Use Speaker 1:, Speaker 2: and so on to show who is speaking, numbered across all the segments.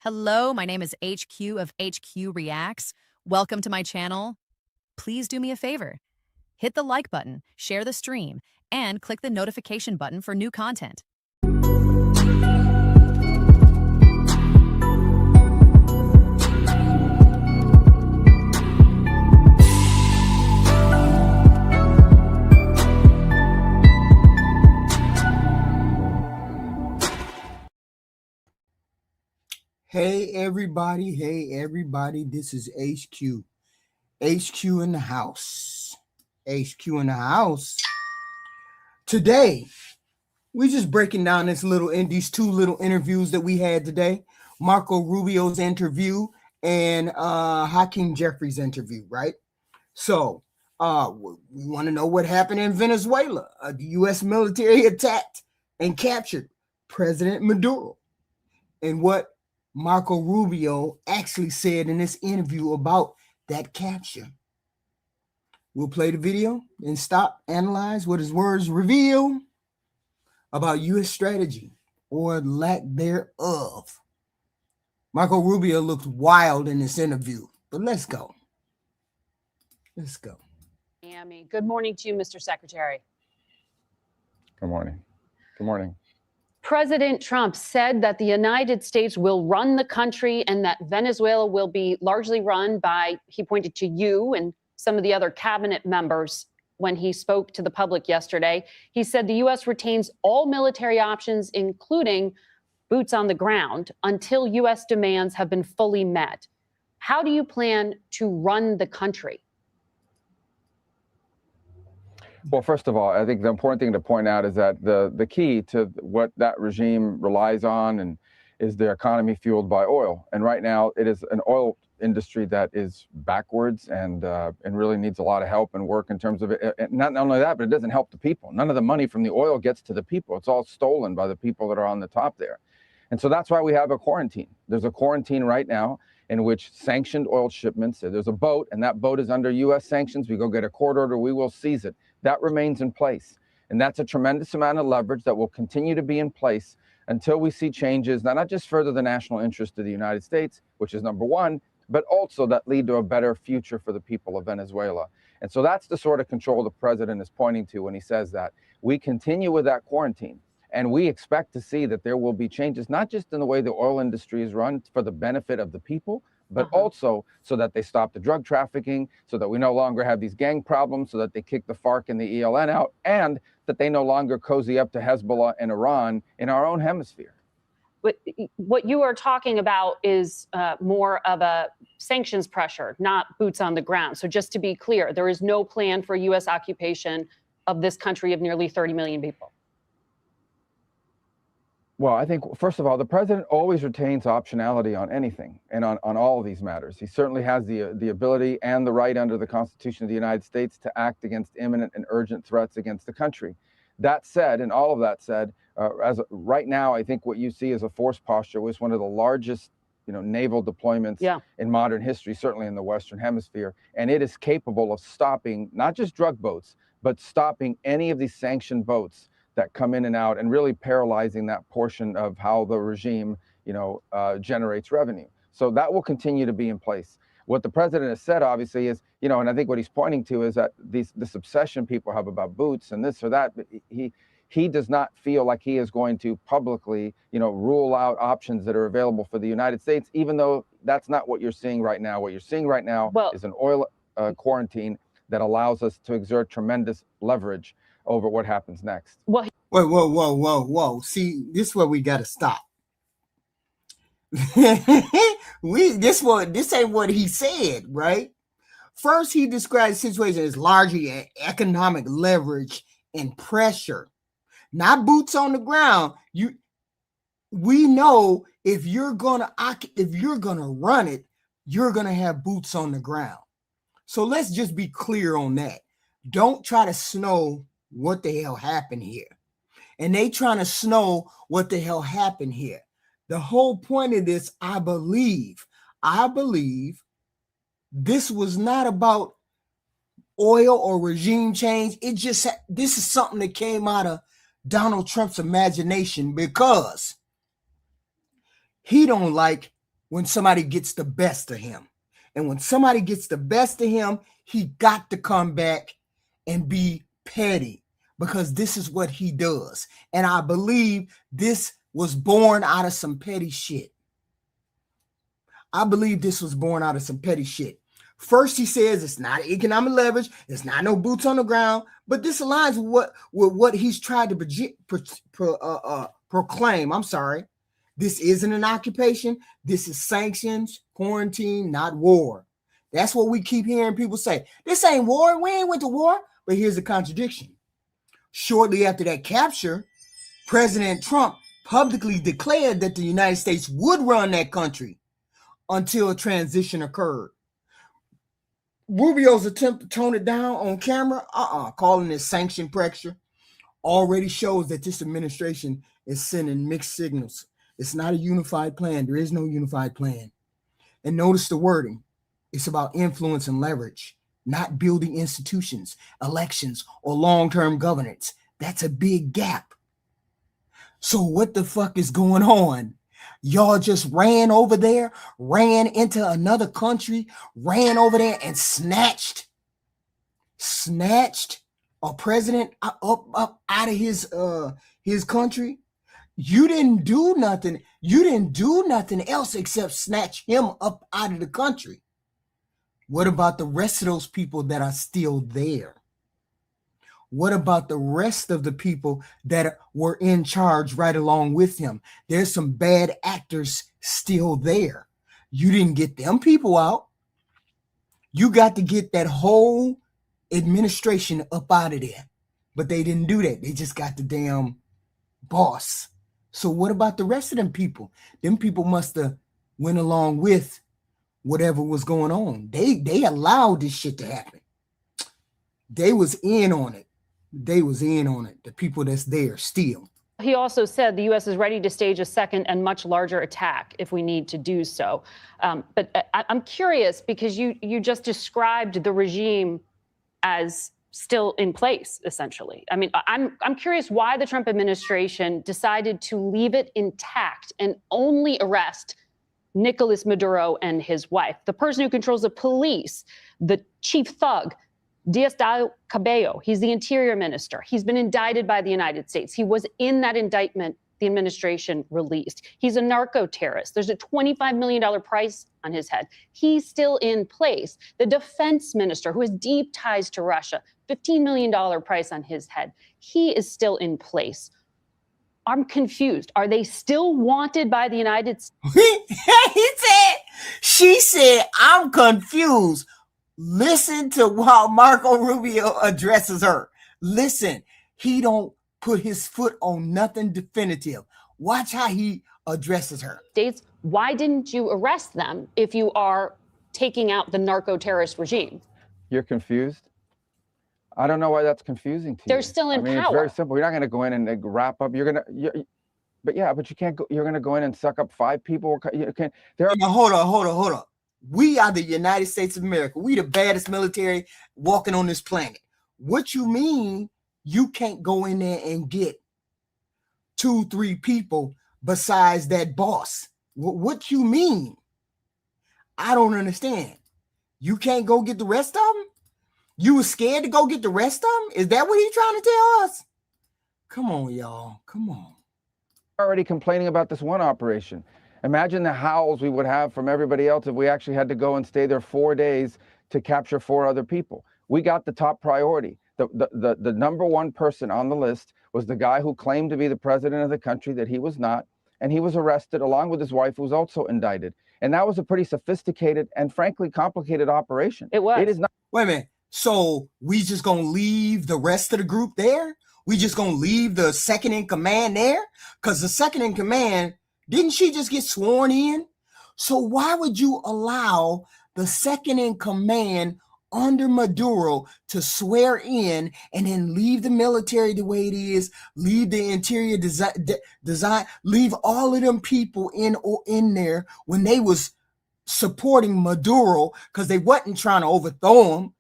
Speaker 1: Hello, my name is HQ of HQ Reacts. Welcome to my channel. Please do me a favor. Hit the like button, share the stream, and click the notification button for new content.
Speaker 2: Hey everybody, this is HQ. HQ in the house. HQ in the house. Today, we just breaking down these two little interviews that we had today. Marco Rubio's interview and Hakeem Jeffries' interview, right? So, we want to know what happened in Venezuela. The U.S. military attacked and captured President Maduro. And what Marco Rubio actually said in this interview about that capture. We'll play the video and stop, analyze what his words reveal about U.S. strategy or lack thereof. Marco Rubio looked wild in this interview, but let's go. Let's go.
Speaker 3: Miami. Good morning to you, Mr. Secretary.
Speaker 4: Good morning. Good morning.
Speaker 3: President Trump said that the United States will run the country and that Venezuela will be largely run by, he pointed to you and some of the other cabinet members when he spoke to the public yesterday. He said the U.S. retains all military options, including boots on the ground, until U.S. demands have been fully met. How do you plan to run the country?
Speaker 4: Well, first of all, I think the important thing to point out is that the key to what that regime relies on and is their economy fueled by oil. And right now, it is an oil industry that is backwards and really needs a lot of help and work in terms of it. And not only that, but it doesn't help the people. None of the money from the oil gets to the people. It's all stolen by the people that are on the top there. And so that's why we have a quarantine. There's a quarantine right now in which sanctioned oil shipments, there's a boat, and that boat is under U.S. sanctions. We go get a court order, we will seize it. That remains in place. And that's a tremendous amount of leverage that will continue to be in place until we see changes, not just further the national interest of the United States, which is number one, but also that lead to a better future for the people of Venezuela. And so that's the sort of control the president is pointing to when he says that. We continue with that quarantine. And we expect to see that there will be changes, not just in the way the oil industry is run for the benefit of the people, but also so that they stop the drug trafficking, so that we no longer have these gang problems, so that they kick the FARC and the ELN out, and that they no longer cozy up to Hezbollah and Iran in our own hemisphere.
Speaker 3: But what you are talking about is more of a sanctions pressure, not boots on the ground. So just to be clear, there is no plan for U.S. occupation of this country of nearly 30 million people.
Speaker 4: Well, I think, first of all, the president always retains optionality on anything and on all of these matters. He certainly has the ability and the right under the Constitution of the United States to act against imminent and urgent threats against the country. That said, and all of that said, right now, I think what you see as a force posture was one of the largest naval deployments in modern history, certainly in the Western Hemisphere. And it is capable of stopping not just drug boats, but stopping any of these sanctioned boats that come in and out and really paralyzing that portion of how the regime, generates revenue. So that will continue to be in place. What the president has said, obviously, is, and I think what he's pointing to is that this obsession people have about boots and this or that, but he does not feel like he is going to publicly, rule out options that are available for the United States, even though that's not what you're seeing right now. What you're seeing right now is an oil quarantine that allows us to exert tremendous leverage over what happens next.
Speaker 2: Well, whoa. See, this is where we got to stop. This ain't what he said, right? First, he described the situation as largely economic leverage and pressure, not boots on the ground. We know if you're gonna run it, you're gonna have boots on the ground. So let's just be clear on that. Don't try to snow what the hell happened here. And they trying to snow what the hell happened here. The whole point of this, I believe this was not about oil or regime change. This is something that came out of Donald Trump's imagination because he don't like when somebody gets the best of him. And when somebody gets the best of him, he got to come back and be petty, because this is what he does. And I believe this was born out of some petty shit. I believe this was born out of some petty shit. First, he says it's not economic leverage, it's not no boots on the ground, but this aligns with what he's tried to proclaim. I'm sorry. This isn't an occupation. This is sanctions, quarantine, not war. That's what we keep hearing people say. This ain't war. We ain't went to war. But here's the contradiction. Shortly after that capture, President Trump publicly declared that the United States would run that country until a transition occurred. Rubio's attempt to tone it down on camera, calling it sanction pressure, already shows that this administration is sending mixed signals. It's not a unified plan. There is no unified plan. And notice the wording. It's about influence and leverage, not building institutions, elections, or long-term governance. That's a big gap. So what the fuck is going on? Y'all just ran over there, ran into another country, ran over there and snatched a president up out of his country. You didn't do nothing. You didn't do nothing else except snatch him up out of the country. What about the rest of those people that are still there? What about the rest of the people that were in charge right along with him? There's some bad actors still there. You didn't get them people out. You got to get that whole administration up out of there. But they didn't do that. They just got the damn boss. So what about the rest of them people? Them people must have went along with whatever was going on. They allowed this shit to happen. They was in on it. They was in on it. The people that's there still.
Speaker 3: He also said the U.S. is ready to stage a second and much larger attack if we need to do so. But I'm curious, because you just described the regime as still in place, essentially. I mean, I'm curious why the Trump administration decided to leave it intact and only arrest Nicolas Maduro and his wife, the person who controls the police, the chief thug, Cabello. He's the interior minister. He's been indicted by the United States. He was in that indictment the administration released. He's a narco terrorist. There's a $25 million price on his head. He's still in place. The defense minister, who has deep ties to Russia, $15 million price on his head. He is still in place. I'm confused. Are they still wanted by the United States?
Speaker 2: She said, I'm confused. Listen to how Marco Rubio addresses her. Listen, he don't put his foot on nothing definitive. Watch how he addresses her.
Speaker 3: States, why didn't you arrest them if you are taking out the narco-terrorist regime?
Speaker 4: You're confused? I don't know why that's confusing to you.
Speaker 3: They're still in power.
Speaker 4: It's very simple. You're not going to go in and wrap up. But you can't go. You're going to go in and suck up 5 people.
Speaker 2: Hold on. We are the United States of America. We the baddest military walking on this planet. What you mean you can't go in there and get 2-3 people besides that boss? What you mean? I don't understand. You can't go get the rest of them? You was scared to go get the rest of them? Is that what he's trying to tell us? Come on, y'all. Come on.
Speaker 4: Already complaining about this one operation. Imagine the howls we would have from everybody else if we actually had to go and stay there 4 days to capture 4 other people. We got the top priority. The number one person on the list was the guy who claimed to be the president of the country that he was not, and he was arrested along with his wife, who was also indicted. And that was a pretty sophisticated and frankly complicated operation.
Speaker 3: It was.
Speaker 4: It is not.
Speaker 2: Wait a minute. So we just gonna leave the rest of the group there? We just gonna leave the second in command there? Because the second in command, didn't she just get sworn in? So why would you allow the second in command under Maduro to swear in and then leave the military the way it is, leave the interior design, leave all of them people in there when they was supporting Maduro because they wasn't trying to overthrow him?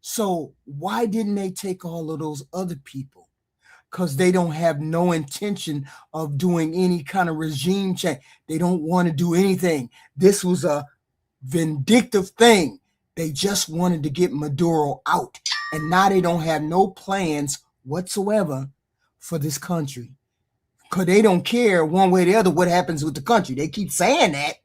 Speaker 2: So why didn't they take all of those other people? because they don't have no intention of doing any kind of regime change. They don't want to do anything. This was a vindictive thing. They just wanted to get Maduro out. And now they don't have no plans whatsoever for this country. Because they don't care one way or the other what happens with the country. They keep saying that.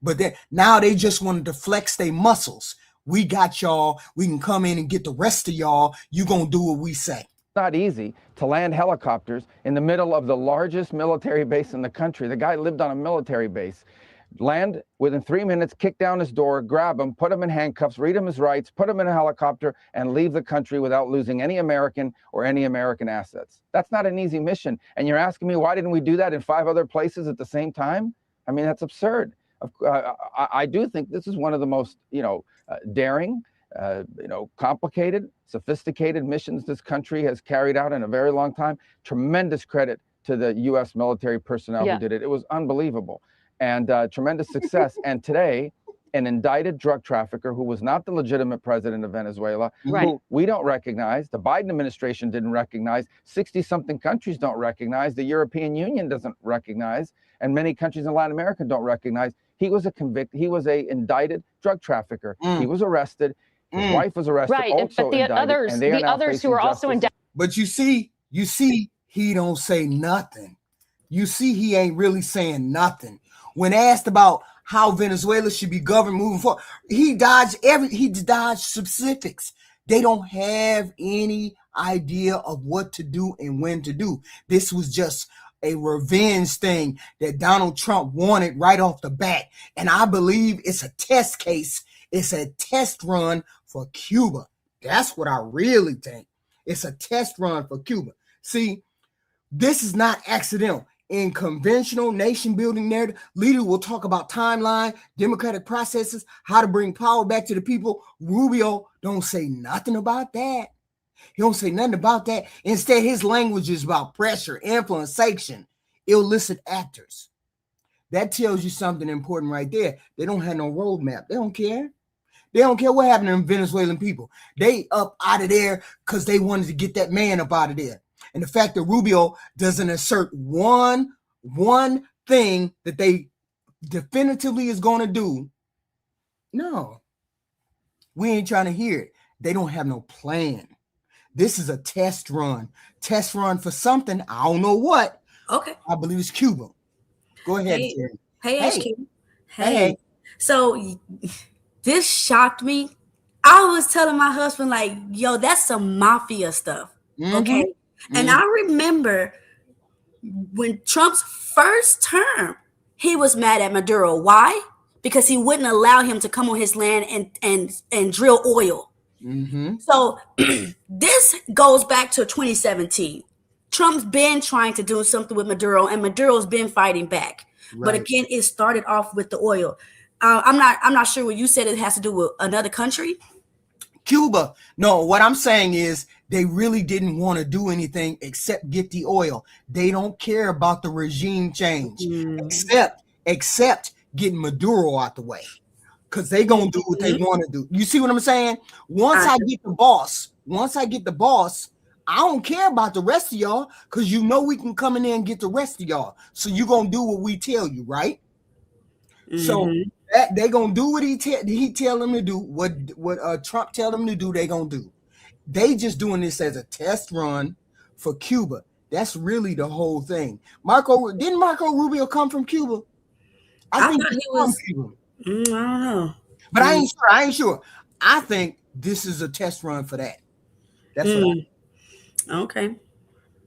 Speaker 2: But now they just wanted to flex their muscles. We got y'all. We can come in and get the rest of y'all. You going to do what we say.
Speaker 4: Not easy to land helicopters in the middle of the largest military base in the country. The guy lived on a military base. Land within 3 minutes, kick down his door, grab him, put him in handcuffs, read him his rights, put him in a helicopter, and leave the country without losing any American or any American assets. That's not an easy mission. And you're asking me, why didn't we do that in 5 other places at the same time? I mean, that's absurd. I do think this is one of the most, daring, complicated, sophisticated missions this country has carried out in a very long time. Tremendous credit to the U.S. military personnel who did it. It was unbelievable and tremendous success. And today, an indicted drug trafficker who was not the legitimate president of Venezuela, who we don't recognize, the Biden administration didn't recognize, 60-something countries don't recognize, the European Union doesn't recognize, and many countries in Latin America don't recognize. He was a indicted drug trafficker. He was arrested. His wife was arrested, also
Speaker 3: but the
Speaker 4: indicted,
Speaker 3: the others who are also indicted.
Speaker 2: But you see, he don't say nothing. You see, he ain't really saying nothing. When asked about how Venezuela should be governed moving forward, he dodged specifics. They don't have any idea of what to do and when to do. This was just a revenge thing that Donald Trump wanted right off the bat. And I believe it's a test case. It's a test run for Cuba. That's what I really think. It's a test run for Cuba. See, this is not accidental. In conventional nation-building narrative, leaders will talk about timeline, democratic processes, how to bring power back to the people. Rubio don't say nothing about that. He don't say nothing about that. Instead, his language is about pressure, influence, sanction, illicit actors. That tells you something important right there. They don't have no roadmap. They don't care. They don't care what happened to Venezuelan people. They up out of there because they wanted to get that man up out of there. And the fact that Rubio doesn't assert one thing that they definitively is going to do, no, we ain't trying to hear it. They don't have no plan. This is a test run for something. I don't know what.
Speaker 5: Okay.
Speaker 2: I believe it's Cuba. Go ahead,
Speaker 5: Hey,
Speaker 2: Terry.
Speaker 5: hey, HQ. Hey. So this shocked me. I was telling my husband, like, yo, that's some mafia stuff. Okay. And I remember when Trump's first term, he was mad at Maduro. Why? Because he wouldn't allow him to come on his land and drill oil. So this goes back to 2017. Trump's been trying to do something with Maduro, and Maduro's been fighting back. Right. But again, it started off with the oil. I'm not sure what you said it has to do with another country.
Speaker 2: Cuba. No, what I'm saying is they really didn't want to do anything except get the oil. They don't care about the regime change except getting Maduro out the way. Because they gonna do what they want to do. You see what I'm saying? Once I get the boss, I don't care about the rest of y'all, because you know we can come in there and get the rest of y'all. So you gonna do what we tell you, right? So they gonna do what he tell them to do. What Trump tell them to do, they gonna do. They just doing this as a test run for Cuba. That's really the whole thing. Didn't Marco Rubio come from Cuba? I think he was from Cuba.
Speaker 5: I don't know.
Speaker 2: But I ain't sure. I think this is a test run for that. That's
Speaker 5: okay.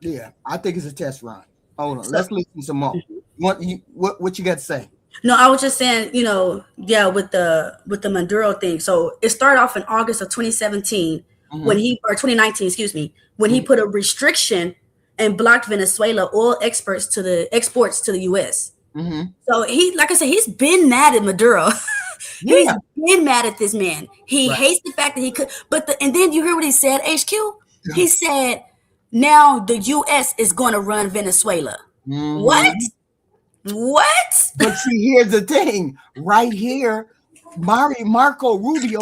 Speaker 2: Yeah, I think it's a test run. Hold on. Let's listen to some more. What you got to say?
Speaker 5: No, I was just saying, with the Maduro thing. So it started off in August of 2017 or 2019, excuse me, when he put a restriction and blocked Venezuela oil exports to the U.S. So like I said, he's been mad at Maduro. He's been mad at this man. He hates the fact that he could. And then you hear what he said, HQ? He said, now the U.S. is going to run Venezuela. What?
Speaker 2: But see, here's the thing. Right here, Marco Rubio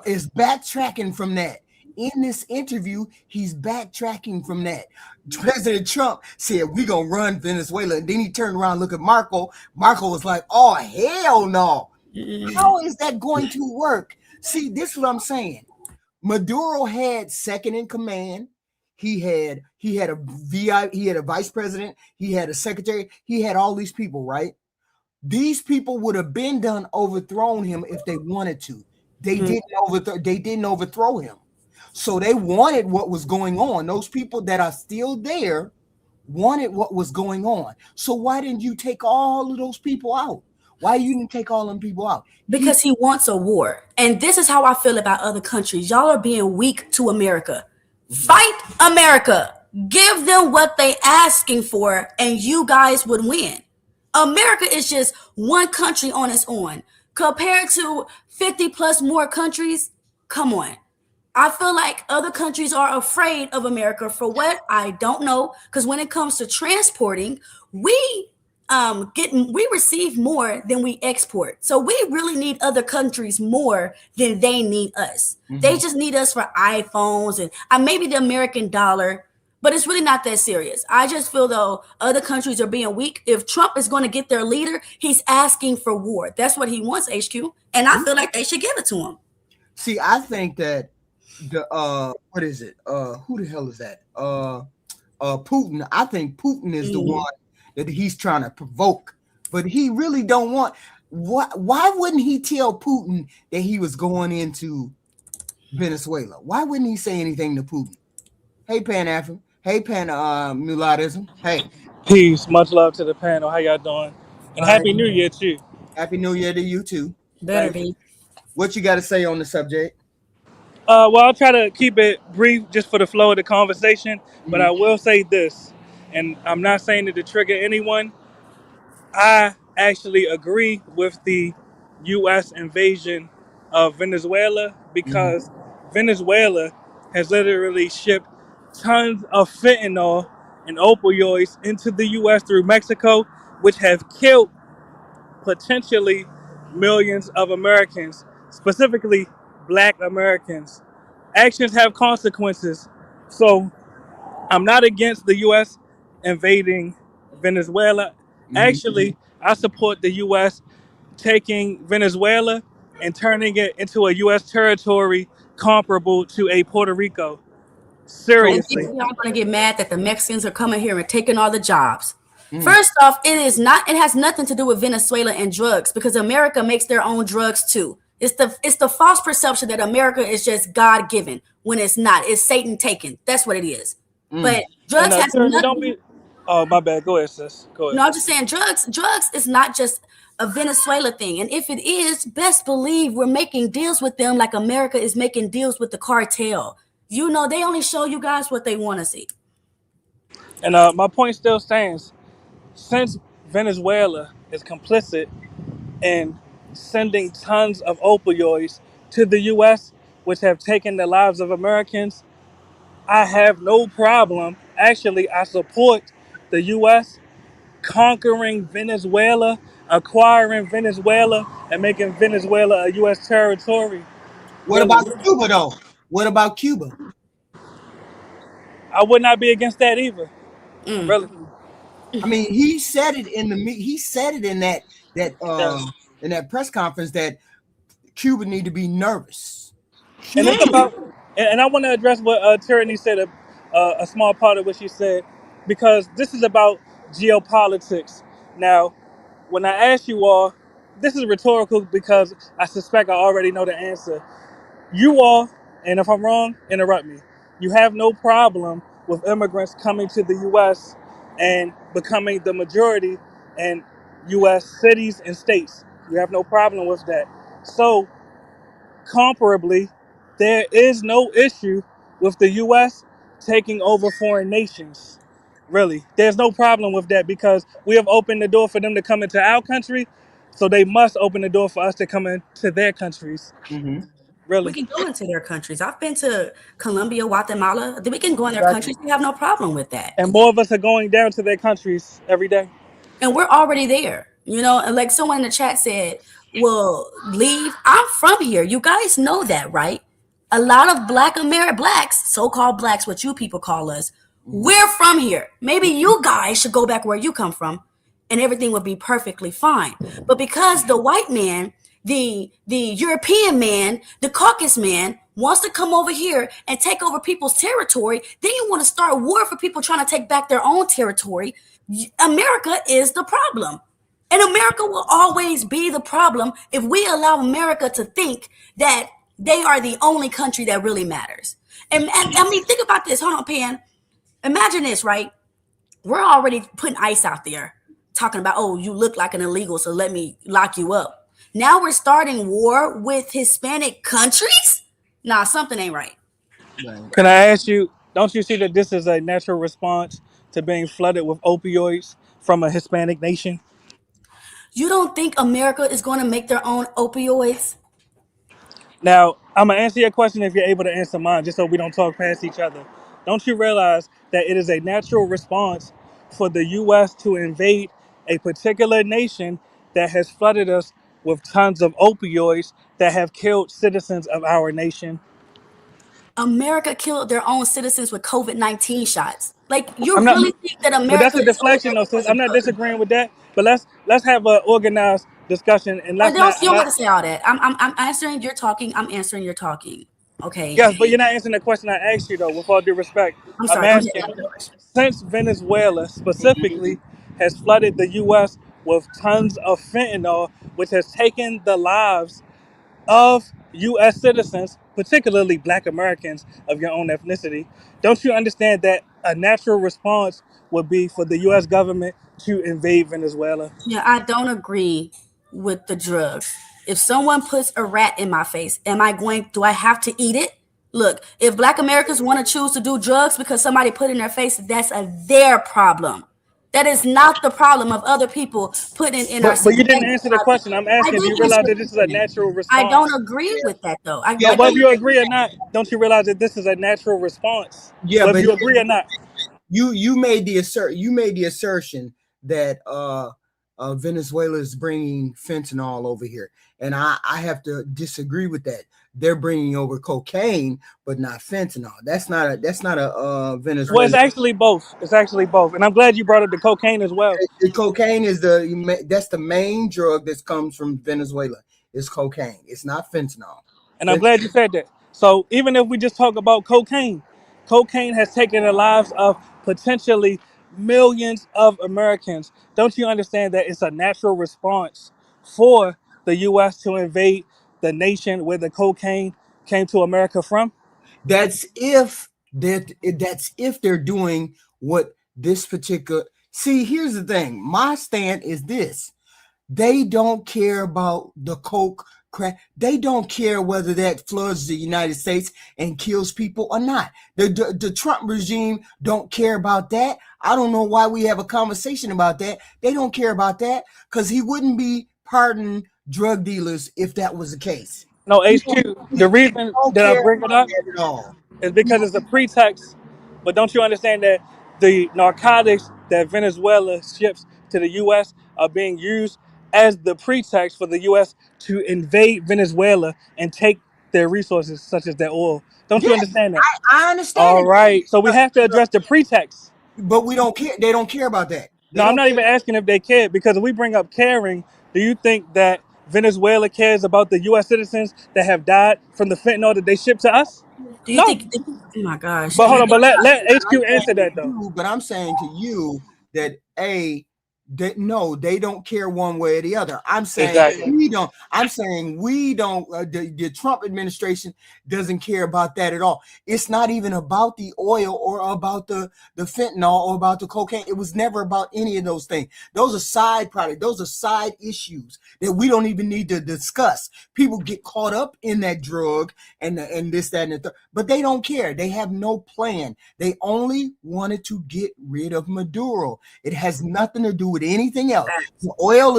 Speaker 2: is backtracking from that. in this interview, he's backtracking from that. President Trump said, "We're going to run Venezuela." And then he turned around and looked at Marco. Marco was like, "Oh, hell no." How is that going to work? See, this is what I'm saying. Maduro had second in command. He had a VI, he had a vice president, he had a secretary, he had all these people, right? These people would have been done overthrown him if they wanted to. They didn't overthrow him. So they wanted what was going on. Those people that are still there wanted what was going on. So why didn't you take all of those people out? Why you didn't take all them people out?
Speaker 5: Because he wants a war. And this is how I feel about other countries. Y'all are being weak to America. Fight America. Give them what they asking for, and you guys would win. America is just one country on its own. Compared to 50 plus more countries, come on. I feel like other countries are afraid of America for what I don't know. Because when it comes to transporting, we we receive more than we export. So we really need other countries more than they need us. They just need us for iPhones and maybe the American dollar. But it's really not that serious. I just feel though other countries are being weak. If Trump is going to get their leader, he's asking for war. That's what he wants, HQ. And I feel like they should give it to him.
Speaker 2: See, I think that the what is it? Who the hell is that? Putin. I think Putin is the one that he's trying to provoke, but he really don't want. Why wouldn't he tell Putin that he was going into Venezuela? Why wouldn't he say anything to Putin? Hey, Pan-African. Hey, Mulattism. Hey.
Speaker 6: Peace. Much love to the panel. How y'all doing? And Happy New Year too.
Speaker 2: Happy New Year to you too.
Speaker 5: Better be.
Speaker 2: What you got to say on the subject?
Speaker 6: Well, I'll try to keep it brief just for the flow of the conversation, but I will say this, and I'm not saying it to trigger anyone. I actually agree with the U.S. invasion of Venezuela because Venezuela has literally shipped tons of fentanyl and opioids into the U.S. through Mexico, which have killed potentially millions of Americans, specifically Black Americans. Actions have consequences. So I'm not against the U.S. invading Venezuela. Actually, I support the U.S. taking Venezuela and turning it into a U.S. territory comparable to a Puerto Rico.
Speaker 5: And
Speaker 6: Seriously.
Speaker 5: y'all gonna get mad that the Mexicans are coming here and taking all the jobs. First off, it has nothing to do with Venezuela and drugs because America makes their own drugs too. It's the false perception that America is just God given when it's not. It's Satan taken. That's what it is. But drugs has nothing.
Speaker 6: Don't be. Oh, my bad. Go ahead, sis. Go ahead.
Speaker 5: No, I'm just saying drugs is not just a Venezuela thing. And if it is, best believe we're making deals with them like America is making deals with the cartel. You know, they only show you guys what they want to see.
Speaker 6: And my point still stands. Since Venezuela is complicit in sending tons of opioids to the U.S., which have taken the lives of Americans, I have no problem. Actually, I support the U.S. conquering Venezuela, acquiring Venezuela, and making Venezuela a U.S. territory.
Speaker 2: What about Cuba, though? What about Cuba?
Speaker 6: I would not be against that either. Really.
Speaker 2: I mean, he said it in that
Speaker 6: Yes.
Speaker 2: in that press conference that Cuba need to be nervous.
Speaker 6: And it's about, and I want to address what Tyranny said, a small part of what she said, because this is about geopolitics. Now, when I ask you all, this is rhetorical because I suspect I already know the answer. You all, and if I'm wrong, interrupt me. You have no problem with immigrants coming to the U.S. and becoming the majority in U.S. cities and states. You have no problem with that. So, comparably, there is no issue with the U.S. taking over foreign nations. Really, there's no problem with that because we have opened the door for them to come into our country, so they must open the door for us to come into their countries. Really.
Speaker 5: We can go into their countries. I've been to Colombia, Guatemala. We can go in their countries. We have no problem with that.
Speaker 6: And more of us are going down to their countries every day.
Speaker 5: And we're already there. You know, and like someone in the chat said, well, leave. I'm from here. You guys know that, right? A lot of blacks, so-called blacks, what you people call us, we're from here. Maybe you guys should go back where you come from and everything would be perfectly fine. But because the white man, the European man, the Caucasus man wants to come over here and take over people's territory, then you want to start war for people trying to take back their own territory. America is the problem. And America will always be the problem if we allow America to think that they are the only country that really matters. And I mean, think about this. Hold on, Pan. Imagine this, right? We're already putting ICE out there talking about, oh, you look like an illegal, so let me lock you up. Now we're starting war with Hispanic countries? Nah, something ain't right.
Speaker 2: Right.
Speaker 6: Can I ask you, don't you see that this is a natural response to being flooded with opioids from a Hispanic nation?
Speaker 5: You don't think America is going to make their own opioids?
Speaker 6: Now, I'm going to answer your question if you're able to answer mine, just so we don't talk past each other. Don't you realize that it is a natural response for the U.S. to invade a particular nation that has flooded us with tons of opioids that have killed citizens of our nation?
Speaker 5: America killed their own citizens with COVID-19 shots. Like, you
Speaker 6: I'm not,
Speaker 5: really think that
Speaker 6: but that's
Speaker 5: America
Speaker 6: a
Speaker 5: is over
Speaker 6: deflection,
Speaker 5: there
Speaker 6: though, sis.
Speaker 5: because
Speaker 6: I'm
Speaker 5: of
Speaker 6: not
Speaker 5: drugs?
Speaker 6: disagreeing with that, but let's have an organized discussion, and
Speaker 5: Or
Speaker 6: let's not.
Speaker 5: you don't have to say all that. I'm answering your talking. I'm answering your talking. Okay.
Speaker 6: Yes, but you're not answering the question I asked you, though. With all due respect,
Speaker 5: I'm
Speaker 6: I'm
Speaker 5: sorry. Go ahead.
Speaker 6: asking, since Venezuela specifically has flooded the U.S. with tons of fentanyl, which has taken the lives of U.S. citizens, particularly Black Americans of your own ethnicity, don't you understand that a natural response would be for the U.S. government to invade Venezuela?
Speaker 5: Yeah, I don't agree with the drugs. If someone puts a rat in my face, do I have to eat it? Look, if Black Americans want to choose to do drugs because somebody put in their face, that's their problem. That is not the problem of other people putting it in our
Speaker 6: But
Speaker 5: city.
Speaker 6: you
Speaker 5: That
Speaker 6: didn't
Speaker 5: is
Speaker 6: answer the
Speaker 5: not-
Speaker 6: question. I'm
Speaker 5: I
Speaker 6: asking, do
Speaker 5: did
Speaker 6: you
Speaker 5: answer
Speaker 6: realize
Speaker 5: the
Speaker 6: that this is a
Speaker 5: question.
Speaker 6: natural
Speaker 5: I don't
Speaker 6: response?
Speaker 5: agree with that though.
Speaker 2: Yeah,
Speaker 6: But
Speaker 2: but
Speaker 6: whether you agree or not, don't you realize that this is a natural response?
Speaker 2: yeah,
Speaker 6: Whether
Speaker 2: but
Speaker 6: you agree or not.
Speaker 2: you made the assertion that Venezuela is bringing fentanyl over here, and I have to disagree with that. They're bringing over cocaine, but not fentanyl. That's not a
Speaker 6: Well, it's
Speaker 2: Venezuelan.
Speaker 6: actually both. It's actually both. And I'm glad you brought up the cocaine as well.
Speaker 2: The cocaine is that's the main drug that comes from Venezuela. It's cocaine. It's not fentanyl.
Speaker 6: And I'm glad you said that. So even if we just talk about cocaine, cocaine has taken the lives of potentially millions of Americans. Don't you understand that it's a natural response for the U.S. to invade the nation where the cocaine came to America from?
Speaker 2: That's if they're doing what this particular. See, here's the thing. My stand is this: they don't care about the coke crack. They don't care whether that floods the United States and kills people or not. The Trump regime don't care about that. I don't know why we have a conversation about that. They don't care about that because he wouldn't be pardoning drug dealers if that was the case.
Speaker 6: No,
Speaker 2: He don't,
Speaker 6: HQ. The reason
Speaker 2: don't
Speaker 6: that I
Speaker 2: care
Speaker 6: bring it
Speaker 2: about
Speaker 6: up
Speaker 2: that at all.
Speaker 6: is because it's a pretext. But don't you understand that the narcotics that Venezuela ships to the U.S. are being used as the pretext for the U.S. to invade Venezuela and take their resources, such as their oil? Don't
Speaker 2: Yeah,
Speaker 6: you understand that?
Speaker 2: I understand
Speaker 6: All
Speaker 2: it.
Speaker 6: right. So we
Speaker 2: But,
Speaker 6: have to address the pretext.
Speaker 2: but we don't care. They don't care about that. They
Speaker 6: No, I'm
Speaker 2: don't
Speaker 6: not
Speaker 2: care.
Speaker 6: even asking if they care, because if we bring up caring, do you think that Venezuela cares about the U.S. citizens that have died from the fentanyl that they ship to us?
Speaker 5: Do you
Speaker 6: No.
Speaker 5: think? Oh my gosh!
Speaker 6: But
Speaker 5: Do
Speaker 6: hold
Speaker 5: you
Speaker 6: on,
Speaker 5: think?
Speaker 6: but let
Speaker 2: I'm
Speaker 6: HQ
Speaker 2: saying
Speaker 6: answer
Speaker 2: to
Speaker 6: that though.
Speaker 2: you, but I'm saying to you that no, they don't care one way or the other. I'm saying
Speaker 6: Exactly.
Speaker 2: we don't. I'm saying we don't. The Trump administration doesn't care about that at all. It's not even about the oil or about the fentanyl or about the cocaine. It was never about any of those things. Those are side products. Those are side issues that we don't even need to discuss. People get caught up in that drug and this, that, and the third, but they don't care. They have no plan. They only wanted to get rid of Maduro. It has nothing to do with anything else. The oil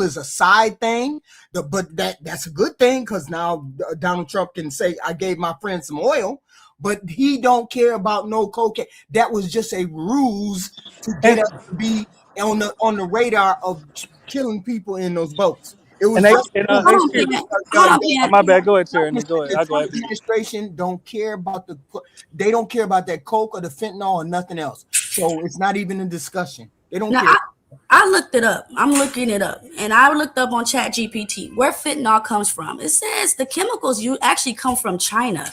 Speaker 2: is a side thing. But that's a good thing because now Donald Trump can say, "I gave my friend some oil," but he don't care about no cocaine. That was just a ruse to get
Speaker 6: And
Speaker 2: us to be on the radar of killing people in those boats. It was
Speaker 6: And they,
Speaker 2: just
Speaker 6: and,
Speaker 5: Hold on,
Speaker 6: HQ.
Speaker 5: Pan. Hold on, Pan.
Speaker 6: My bad. Go ahead, Tyranny.
Speaker 2: the
Speaker 6: Go ahead. I'll go
Speaker 2: Trump
Speaker 6: after you.
Speaker 2: administration don't care about they don't care about that coke or the fentanyl or nothing else. So it's not even a discussion. They don't
Speaker 5: Now,
Speaker 2: care.
Speaker 5: I looked it up. I'm looking it up. And I looked up on Chat GPT where fentanyl comes from. It says the chemicals you actually come from China.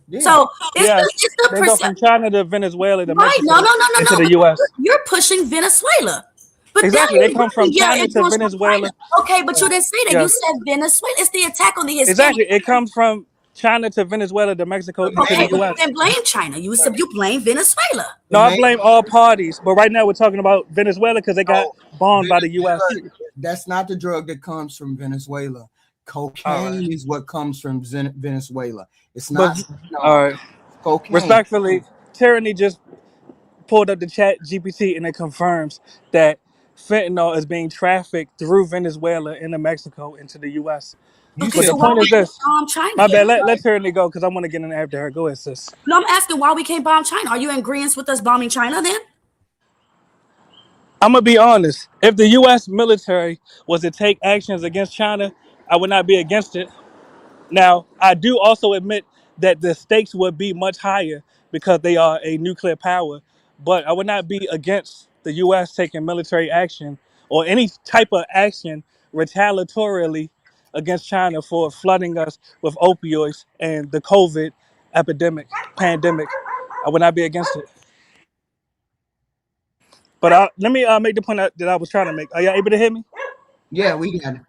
Speaker 2: Yeah.
Speaker 5: So it's
Speaker 6: Yeah,
Speaker 5: the
Speaker 6: they go from China to Venezuela to
Speaker 5: right.
Speaker 6: Mexico and to the
Speaker 5: No.
Speaker 6: U.S.
Speaker 5: You're pushing Venezuela. But now
Speaker 6: Exactly. They
Speaker 5: you're
Speaker 6: come from
Speaker 5: running, yeah,
Speaker 6: China
Speaker 5: it
Speaker 6: to
Speaker 5: comes from China.
Speaker 6: Venezuela.
Speaker 5: Okay, but you didn't say that. You
Speaker 6: Yes.
Speaker 5: said Venezuela. It's the attack on the Hispanic.
Speaker 6: Exactly. It comes from China to Venezuela to Mexico
Speaker 2: The
Speaker 6: and to
Speaker 5: Okay,
Speaker 6: the
Speaker 2: main,
Speaker 5: but you
Speaker 6: U.S.
Speaker 5: didn't blame China. You said you blame Venezuela.
Speaker 2: the
Speaker 6: No, I
Speaker 2: main
Speaker 6: blame all parties, but right now we're talking about Venezuela because they got
Speaker 2: no,
Speaker 6: bombed by the U.S.
Speaker 2: Venezuela, that's not the drug that comes from Venezuela.
Speaker 6: All
Speaker 2: Cocaine
Speaker 6: right.
Speaker 2: is what comes from Venezuela. It's
Speaker 6: But
Speaker 2: not
Speaker 6: all
Speaker 2: fentanyl.
Speaker 6: right,
Speaker 2: Cocaine.
Speaker 6: respectfully, Tyranny just pulled up the Chat GPT and it confirms that fentanyl is being trafficked through Venezuela into Mexico into the U.S.
Speaker 2: You
Speaker 5: Okay,
Speaker 6: But
Speaker 2: said
Speaker 6: the
Speaker 5: so why
Speaker 6: point
Speaker 5: we
Speaker 6: is this.
Speaker 5: can't bomb China
Speaker 6: My
Speaker 5: then?
Speaker 6: bad. Let Tyranny go because I want to get in after her. Go ahead, sis.
Speaker 5: No, I'm asking why we can't bomb China. Are you in agreement with us bombing China then?
Speaker 6: I'm gonna be honest. If the U.S. military was to take actions against China, I would not be against it. Now, I do also admit that the stakes would be much higher because they are a nuclear power, but I would not be against the U.S. taking military action or any type of action retaliatorily against China for flooding us with opioids and the COVID pandemic. I would not be against it. But let me make the point that I was trying to make. Are y'all able to hear me?
Speaker 2: yeah, we got it.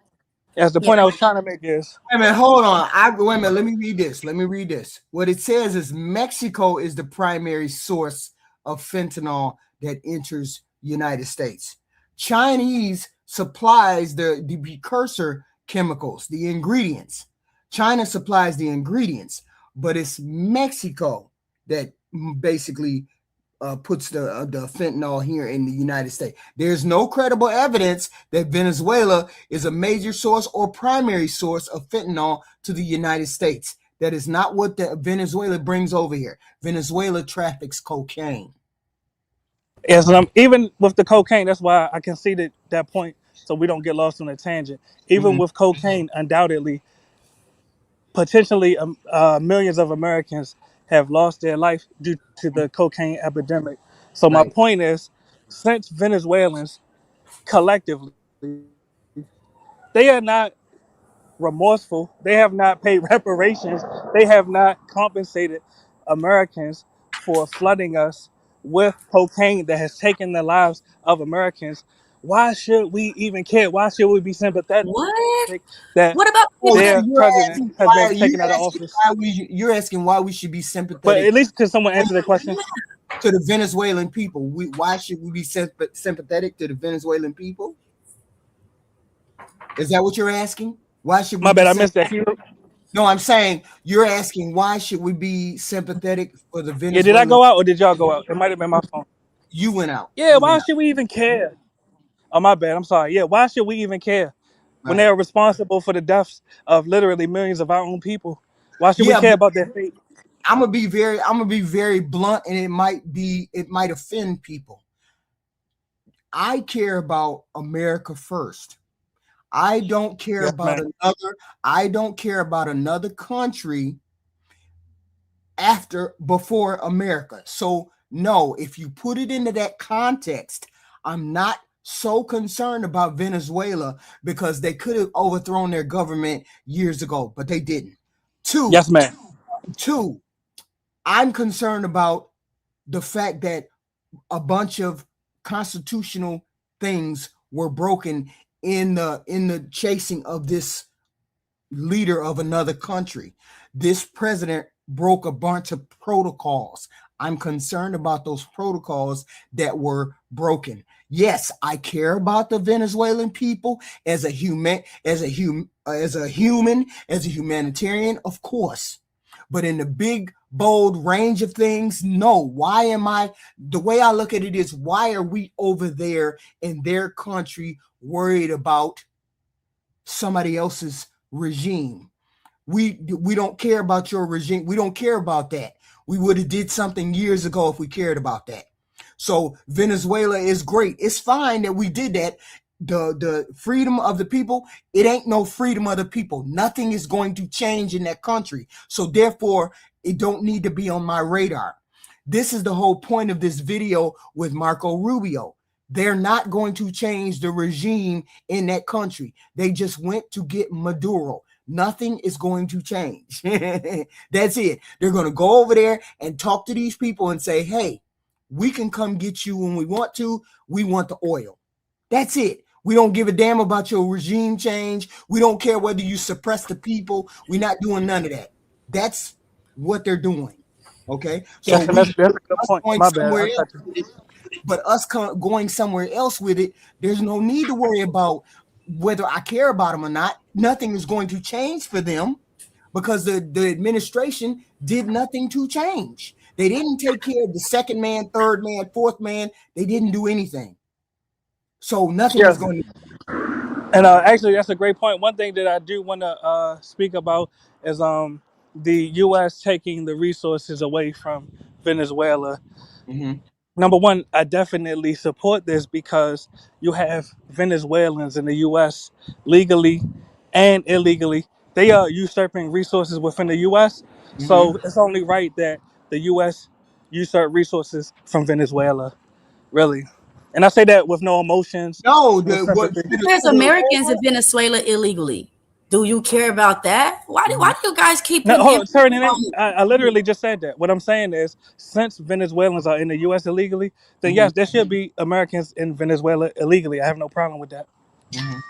Speaker 6: Yes, the
Speaker 5: Yeah.
Speaker 6: point I was trying to make is
Speaker 2: Wait a minute, hold on. Wait a minute. Let me read this. Let me read this. What it says is Mexico is the primary source of fentanyl that enters United States. Chinese supplies the precursor chemicals, the ingredients. China supplies the ingredients, but it's Mexico that basically puts the fentanyl here in the United States. There's no credible evidence that Venezuela is a major source or primary source of fentanyl to the United States. That is not what Venezuela brings over here. Venezuela traffics cocaine.
Speaker 6: yes, even with the cocaine. That's why I conceded that point, so we don't get lost on a tangent. Even
Speaker 2: Mhm.
Speaker 6: with cocaine, undoubtedly, potentially, millions of Americans have lost their life due to the cocaine epidemic. So my
Speaker 2: Right.
Speaker 6: point is, since Venezuelans collectively, they are not remorseful. They have not paid reparations. They have not compensated Americans for flooding us with cocaine that has taken the lives of Americans. Why should we even care? Why should we be sympathetic
Speaker 5: What?
Speaker 6: that
Speaker 5: What about
Speaker 2: Oh, so
Speaker 6: their president has been taken out of office?
Speaker 2: you're asking why we should be
Speaker 6: But
Speaker 2: sympathetic
Speaker 6: at least could someone answer the question?
Speaker 2: to the Venezuelan people? Why should we be sympathetic to the Venezuelan people? Is that what you're asking? Why should we
Speaker 6: My
Speaker 2: be
Speaker 6: bad, I
Speaker 2: sympathetic?
Speaker 6: missed that.
Speaker 2: No, I'm saying you're asking why should we be sympathetic for the
Speaker 6: Yeah, did I
Speaker 2: Venezuelan?
Speaker 6: go out or did y'all go out? It might have been my phone.
Speaker 2: You went out.
Speaker 6: Yeah,
Speaker 2: You went
Speaker 6: why
Speaker 2: out.
Speaker 6: should we even care? Oh, my bad. I'm sorry. Yeah, why should we even care when they
Speaker 2: Right.
Speaker 6: are responsible for the deaths of literally millions of our own people? Why should we
Speaker 2: Yeah,
Speaker 6: care
Speaker 2: but
Speaker 6: about their fate?
Speaker 2: I'm gonna be very blunt, and it might offend people. I care about America first. I don't care
Speaker 6: Yes,
Speaker 2: about
Speaker 6: man.
Speaker 2: another country before America. So no, if you put it into that context, I'm not so concerned about Venezuela because they could have overthrown their government years ago, but they didn't. Two,
Speaker 6: Yes, man.
Speaker 2: two, I'm concerned about the fact that a bunch of constitutional things were broken in the chasing of this leader of another country. This president broke a bunch of protocols. I'm concerned about those protocols that were broken. Yes, I care about the Venezuelan people as a humanitarian, of course. But in the big, bold range of things, no. The way I look at it is, why are we over there in their country worried about somebody else's regime? We don't care about your regime. We don't care about that. We would have did something years ago if we cared about that. So Venezuela is great. It's fine that we did that. the freedom of the people, it ain't no freedom of the people. Nothing is going to change in that country. So therefore, it don't need to be on my radar. This is the whole point of this video with Marco Rubio. They're not going to change the regime in that country. They just went to get Maduro. Nothing is going to change. That's it. They're going to go over there and talk to these people and say, hey, we can come get you when we want to. We want the oil. That's it. We don't give a damn about your regime change. We don't care whether you suppress the people. We're not doing none of that. That's what they're doing. Okay. So
Speaker 6: Yes, and that's a good point.
Speaker 2: going
Speaker 6: My bad.
Speaker 2: somewhere
Speaker 6: I cut
Speaker 2: else
Speaker 6: you.
Speaker 2: with it, but us going somewhere else with it, there's no need to worry about whether I care about them or not. Nothing is going to change for them because the administration did nothing to change. They didn't take care of the second man, third man, fourth man. They didn't do anything. So nothing is
Speaker 6: Yes.
Speaker 2: going to.
Speaker 6: And actually, that's a great point. One thing that I do want to speak about is the U.S. taking the resources away from Venezuela.
Speaker 2: Mm-hmm.
Speaker 6: Number one, I definitely support this because you have Venezuelans in the U.S. legally and illegally. They are usurping resources within the U.S.
Speaker 2: Mm-hmm.
Speaker 6: So it's only right that the U.S. usurp resources from Venezuela, really. And I say that with no emotions,
Speaker 2: No,
Speaker 6: no
Speaker 2: what
Speaker 6: sympathy.
Speaker 5: There's Americans in Venezuela illegally. Do you care about that? Why do you guys keep
Speaker 6: No,
Speaker 5: putting
Speaker 6: hold on,
Speaker 5: emphasis
Speaker 6: turning in.
Speaker 5: on
Speaker 6: I literally just said that. What I'm saying is, since Venezuelans are in the U.S. illegally, then
Speaker 2: Mhm,
Speaker 6: yes, there should be Americans in Venezuela illegally. I have no problem with that.
Speaker 2: mhm.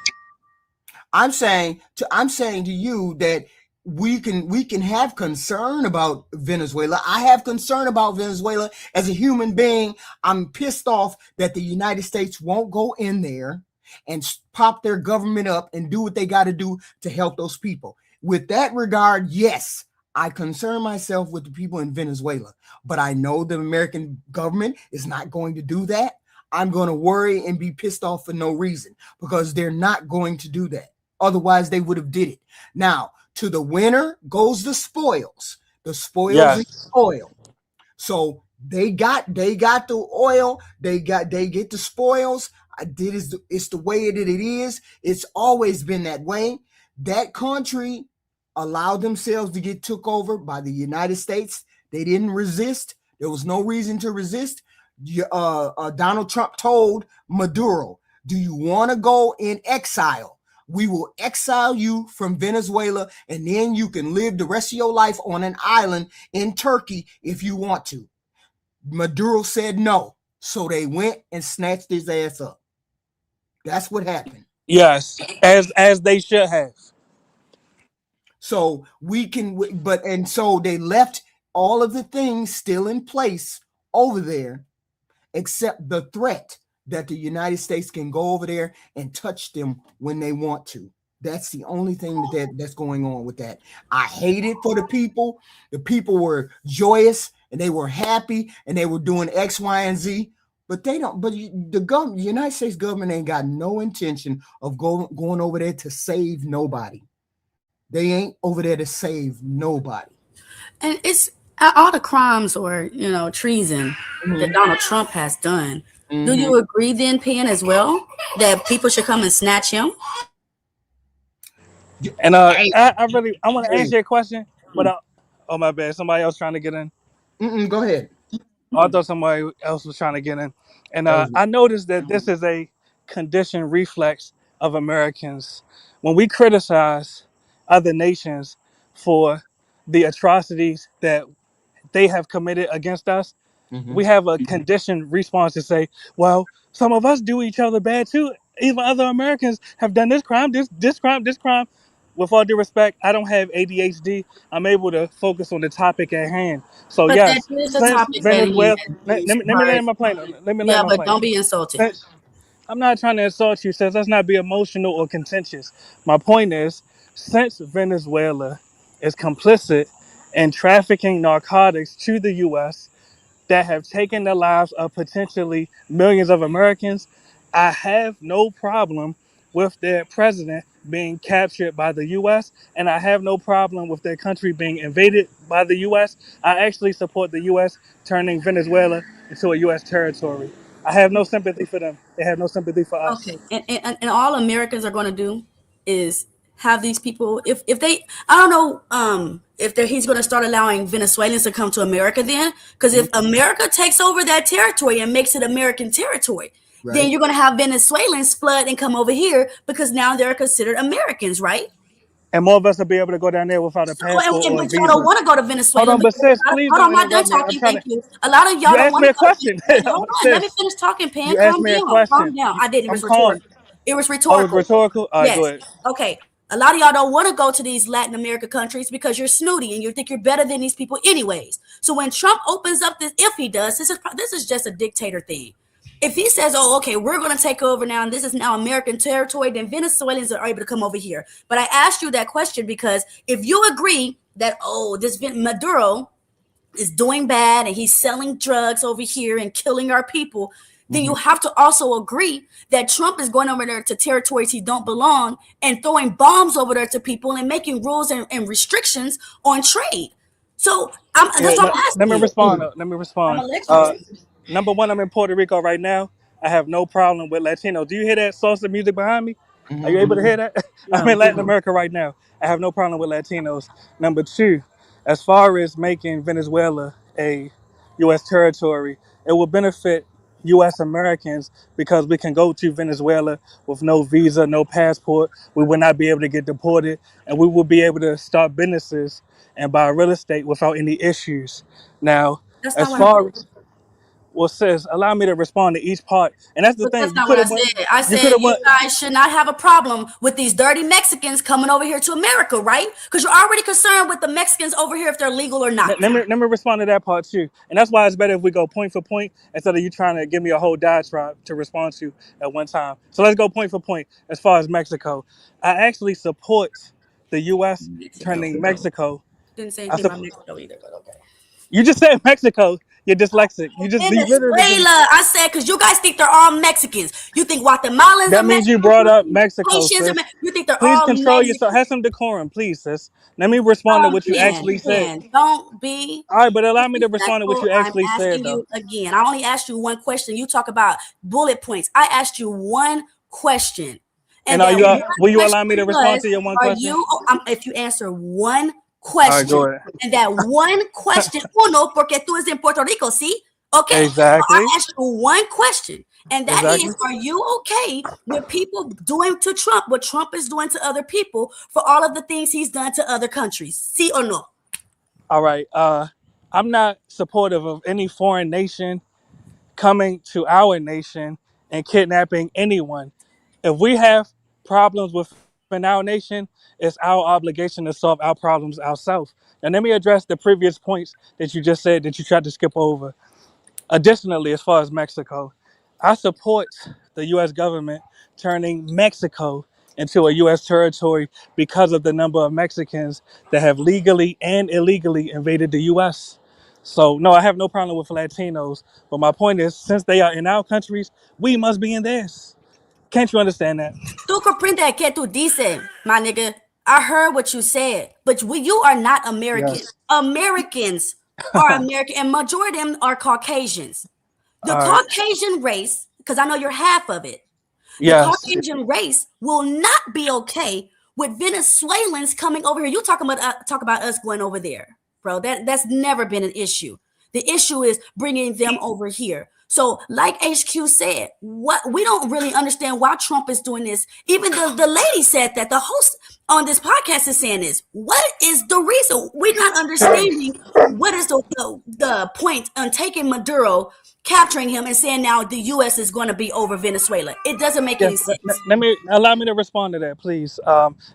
Speaker 2: I'm saying to you that we can have concern about Venezuela. I have concern about Venezuela as a human being. I'm pissed off that the United States won't go in there and pop their government up and do what they got to do to help those people. With that regard, yes, I concern myself with the people in Venezuela, but I know the American government is not going to do that. I'm going to worry and be pissed off for no reason because they're not going to do that. Otherwise, they would have did it. Now, to the winner goes the spoils. The spoils is
Speaker 6: Yes.
Speaker 2: oil. So they got the oil. They get the spoils. It's the way that it is. It's always been that way. That country allowed themselves to get took over by the United States. They didn't resist. There was no reason to resist. Donald Trump told Maduro, "Do you want to go in exile? We will exile you from Venezuela, and then you can live the rest of your life on an island in Turkey if you want to." Maduro said no. So they went and snatched his ass up. That's what happened.
Speaker 6: Yes, as they should have.
Speaker 2: So so they left all of the things still in place over there, except the threat that the United States can go over there and touch them when they want to. That's the only thing that's going on with that. I hate it for the people. The people were joyous and they were happy and they were doing X, Y, and Z. But they don't. But the United States government ain't got no intention of going over there to save nobody. They ain't over there to save nobody.
Speaker 5: and it's all the crimes or treason that
Speaker 2: Mm-hmm.
Speaker 5: Donald Trump has done. Do
Speaker 2: Mm-hmm.
Speaker 5: you agree then, Penn, as well, that people should come and snatch him?
Speaker 6: And
Speaker 2: Hey,
Speaker 6: I want to
Speaker 2: hey.
Speaker 6: answer your question, but oh my bad, somebody else trying to get in.
Speaker 2: Go ahead.
Speaker 6: Oh, I thought somebody else was trying to get in, and
Speaker 2: That was
Speaker 6: I noticed that this is a conditioned reflex of Americans when we criticize other nations for the atrocities that they have committed against us.
Speaker 2: mm-hmm.
Speaker 6: We have a conditioned response to say, well, some of us do each other bad too. Even other Americans have done this crime, this crime, this crime. With all due respect, I don't have ADHD. I'm able to focus on the topic at hand. So
Speaker 5: But that
Speaker 6: yes,
Speaker 5: is a
Speaker 6: since
Speaker 5: topic that
Speaker 6: Venezuela,
Speaker 5: is,
Speaker 6: let me
Speaker 5: but
Speaker 6: land my plane. Let me land
Speaker 5: yeah,
Speaker 6: my
Speaker 5: but
Speaker 6: plane.
Speaker 5: don't be insulted.
Speaker 6: Since, I'm not trying to insult you. Since let's not be emotional or contentious. My point is, since Venezuela is complicit in trafficking narcotics to the U.S., that have taken the lives of potentially millions of Americans, I have no problem with their president being captured by the U.S., and I have no problem with their country being invaded by the U.S. I actually support the U.S. turning Venezuela into a U.S. territory. I have no sympathy for them. They have no sympathy for us.
Speaker 5: Okay, and all Americans are going to do is have these people. If they, I don't know, if he's going to start allowing Venezuelans to come to America then, because if America takes over that territory and makes it American territory, then you're going to have Venezuelans flood and come over here because now they're considered Americans, right?
Speaker 6: And more of us will be able to go down there without a
Speaker 5: So,
Speaker 6: passport or a
Speaker 5: but y'all don't
Speaker 6: visa.
Speaker 5: want to go to
Speaker 6: Hold
Speaker 5: Venezuela
Speaker 6: on, but
Speaker 5: because
Speaker 6: sis, please
Speaker 5: hold on,
Speaker 6: don't
Speaker 5: I'm not done
Speaker 6: interrupt me. I'm
Speaker 5: talking.
Speaker 6: trying
Speaker 5: Thank
Speaker 6: to.
Speaker 5: you. A lot of y'all
Speaker 6: You
Speaker 5: don't
Speaker 6: asked
Speaker 5: want
Speaker 6: me
Speaker 5: to
Speaker 6: a
Speaker 5: go to
Speaker 6: question,
Speaker 5: Venezuela. Hold on, let me
Speaker 6: sis.
Speaker 5: finish talking, Pan.
Speaker 6: You asked
Speaker 5: Calm
Speaker 6: me a
Speaker 5: down. Calm
Speaker 6: question.
Speaker 5: down. I didn't. It
Speaker 6: I'm
Speaker 5: was
Speaker 6: calm.
Speaker 5: rhetorical. It was
Speaker 6: Oh, it's
Speaker 5: rhetorical.
Speaker 6: rhetorical. All right, go
Speaker 5: Yes.
Speaker 6: ahead.
Speaker 5: Okay. A lot of y'all don't want to go to these Latin America countries because you're snooty and you think you're better than these people, anyways. So when Trump opens up this, if he does, this is just a dictator thing. If he says, "Oh, okay, we're going to take over now, and this is now American territory," then Venezuelans are able to come over here. But I asked you that question because if you agree that this Maduro is doing bad and he's selling drugs over here and killing our people, then you have to also agree that Trump is going over there to territories he don't belong and throwing bombs over there to people and making rules and restrictions on trade. So
Speaker 6: Yeah,
Speaker 5: that's what I'm
Speaker 6: let me
Speaker 5: asking you.
Speaker 6: respond. Let me
Speaker 5: I'm
Speaker 6: respond.
Speaker 5: gonna let you.
Speaker 6: Number one, I'm in Puerto Rico right now. I have no problem with Latino. Do you hear that salsa music behind me? Are you able to hear that? I'm in
Speaker 5: No.
Speaker 6: Latin America right now. I have no problem with Latinos. Number two, as far as making Venezuela a U.S. territory, it will benefit U.S. Americans because we can go to Venezuela with no visa, no passport. We will not be able to get deported, and we will be able to start businesses and buy real estate without any issues. Now,
Speaker 5: That's not
Speaker 6: as
Speaker 5: what I'm
Speaker 6: far as well, sis, allow me to respond to each part, and that's the
Speaker 5: But that's
Speaker 6: thing. You
Speaker 5: not
Speaker 6: could
Speaker 5: what I
Speaker 6: have went.
Speaker 5: said. I
Speaker 6: You could
Speaker 5: said
Speaker 6: have
Speaker 5: you
Speaker 6: went.
Speaker 5: guys should not have a problem with these dirty Mexicans coming over here to America, right? Because you're already concerned with the Mexicans over here if they're legal or not.
Speaker 6: Let me respond to that part too, and that's why it's better if we go point for point instead of you trying to give me a whole diatribe to respond to at one time. So let's go point for point. As far as Mexico, I actually support the U.S.
Speaker 5: Mexico.
Speaker 6: turning Mexico.
Speaker 5: Didn't say
Speaker 6: I
Speaker 5: anything about
Speaker 6: support.
Speaker 5: Mexico either, but okay.
Speaker 6: You just said Mexico. You're dyslexic. You literally just.
Speaker 5: Venezuela. I said because you guys think they're all Mexicans. You think Guatemalans are
Speaker 6: That means you
Speaker 5: Mexicans.
Speaker 6: brought up Mexico,
Speaker 5: Haitians are
Speaker 6: sis.
Speaker 5: Mexicans. You think they're
Speaker 6: Please
Speaker 5: all
Speaker 6: control yourself.
Speaker 5: Mexicans.
Speaker 6: Have some decorum, please, sis. Let me respond to what you actually said.
Speaker 5: Don't be
Speaker 6: All right, but allow me to respond to what
Speaker 5: disrespectful.
Speaker 6: you
Speaker 5: I'm
Speaker 6: actually said,
Speaker 5: asking
Speaker 6: though.
Speaker 5: you again. I only asked you one question. You talk about bullet points. I asked you one question.
Speaker 6: And
Speaker 5: And that one
Speaker 6: will you
Speaker 5: question
Speaker 6: allow me to respond
Speaker 5: was,
Speaker 6: to your one
Speaker 5: are
Speaker 6: question?
Speaker 5: you, if you answer one
Speaker 6: All right, go
Speaker 5: question,
Speaker 6: ahead.
Speaker 5: and that one question, uno, porque tú es en Puerto Rico, see? Okay. So I
Speaker 6: Exactly.
Speaker 5: asked you one question, and that
Speaker 6: Exactly.
Speaker 5: is, are you okay with people doing to Trump what Trump is doing to other people for all of the things he's done to other countries? See or no?
Speaker 6: All right. I'm not supportive of any foreign nation coming to our nation and kidnapping anyone. If we have problems within our nation, it's our obligation to solve our problems ourselves. And let me address the previous points that you just said that you tried to skip over. Additionally, as far as Mexico, I support the U.S. government turning Mexico into a U.S. territory because of the number of Mexicans that have legally and illegally invaded the U.S. So, no, I have no problem with Latinos. But my point is, since they are in our countries, we must be in theirs. Can't you understand that?
Speaker 5: Tú comprende que tú dices, my nigga. I heard what you said, but you are not American.
Speaker 6: Yes.
Speaker 5: Americans are American, and majority of them are Caucasians. The
Speaker 6: All right.
Speaker 5: Caucasian race, because I know you're half of it, the
Speaker 6: Yes.
Speaker 5: Caucasian race will not be okay with Venezuelans coming over here. You talk about us going over there, bro. That's never been an issue. The issue is bringing them over here. So, like HQ said, what we don't really understand why Trump is doing this. Even the lady said that the host on this podcast is saying this. What is the reason? We're not understanding what is the point on taking Maduro, capturing him, and saying now the U.S. is going to be over Venezuela. It doesn't make
Speaker 6: Yes,
Speaker 5: any sense.
Speaker 6: let me allow me to respond to that, please.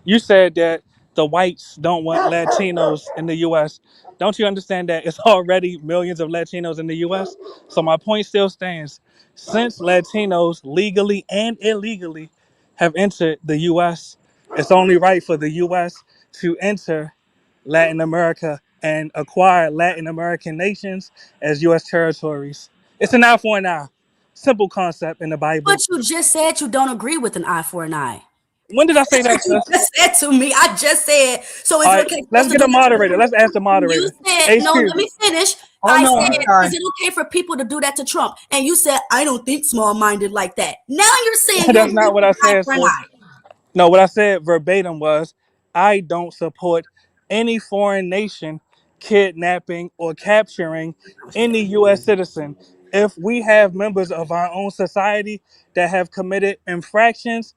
Speaker 6: You said that the whites don't want Latinos in the U.S. Don't you understand that it's already millions of Latinos in the U.S.? So my point still stands. Since Latinos legally and illegally have entered the U.S., it's only right for the U.S. to enter Latin America and acquire Latin American nations as U.S. territories. It's an eye for an eye. Simple concept in the
Speaker 5: But
Speaker 6: Bible.
Speaker 5: you just said you don't agree with an eye for an eye.
Speaker 6: When did I say that,
Speaker 5: That's what you
Speaker 6: sis?
Speaker 5: just said to me. I just said, so is
Speaker 6: All
Speaker 5: it
Speaker 6: right,
Speaker 5: okay for
Speaker 6: let's
Speaker 5: us to
Speaker 6: get
Speaker 5: do
Speaker 6: a
Speaker 5: that to
Speaker 6: moderator.
Speaker 5: Trump?
Speaker 6: Let's ask the
Speaker 5: You
Speaker 6: moderator.
Speaker 5: said, no,
Speaker 6: HQ.
Speaker 5: let me finish.
Speaker 2: Oh
Speaker 5: I
Speaker 2: no,
Speaker 5: said,
Speaker 2: I'm sorry.
Speaker 5: is it okay for people to do that to Trump? And you said, I don't think small-minded like that. Now you're saying you don't
Speaker 6: That's not
Speaker 5: think
Speaker 6: what I
Speaker 5: it's eye
Speaker 6: said,
Speaker 5: for an
Speaker 6: sis.
Speaker 5: eye.
Speaker 6: No, what I said verbatim was, I don't support any foreign nation kidnapping or capturing any U.S. citizen. If we have members of our own society that have committed infractions,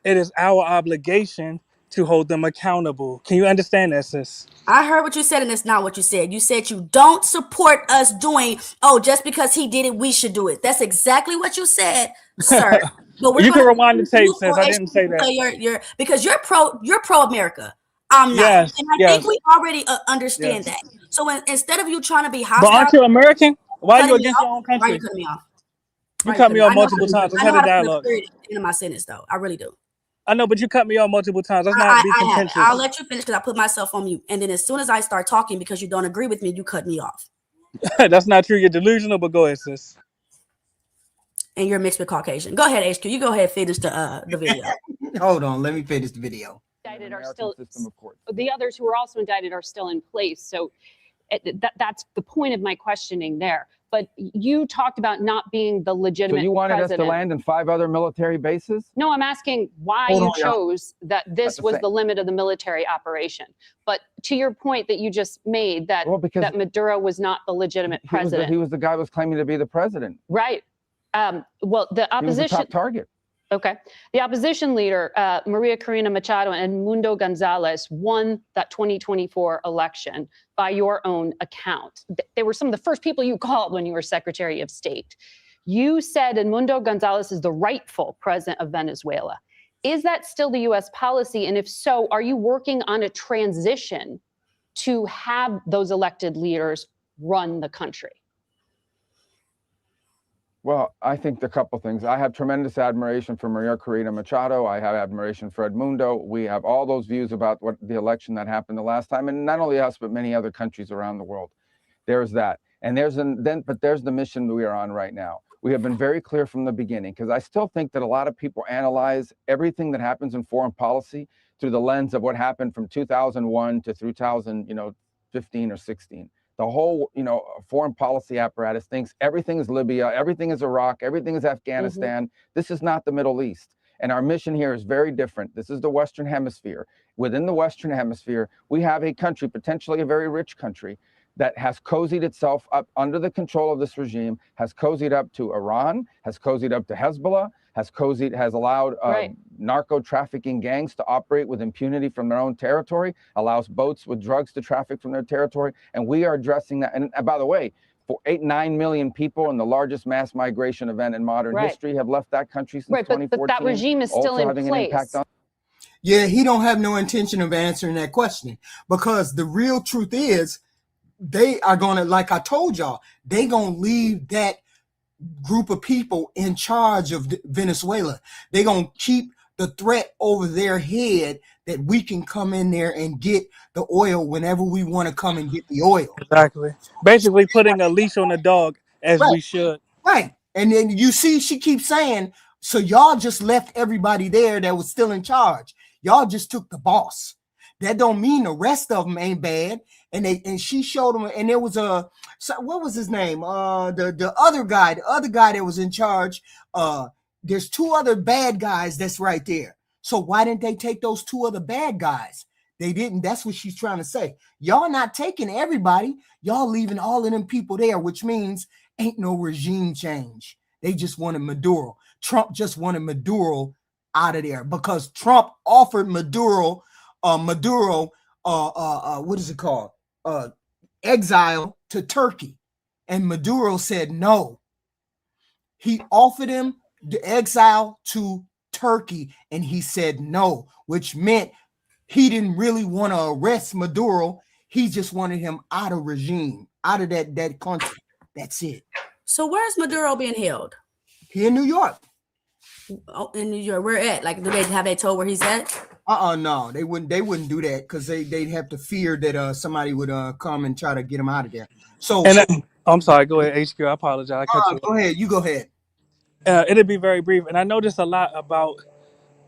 Speaker 6: it is our obligation to hold them accountable. Can you understand that, sis?
Speaker 5: I heard what you said, and it's not what you said. You said you don't support us doing, oh, just because he did it, we should do it. That's exactly what you said, sir. But we're
Speaker 6: You
Speaker 5: gonna
Speaker 6: can rewind the tape,
Speaker 5: you
Speaker 6: sis. I didn't say that.
Speaker 5: because you're pro America. I'm not,
Speaker 6: Yes,
Speaker 5: and I think
Speaker 6: yes,
Speaker 5: we already understand
Speaker 6: yes.
Speaker 5: that. So instead of you trying to be
Speaker 6: But
Speaker 5: hostile,
Speaker 6: aren't you American? Why are you
Speaker 5: cutting me
Speaker 6: against
Speaker 5: off,
Speaker 6: your own
Speaker 5: why are you
Speaker 6: country?
Speaker 5: cutting me off?
Speaker 6: You
Speaker 5: Why are you
Speaker 6: cut
Speaker 5: cutting
Speaker 6: me
Speaker 5: me off?
Speaker 6: off multiple times. Let's
Speaker 5: I
Speaker 6: have
Speaker 5: know
Speaker 6: a
Speaker 5: how to put a
Speaker 6: dialogue.
Speaker 5: period into my sentence, though. I really do.
Speaker 6: I know, but you cut me off multiple times. Let's not be
Speaker 5: I have it. I'll
Speaker 6: contentious.
Speaker 5: let you finish because I put myself on mute. And then as soon as I start talking because you don't agree with me, you cut me off.
Speaker 6: That's not true. You're delusional, but go ahead, sis.
Speaker 5: And you're mixed with Caucasian. Go ahead, HQ. You go ahead and finish the video.
Speaker 2: Hold on, let me finish the video.
Speaker 3: Indicted are
Speaker 4: American
Speaker 3: still,
Speaker 4: system of courts.
Speaker 3: the others who are also indicted are still in place. So that's the point of my questioning there. But you talked about not being the
Speaker 4: So
Speaker 3: legitimate
Speaker 4: you wanted
Speaker 3: president.
Speaker 4: us to land in 5 other military bases?
Speaker 3: No, I'm asking why
Speaker 2: Hold
Speaker 3: you
Speaker 2: on, y'all.
Speaker 3: chose that this
Speaker 4: the
Speaker 3: was
Speaker 4: same.
Speaker 3: the limit of the military operation. But to your point that you just made, that
Speaker 4: Well, because
Speaker 3: that Maduro was not the legitimate president.
Speaker 4: He was the guy who was claiming to be the president.
Speaker 3: Right. Well, the
Speaker 4: He was the
Speaker 3: opposition.
Speaker 4: top target.
Speaker 3: Okay. The opposition leader, Maria Corina Machado and Mundo Gonzalez, won that 2024 election by your own account. They were some of the first people you called when you were Secretary of State. You said Mundo Gonzalez is the rightful president of Venezuela. Is that still the U.S. policy? And if so, are you working on a transition to have those elected leaders run the country?
Speaker 4: Well, I think a couple things. I have tremendous admiration for Maria Corina Machado. I have admiration for Edmundo. We have all those views about what the election that happened the last time, and not only us, but many other countries around the world. There's that. And there's the mission we are on right now. We have been very clear from the beginning, because I still think that a lot of people analyze everything that happens in foreign policy through the lens of what happened from 2001 to 2015 or 16. The whole, foreign policy apparatus thinks everything is Libya, everything is Iraq, everything is Afghanistan. This is not the Middle East. And our mission here is very different. This is the Western Hemisphere. Within the Western Hemisphere, we have a country, potentially a very rich country, that has cozied itself up under the control of this regime, has cozied up to Iran, has cozied up to Hezbollah, has allowed narco trafficking gangs to operate with impunity from their own territory, allows boats with drugs to traffic from their territory. And we are addressing that. And by the way, for 9 million people in the largest mass migration event in modern history have left that country since 2014.
Speaker 3: But that regime is still in
Speaker 4: having
Speaker 3: place.
Speaker 4: An impact on.
Speaker 2: Yeah, he don't have no intention of answering that question, because the real truth is they are going to, like I told y'all, they going to leave that group of people in charge of Venezuela. They're going to keep the threat over their head that we can come in there and get the oil whenever we want to come and get the oil.
Speaker 6: Exactly. Basically putting a leash on the dog, as we should.
Speaker 2: Right. And then you see, she keeps saying, so y'all just left everybody there that was still in charge. Y'all just took the boss. That don't mean the rest of them ain't bad. And she showed them, and there was what was his name? The other guy that was in charge. There's 2 other bad guys that's right there. So why didn't they take those 2 other bad guys? They didn't. That's what she's trying to say. Y'all not taking everybody. Y'all leaving all of them people there, which means ain't no regime change. They just wanted Maduro. Trump just wanted Maduro out of there, because Trump offered Maduro, what is it called? Exile to Turkey. And Maduro said no. He offered him the exile to Turkey, and he said no, which meant he didn't really want to arrest Maduro. He just wanted him out of regime, out of that country. That's it.
Speaker 5: So where's Maduro being held?
Speaker 2: Here in New York.
Speaker 5: Oh, in New York. Where at? Like, have they told where he's at?
Speaker 2: No, they wouldn't do that, because they'd have to fear that somebody would come and try to get him out of there. So,
Speaker 6: And I'm sorry, go ahead, HQ. I apologize.
Speaker 2: Go ahead. You go ahead.
Speaker 6: It'll be very brief. And I notice a lot about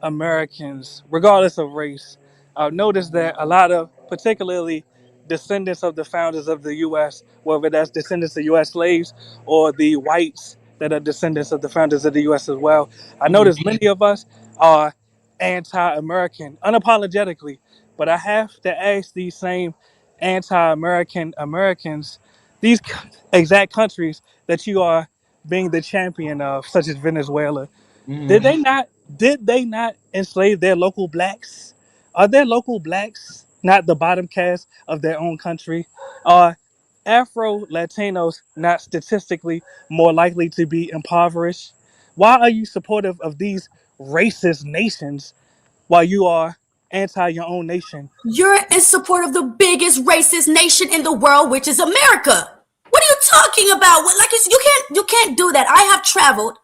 Speaker 6: Americans, regardless of race, I've noticed that a lot of, particularly descendants of the founders of the U.S., whether that's descendants of U.S. slaves or the whites that are descendants of the founders of the U.S. as well, I notice many of us are anti-American, unapologetically. But I have to ask these same anti-American Americans, these exact countries that you are being the champion of, such as Venezuela, did they not enslave their local blacks? Are their local blacks not the bottom caste of their own country? Are Afro Latinos not statistically more likely to be impoverished? Why are you supportive of these racist nations while you are anti your own nation?
Speaker 5: You're in support of the biggest racist nation in the world, which is America. What are you talking about? Like you can't do that. I have traveled,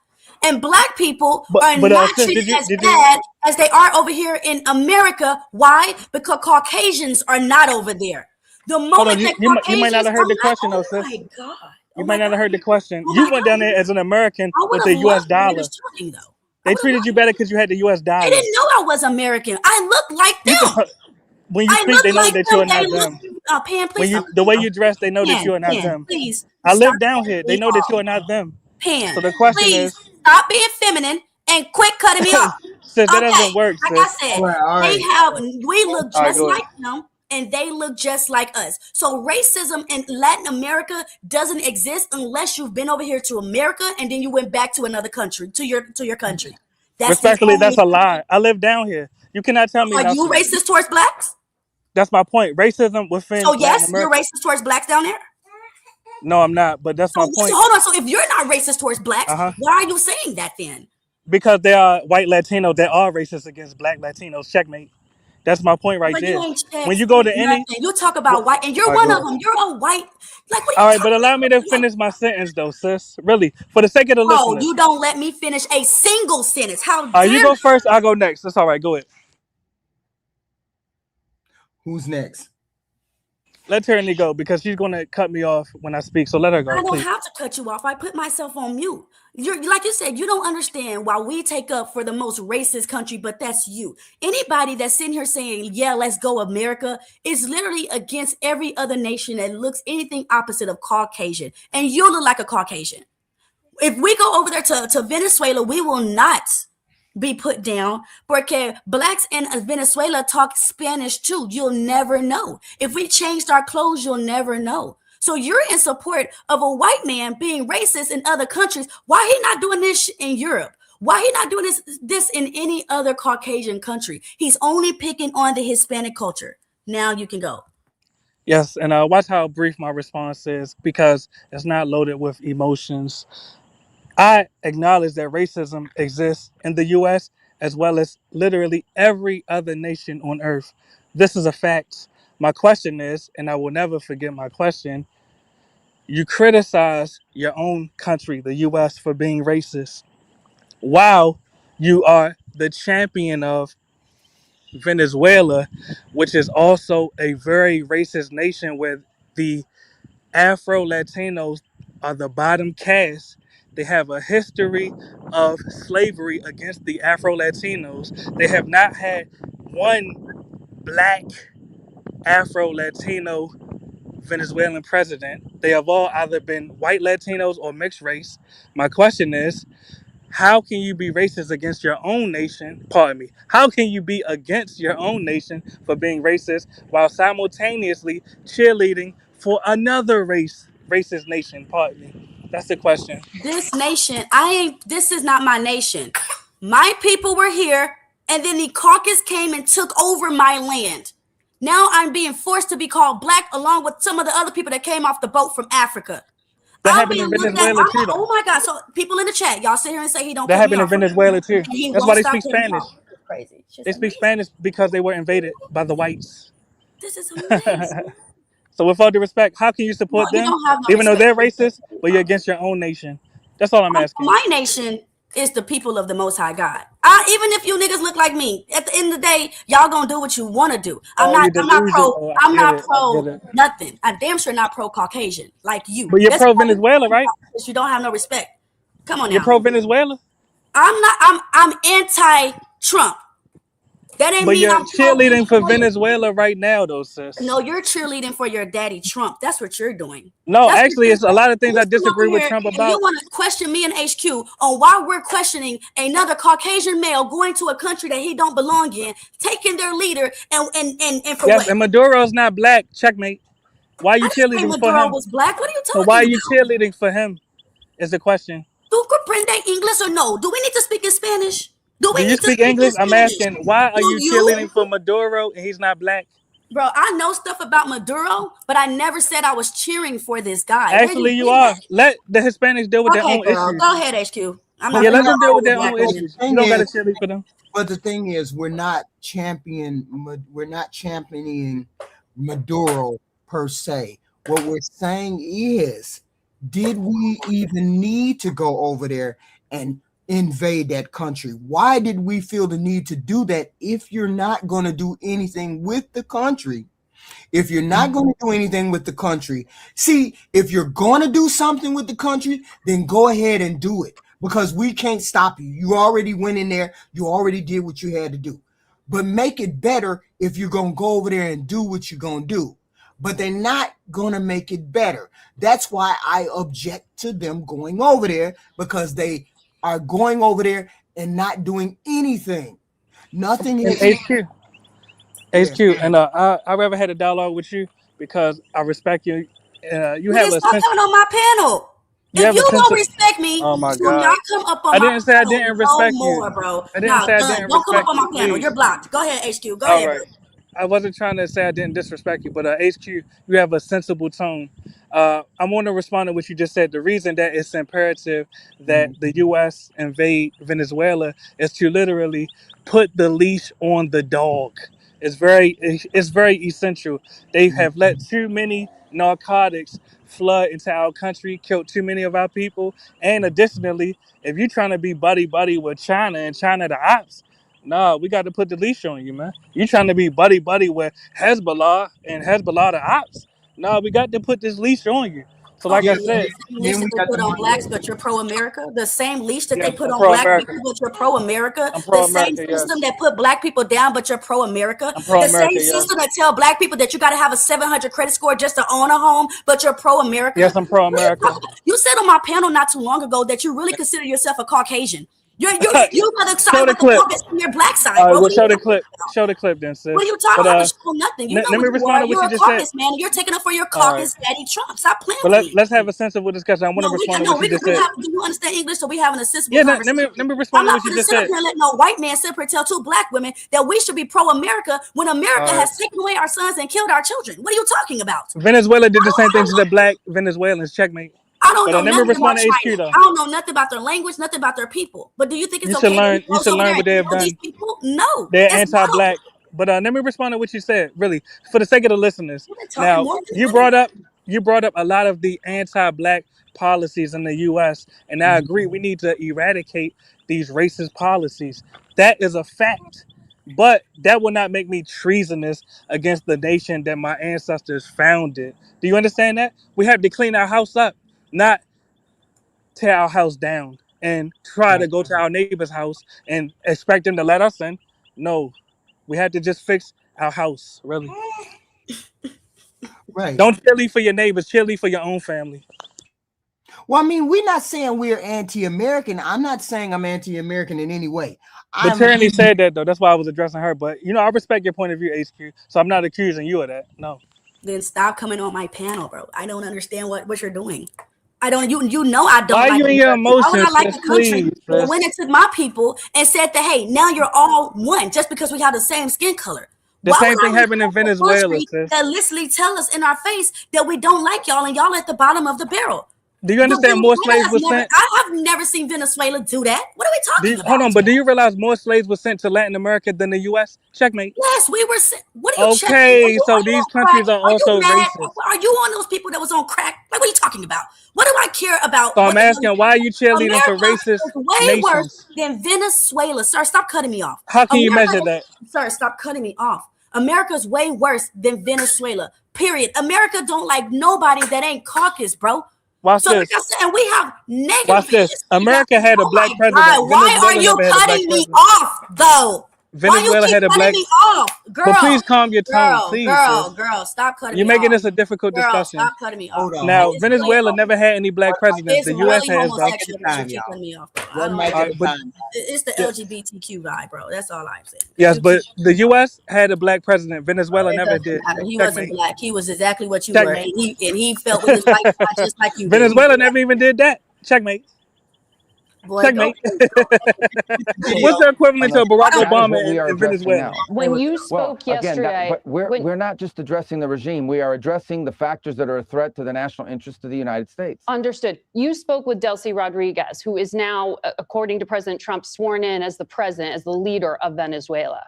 Speaker 5: and black people are not
Speaker 6: Sis,
Speaker 5: treated as
Speaker 6: did you
Speaker 5: bad as they are over here in America. Why? Because Caucasians are not over there. The
Speaker 6: hold on?
Speaker 5: moment that
Speaker 6: You might not
Speaker 5: Caucasians,
Speaker 6: have heard the
Speaker 5: I'm not.
Speaker 6: question, though,
Speaker 5: Oh
Speaker 6: sis.
Speaker 5: my god!
Speaker 6: You
Speaker 5: Oh
Speaker 6: might
Speaker 5: my
Speaker 6: not
Speaker 5: god!
Speaker 6: have heard the question.
Speaker 5: Oh
Speaker 6: You
Speaker 5: my
Speaker 6: went
Speaker 5: god!
Speaker 6: down there as an American
Speaker 5: I would
Speaker 6: with
Speaker 5: have
Speaker 6: the U.S.
Speaker 5: loved to finish
Speaker 6: dollar.
Speaker 5: talking though. I
Speaker 6: They
Speaker 5: would have
Speaker 6: treated
Speaker 5: loved.
Speaker 6: you better because you had the U.S.
Speaker 5: They
Speaker 6: dollar.
Speaker 5: didn't know I was American. I look like
Speaker 6: You can,
Speaker 5: them.
Speaker 6: when you
Speaker 5: I
Speaker 6: speak,
Speaker 5: look
Speaker 6: they know
Speaker 5: like
Speaker 6: that you
Speaker 5: them.
Speaker 6: are
Speaker 5: They
Speaker 6: not
Speaker 5: look.
Speaker 6: them.
Speaker 5: Pan,
Speaker 6: When
Speaker 5: please stop.
Speaker 6: the way you dress, they know that you are not
Speaker 5: Pan,
Speaker 6: them.
Speaker 5: please
Speaker 6: I
Speaker 5: stop
Speaker 6: live down here.
Speaker 5: cutting
Speaker 6: They
Speaker 5: me
Speaker 6: know that you
Speaker 5: off.
Speaker 6: are not them. So
Speaker 5: Pan,
Speaker 6: the question
Speaker 5: please
Speaker 6: is,
Speaker 5: stop being feminine and quit cutting me off.
Speaker 6: sis, that
Speaker 5: Okay,
Speaker 6: doesn't work,
Speaker 5: like I
Speaker 6: sis.
Speaker 5: said,
Speaker 2: All right, all
Speaker 5: they
Speaker 2: right.
Speaker 5: have. We look
Speaker 6: All right,
Speaker 5: just
Speaker 6: go ahead.
Speaker 5: like them, and they look just like us. So racism in Latin America doesn't exist unless you've been over here to America and then you went back to another country, to your country. That's the
Speaker 6: Respectfully, that's
Speaker 5: only.
Speaker 6: a lie. I live down here. You cannot tell me
Speaker 5: Are you
Speaker 6: nothing.
Speaker 5: racist towards blacks?
Speaker 6: That's my point. Racism
Speaker 5: So
Speaker 6: within Latin
Speaker 5: yes, you're
Speaker 6: America.
Speaker 5: racist towards blacks down there.
Speaker 6: No, I'm not. But that's my
Speaker 5: So
Speaker 6: point.
Speaker 5: hold on. So if you're not racist towards blacks,
Speaker 6: Uh huh.
Speaker 5: why are you saying that then?
Speaker 6: Because there are white Latinos that are racist against black Latinos. Checkmate. That's my point right
Speaker 5: But you
Speaker 6: there.
Speaker 5: ain't
Speaker 6: When
Speaker 5: checked
Speaker 6: you go to any,
Speaker 5: nothing. You talk
Speaker 6: all
Speaker 5: about white, and you're
Speaker 6: right,
Speaker 5: one
Speaker 6: go
Speaker 5: of
Speaker 6: ahead.
Speaker 5: them. You're a white. Like, what are
Speaker 6: All
Speaker 5: you
Speaker 6: right, but
Speaker 5: talking
Speaker 6: allow me to
Speaker 5: about?
Speaker 6: finish my sentence, though, sis. Really, for the sake of the
Speaker 5: Oh,
Speaker 6: listeners.
Speaker 5: you don't let me finish a single sentence. How
Speaker 6: All right, you
Speaker 5: dare
Speaker 6: go
Speaker 5: you?
Speaker 6: first. I'll go next. That's all right. Go ahead.
Speaker 2: Who's next?
Speaker 6: Let Tyranny go because she's going to cut me off when I speak. So let her go,
Speaker 5: I don't
Speaker 6: please.
Speaker 5: have to cut you off. I put myself on mute. You're like you said, you don't understand why we take up for the most racist country, but that's you. Anybody that's sitting here saying, yeah, let's go America, is literally against every other nation that looks anything opposite of Caucasian. And you look like a Caucasian. If we go over there to Venezuela, we will not be put down porque blacks in Venezuela talk Spanish too. You'll never know. If we changed our clothes, you'll never know. So you're in support of a white man being racist in other countries. Why he not doing this in Europe? Why he not doing this in any other Caucasian country? He's only picking on the Hispanic culture. Now you can go.
Speaker 6: Yes, and watch how brief my response is because it's not loaded with emotions. I acknowledge that racism exists in the U.S. as well as literally every other nation on earth. This is a fact. My question is, and I will never forget my question, you criticize your own country, the U.S., for being racist. While you are the champion of Venezuela, which is also a very racist nation where the Afro Latinos are the bottom caste. They have a history of slavery against the Afro Latinos. They have not had one black Afro Latino Venezuelan president. They have all either been white Latinos or mixed race. My question is, how can you be racist against your own nation? Pardon me. How can you be against your own nation for being racist while simultaneously cheerleading for another racist nation? Pardon me. That's the question.
Speaker 5: This nation, this is not my nation. My people were here, and then the caucus came and took over my land. Now I'm being forced to be called black along with some of the other people that came off the boat from Africa.
Speaker 6: That
Speaker 5: I'm
Speaker 6: happened
Speaker 5: being
Speaker 6: in
Speaker 5: looked at.
Speaker 6: Venezuela too,
Speaker 5: Oh
Speaker 6: though.
Speaker 5: my God. So people in the chat, y'all sit here and say he don't
Speaker 6: That
Speaker 5: cut me
Speaker 6: happened in
Speaker 5: off, right?
Speaker 6: Venezuela too.
Speaker 5: And he
Speaker 6: That's why
Speaker 5: won't
Speaker 6: they
Speaker 5: stop
Speaker 6: speak
Speaker 5: cutting me
Speaker 6: Spanish.
Speaker 5: off. It's crazy. It's just
Speaker 6: They speak
Speaker 5: amazing.
Speaker 6: Spanish because they were invaded by the whites.
Speaker 5: This is amazing.
Speaker 6: So with all due respect, how can you
Speaker 5: No,
Speaker 6: support
Speaker 5: you
Speaker 6: them
Speaker 5: don't have no
Speaker 6: even though
Speaker 5: respect
Speaker 6: they're
Speaker 5: for me.
Speaker 6: racist, but you're against your own nation? That's all I'm asking.
Speaker 5: My nation is the people of the Most High God. Even if you niggas look like me, at the end of the day, y'all gonna do what you want to do. I'm
Speaker 6: Oh,
Speaker 5: not.
Speaker 6: you're
Speaker 5: I'm not pro.
Speaker 6: delusional. Oh, I
Speaker 5: I'm
Speaker 6: get
Speaker 5: not
Speaker 6: it. I get
Speaker 5: pro
Speaker 6: it.
Speaker 5: nothing. I'm damn sure not pro Caucasian like you.
Speaker 6: But you're
Speaker 5: That's
Speaker 6: pro
Speaker 5: why
Speaker 6: Venezuela, right?
Speaker 5: you don't have no respect. Come on
Speaker 6: You're
Speaker 5: now.
Speaker 6: pro Venezuela.
Speaker 5: I'm not. I'm anti Trump. That ain't
Speaker 6: But
Speaker 5: mean
Speaker 6: you're
Speaker 5: I'm
Speaker 6: cheerleading for
Speaker 5: pro-Venezuela.
Speaker 6: Venezuela right now, though, sis.
Speaker 5: No, you're cheerleading for your daddy Trump. That's what you're doing.
Speaker 6: No,
Speaker 5: That's what
Speaker 6: actually,
Speaker 5: you're
Speaker 6: it's a lot of
Speaker 5: doing.
Speaker 6: things
Speaker 5: You
Speaker 6: I
Speaker 5: sit
Speaker 6: disagree
Speaker 5: over
Speaker 6: with
Speaker 5: here
Speaker 6: Trump
Speaker 5: and you
Speaker 6: about.
Speaker 5: want to question me and HQ on why we're questioning another Caucasian male going to a country that he don't belong in, taking their leader, and for
Speaker 6: Yes,
Speaker 5: what?
Speaker 6: and Maduro's not black. Checkmate. Why are
Speaker 5: I
Speaker 6: you
Speaker 5: didn't say
Speaker 6: cheerleading for
Speaker 5: Maduro
Speaker 6: him?
Speaker 5: was black. What are you
Speaker 6: So why
Speaker 5: talking
Speaker 6: are you
Speaker 5: about?
Speaker 6: cheerleading for him? Is the question.
Speaker 5: ¿Tú comprendes English or no? Do we need to speak in Spanish? Do we
Speaker 6: Do you
Speaker 5: need to
Speaker 6: speak
Speaker 5: speak in
Speaker 6: English? I'm
Speaker 5: Spanish?
Speaker 6: asking, why are
Speaker 5: Do
Speaker 6: you
Speaker 5: you?
Speaker 6: cheerleading for Maduro and he's not black?
Speaker 5: Bro, I know stuff about Maduro, but I never said I was cheering for this guy. Where you
Speaker 6: Actually, you
Speaker 5: been
Speaker 6: are.
Speaker 5: at?
Speaker 6: Let the Hispanics deal with their
Speaker 5: Okay,
Speaker 6: own
Speaker 5: girl.
Speaker 6: issues.
Speaker 5: Go ahead, HQ. I'm not
Speaker 2: But
Speaker 6: Yeah,
Speaker 5: finna
Speaker 6: let
Speaker 2: we
Speaker 5: hear
Speaker 6: them deal
Speaker 5: all
Speaker 6: with
Speaker 5: your
Speaker 6: their
Speaker 5: black
Speaker 6: own
Speaker 5: women.
Speaker 6: issues.
Speaker 2: the
Speaker 6: You
Speaker 2: thing
Speaker 6: don't got to
Speaker 2: is,
Speaker 6: cheerlead for them.
Speaker 2: but the thing is, we're not championing Maduro per se. What we're saying is, did we even need to go over there and invade that country? Why did we feel the need to do that if you're not going to do anything with the country? If you're not going to do anything with the country, see, if you're going to do something with the country, then go ahead and do it because we can't stop you. You already went in there, you already did what you had to do. But make it better if you're going to go over there and do what you're going to do. But they're not going to make it better. That's why I object to them going over there because they are going over there and not doing anything. Nothing
Speaker 6: And
Speaker 2: is.
Speaker 6: HQ.
Speaker 2: Yeah.
Speaker 6: HQ. And I rather had a dialogue with you because I respect you. You
Speaker 5: You
Speaker 6: have
Speaker 5: didn't
Speaker 6: a
Speaker 5: stop
Speaker 6: sense.
Speaker 5: coming on my panel.
Speaker 6: You
Speaker 5: If
Speaker 6: have
Speaker 5: you
Speaker 6: a sense
Speaker 5: don't
Speaker 6: of.
Speaker 5: respect me,
Speaker 6: Oh my
Speaker 5: do not
Speaker 6: God.
Speaker 5: come up on
Speaker 6: I
Speaker 5: my
Speaker 6: didn't say I
Speaker 5: panel
Speaker 6: didn't
Speaker 5: no
Speaker 6: respect you.
Speaker 5: more, bro.
Speaker 6: I didn't
Speaker 5: Nah,
Speaker 6: say I
Speaker 5: done.
Speaker 6: didn't
Speaker 5: Don't come up
Speaker 6: respect
Speaker 5: on
Speaker 6: you.
Speaker 5: my panel. You're
Speaker 6: Please.
Speaker 5: blocked. Go ahead, HQ. Go
Speaker 6: All
Speaker 5: ahead,
Speaker 6: right.
Speaker 5: bro.
Speaker 6: I wasn't trying to say I didn't disrespect you, but HQ, you have a sensible tone. I want to respond to what you just said. The reason that it's imperative that the U.S. invade Venezuela is to literally put the leash on the dog. It's very essential. They have let too many narcotics flood into our country, killed too many of our people, and additionally, if you're trying to be buddy buddy with China and China the ops, nah, we got to put the leash on you, man. You trying to be buddy buddy with Hezbollah and Hezbollah the ops? Nah, we got to put this leash on you. So, like
Speaker 5: Okay,
Speaker 6: I
Speaker 2: Yeah,
Speaker 5: the
Speaker 6: said,
Speaker 5: same leash
Speaker 2: then
Speaker 5: that
Speaker 2: we
Speaker 5: they
Speaker 2: got
Speaker 5: put
Speaker 2: the
Speaker 5: on
Speaker 2: money.
Speaker 5: blacks, but you're pro-America. The same leash that they
Speaker 6: yes,
Speaker 5: put
Speaker 6: I'm
Speaker 5: on
Speaker 6: pro
Speaker 5: black
Speaker 6: America.
Speaker 5: people, but you're pro-America.
Speaker 6: I'm
Speaker 5: The
Speaker 6: pro
Speaker 5: same
Speaker 6: America.
Speaker 5: system
Speaker 6: Yes,
Speaker 5: that put black people down, but you're pro-America.
Speaker 6: I'm pro
Speaker 5: The same
Speaker 6: America. Yes,
Speaker 5: system that tell black people that you got to have a 700 credit score just to own a home, but you're pro-America.
Speaker 6: yes, I'm pro
Speaker 5: What are you
Speaker 6: America.
Speaker 5: talking about? You said on my panel not too long ago that you really consider yourself a Caucasian. You got to
Speaker 6: Show
Speaker 5: side
Speaker 6: the
Speaker 5: with the
Speaker 6: clip.
Speaker 5: Caucasian on your black side,
Speaker 6: All right,
Speaker 5: bro.
Speaker 6: well,
Speaker 5: What are you
Speaker 6: show the
Speaker 5: talking
Speaker 6: clip.
Speaker 5: about?
Speaker 6: Show the clip then,
Speaker 5: What are
Speaker 6: sis.
Speaker 5: you talking? I
Speaker 6: But
Speaker 5: don't have to show nothing. You know
Speaker 6: let me
Speaker 5: what you
Speaker 6: respond
Speaker 5: are.
Speaker 6: to what
Speaker 5: You're
Speaker 6: you
Speaker 5: a
Speaker 6: just said.
Speaker 5: caucus man, and you're taking up for your
Speaker 6: All right,
Speaker 5: caucus daddy Trump. Stop playing
Speaker 6: but
Speaker 5: with me.
Speaker 6: let's have a sensible discussion. I want to
Speaker 5: No, we
Speaker 6: respond
Speaker 5: can.
Speaker 6: to
Speaker 5: No,
Speaker 6: what you
Speaker 5: we can.
Speaker 6: just said.
Speaker 5: Do you understand English? So we having a sensible
Speaker 6: Yeah, let me
Speaker 5: conversation.
Speaker 6: respond
Speaker 5: I'm
Speaker 6: to
Speaker 5: not
Speaker 6: what you
Speaker 5: going to
Speaker 6: just
Speaker 5: sit up
Speaker 6: said.
Speaker 5: here and let no white man sit up here and tell two black women that we should be pro-America when America
Speaker 6: All right.
Speaker 5: has taken away our sons and killed our children. What are you talking about?
Speaker 6: Venezuela did the same thing to the black Venezuelans. Checkmate.
Speaker 5: I don't
Speaker 6: But
Speaker 5: know
Speaker 6: let me
Speaker 5: nothing about
Speaker 6: respond to
Speaker 5: China.
Speaker 6: HQ though.
Speaker 5: I don't know nothing about their language, nothing about their people. But do you think it's
Speaker 6: You should
Speaker 5: okay that he
Speaker 6: learn. You
Speaker 5: goes
Speaker 6: should
Speaker 5: over there
Speaker 6: learn
Speaker 5: and
Speaker 6: what they have
Speaker 5: kills these
Speaker 6: done.
Speaker 5: people? No,
Speaker 6: They're
Speaker 5: it's not okay.
Speaker 6: anti-black. But let me respond to what you said. Really, for the sake of the listeners.
Speaker 5: You've been talking
Speaker 6: Now,
Speaker 5: more than
Speaker 6: you
Speaker 5: money.
Speaker 6: brought up a lot of the anti-black policies in the U.S. and I agree. We need to eradicate these racist policies. That is a fact. But that will not make me treasonous against the nation that my ancestors founded. Do you understand that? We have to clean our house up, not tear our house down and try to
Speaker 2: Right.
Speaker 6: go to our neighbor's house and expect them to let us in. No, we had to just fix our house, really.
Speaker 2: Right.
Speaker 6: Don't cheerlead for your neighbors, cheerlead for your own family.
Speaker 2: Well, I mean, we're not saying we're anti-American. I'm not saying I'm anti-American in any way.
Speaker 6: But
Speaker 2: I'm
Speaker 6: Tyranny said that, though. That's why I was addressing her. But, I respect your point of view, HQ. So I'm not accusing you of that. No.
Speaker 5: Then stop coming on my panel, bro. I don't understand what you're doing. I don't. You know I don't
Speaker 6: Why are
Speaker 5: like
Speaker 6: you in your
Speaker 5: America. Why would I
Speaker 6: emotions,
Speaker 5: like
Speaker 6: sis?
Speaker 5: a country
Speaker 6: Please,
Speaker 5: that went
Speaker 6: sis.
Speaker 5: into my people and said that, hey, now you're all one just because we have the same skin color?
Speaker 6: The
Speaker 5: Why
Speaker 6: same
Speaker 5: would I
Speaker 6: thing happened in
Speaker 5: respect a
Speaker 6: Venezuela,
Speaker 5: country
Speaker 6: sis.
Speaker 5: that literally tell us in our face that we don't like y'all and y'all at the bottom of the barrel?
Speaker 6: Do you
Speaker 5: But
Speaker 6: understand more
Speaker 5: Venezuela
Speaker 6: slaves
Speaker 5: has
Speaker 6: were
Speaker 5: never.
Speaker 6: sent?
Speaker 5: I have never seen Venezuela do that. What are we talking
Speaker 6: Hold on,
Speaker 5: about?
Speaker 6: but do you realize more slaves were sent to Latin America than the U.S.? Checkmate.
Speaker 5: Yes, we were. What are you checking?
Speaker 6: Okay,
Speaker 5: Are
Speaker 6: so
Speaker 5: you
Speaker 6: these
Speaker 5: on crack?
Speaker 6: countries are
Speaker 5: Are you
Speaker 6: also
Speaker 5: mad?
Speaker 6: racist.
Speaker 5: Are you one of those people that was on crack? Like, what are you talking about? What do I care about?
Speaker 6: So I'm
Speaker 5: What the
Speaker 6: asking, why are you cheerleading for
Speaker 5: America
Speaker 6: racist
Speaker 5: is way worse
Speaker 6: nations?
Speaker 5: than Venezuela. Sir, stop cutting me off.
Speaker 6: How can you
Speaker 5: America,
Speaker 6: measure that?
Speaker 5: sir, stop cutting me off. America's way worse than Venezuela. Period. America don't like nobody that ain't caucus, bro.
Speaker 6: Watch
Speaker 5: So, like I
Speaker 6: this.
Speaker 5: said, and we have negative
Speaker 6: Watch this.
Speaker 5: history.
Speaker 6: America had a
Speaker 5: Oh my
Speaker 6: black president.
Speaker 5: God, why are
Speaker 6: Venezuela
Speaker 5: you
Speaker 6: never had a black
Speaker 5: cutting me
Speaker 6: president.
Speaker 5: off though?
Speaker 6: Venezuela had a black.
Speaker 5: Me off, girl?
Speaker 6: But please calm your tongue, please.
Speaker 5: Girl, stop cutting me off.
Speaker 6: You're making this a difficult discussion.
Speaker 5: Stop cutting me off.
Speaker 6: Now, Venezuela never had any black presidents. The U.S. has, though.
Speaker 5: Keep cutting me off. It's the LGBTQ vibe, bro. That's all I'm saying.
Speaker 6: Yes, but the U.S. had a black president. Venezuela never did.
Speaker 5: He wasn't black. He was exactly what you were, and he felt with his white side just like you.
Speaker 6: Venezuela never even did that. Checkmate. Boy, checkmate. What's the equivalent to Barack Obama in Venezuela?
Speaker 3: When you spoke yesterday,
Speaker 4: but we're not just addressing the regime. We are addressing the factors that are a threat to the national interest of the United States.
Speaker 3: Understood. You spoke with Delcy Rodriguez, who is now, according to President Trump, sworn in as the president, as the leader of Venezuela.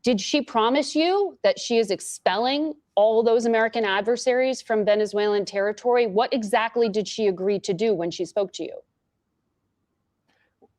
Speaker 3: Did she promise you that she is expelling all those American adversaries from Venezuelan territory? What exactly did she agree to do when she spoke to you?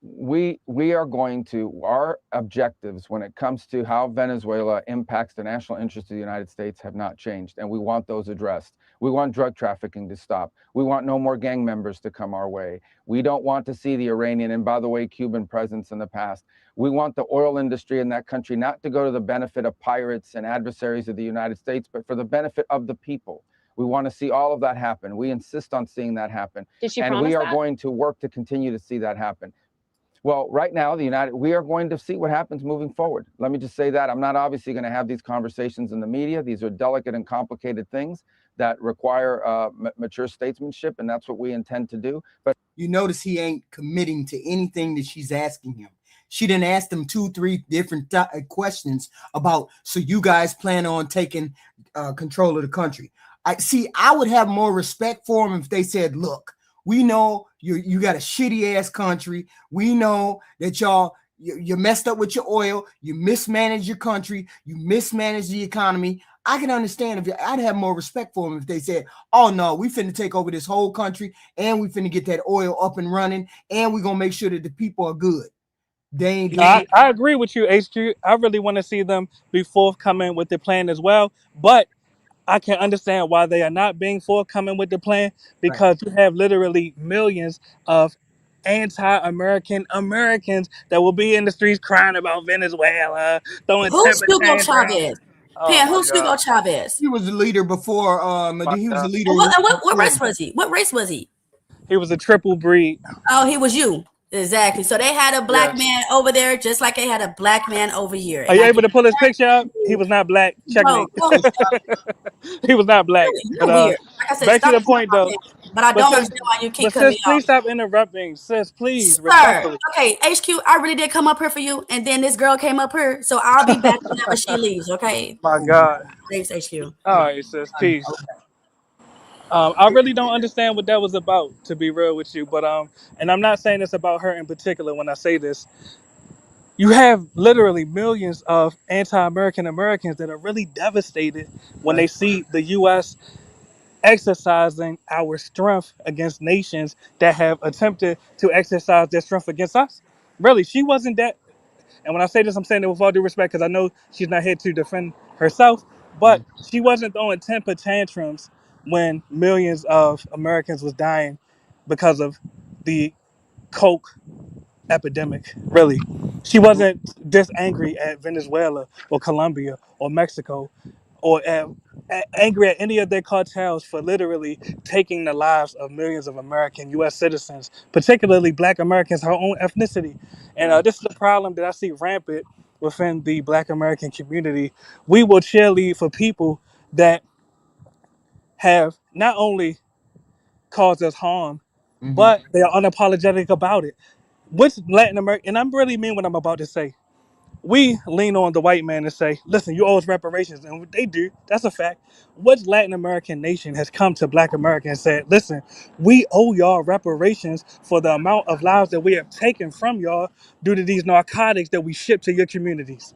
Speaker 4: We are going to, our objectives when it comes to how Venezuela impacts the national interest of the United States have not changed, and we want those addressed. We want drug trafficking to stop. We want no more gang members to come our way. We don't want to see the Iranian, and by the way, Cuban presence in the past. We want the oil industry in that country not to go to the benefit of pirates and adversaries of the United States, but for the benefit of the people. We want to see all of that happen. We insist on seeing that happen.
Speaker 3: Did she
Speaker 4: and
Speaker 3: promise
Speaker 4: we are
Speaker 3: that?
Speaker 4: going to work to continue to see that happen. Well, right now, we are going to see what happens moving forward. Let me just say that. I'm not obviously going to have these conversations in the media. These are delicate and complicated things that require mature statesmanship, and that's what we intend to do. But
Speaker 2: you notice he ain't committing to anything that she's asking him. She didn't ask them 2-3 different questions about, so you guys plan on taking control of the country. I would have more respect for them if they said, look, we know you got a shitty ass country. We know that you messed up with your oil. You mismanaged your country. You mismanaged the economy. I can understand I'd have more respect for them if they said, oh no, we finna take over this whole country and we finna get that oil up and running and we're gonna make sure that the people are good.
Speaker 6: I agree with you, HQ. I really want to see them be forthcoming with the plan as well. But I can understand why they are not being forthcoming with the plan, because you have literally millions of anti-American Americans that will be in the streets crying about Venezuela, throwing
Speaker 5: Who's Hugo Chavez? Who's Hugo Chavez?
Speaker 2: He was the leader before. He was the leader.
Speaker 5: What race was he? What race was he?
Speaker 6: He was a triple breed.
Speaker 5: Oh, he was you. Exactly. So they had a black man over there, just like they had a black man over here.
Speaker 6: Are you able to pull his picture up? He was not black. Checkmate. He was not black.
Speaker 5: But, like I said,
Speaker 6: back to the point, though.
Speaker 5: But I don't understand why you keep cutting me off.
Speaker 6: Please stop interrupting. Sis, please.
Speaker 5: Sir. Okay, HQ, I really did come up here for you, and then this girl came up here, so I'll be back whenever she leaves, okay?
Speaker 6: My God.
Speaker 5: Thanks, HQ.
Speaker 6: All right, sis. Peace. I really don't understand what that was about, to be real with you. But and I'm not saying this about her in particular when I say this. You have literally millions of anti-American Americans that are really devastated when they see the U.S. exercising our strength against nations that have attempted to exercise their strength against us. Really, she wasn't that. And when I say this, I'm saying it with all due respect, because I know she's not here to defend herself, but she wasn't throwing temper tantrums when millions of Americans was dying because of the coke epidemic. Really, she wasn't just angry at Venezuela or Colombia or Mexico, or angry at any of their cartels for literally taking the lives of millions of American U.S. citizens, particularly Black Americans, her own ethnicity. And this is a problem that I see rampant within the Black American community. We will cheerlead for people that have not only caused us harm, but they are unapologetic about it. Which Latin American, and I really mean what I'm about to say. We lean on the white man and say, listen, you owe us reparations. And they do. That's a fact. Which Latin American nation has come to Black America and said, listen, we owe y'all reparations for the amount of lives that we have taken from y'all due to these narcotics that we ship to your communities?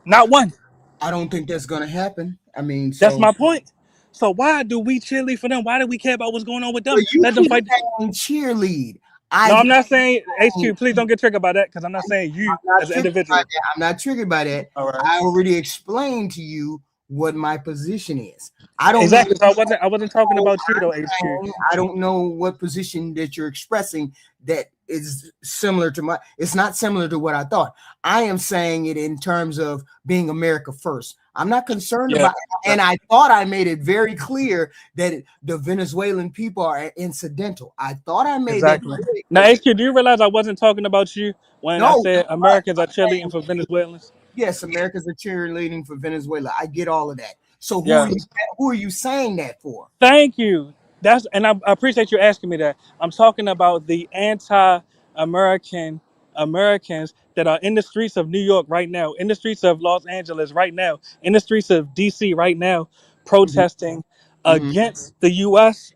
Speaker 6: Not one.
Speaker 2: I don't think that's going to happen. I mean,
Speaker 6: that's my point. So why do we cheerlead for them? Why do we care about what's going on with them?
Speaker 2: Let them fight. Cheerlead.
Speaker 6: No, I'm not saying HQ. Please don't get triggered by that, because I'm not saying you as an individual.
Speaker 2: I'm not triggered by that. All right. I already explained to you what my position is. I don't know.
Speaker 6: Exactly. So I wasn't talking about you though, HQ.
Speaker 2: I don't know what position that you're expressing that is similar to my. It's not similar to what I thought. I am saying it in terms of being America first. I'm not concerned
Speaker 6: Yeah.
Speaker 2: about, and I thought I made it very clear that the Venezuelan people are incidental. I thought I made
Speaker 6: Exactly.
Speaker 2: that very
Speaker 6: Now,
Speaker 2: clear.
Speaker 6: HQ, do you realize I wasn't talking about you when I
Speaker 2: No,
Speaker 6: said Americans are cheerleading for Venezuelans?
Speaker 2: yes, America's a cheerleading for Venezuela. I get all of that. So
Speaker 6: Yeah.
Speaker 2: who are you saying that for?
Speaker 6: Thank you. I appreciate you asking me that. I'm talking about the anti-American Americans that are in the streets of New York right now, in the streets of Los Angeles right now, in the streets of DC right now,
Speaker 2: Mhm,
Speaker 6: protesting
Speaker 2: mhm.
Speaker 6: against the US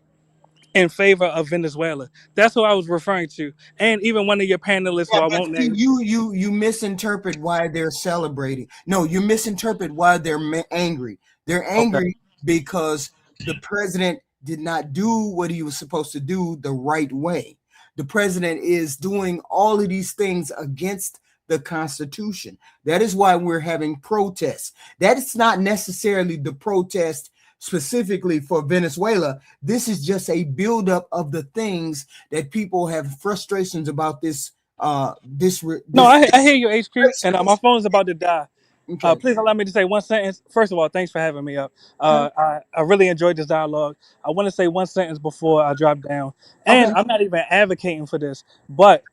Speaker 6: in favor of Venezuela. That's who I was referring to. And even one of your panelists who
Speaker 2: Yeah,
Speaker 6: I
Speaker 2: but
Speaker 6: won't
Speaker 2: see,
Speaker 6: name.
Speaker 2: you misinterpret why they're celebrating. No, you misinterpret why they're angry. They're
Speaker 6: Okay.
Speaker 2: angry because the president did not do what he was supposed to do the right way. The president is doing all of these things against the Constitution. That is why we're having protests. That is not necessarily the protest specifically for Venezuela. This is just a buildup of the things that people have frustrations about this.
Speaker 6: No, I hear you, HQ, and my phone's about to die.
Speaker 2: Okay.
Speaker 6: Please allow me to say one sentence. First of all, thanks for having me up. I really enjoyed this dialogue. I want to say one sentence before I drop down. And
Speaker 2: Okay.
Speaker 6: I'm not even advocating for this, but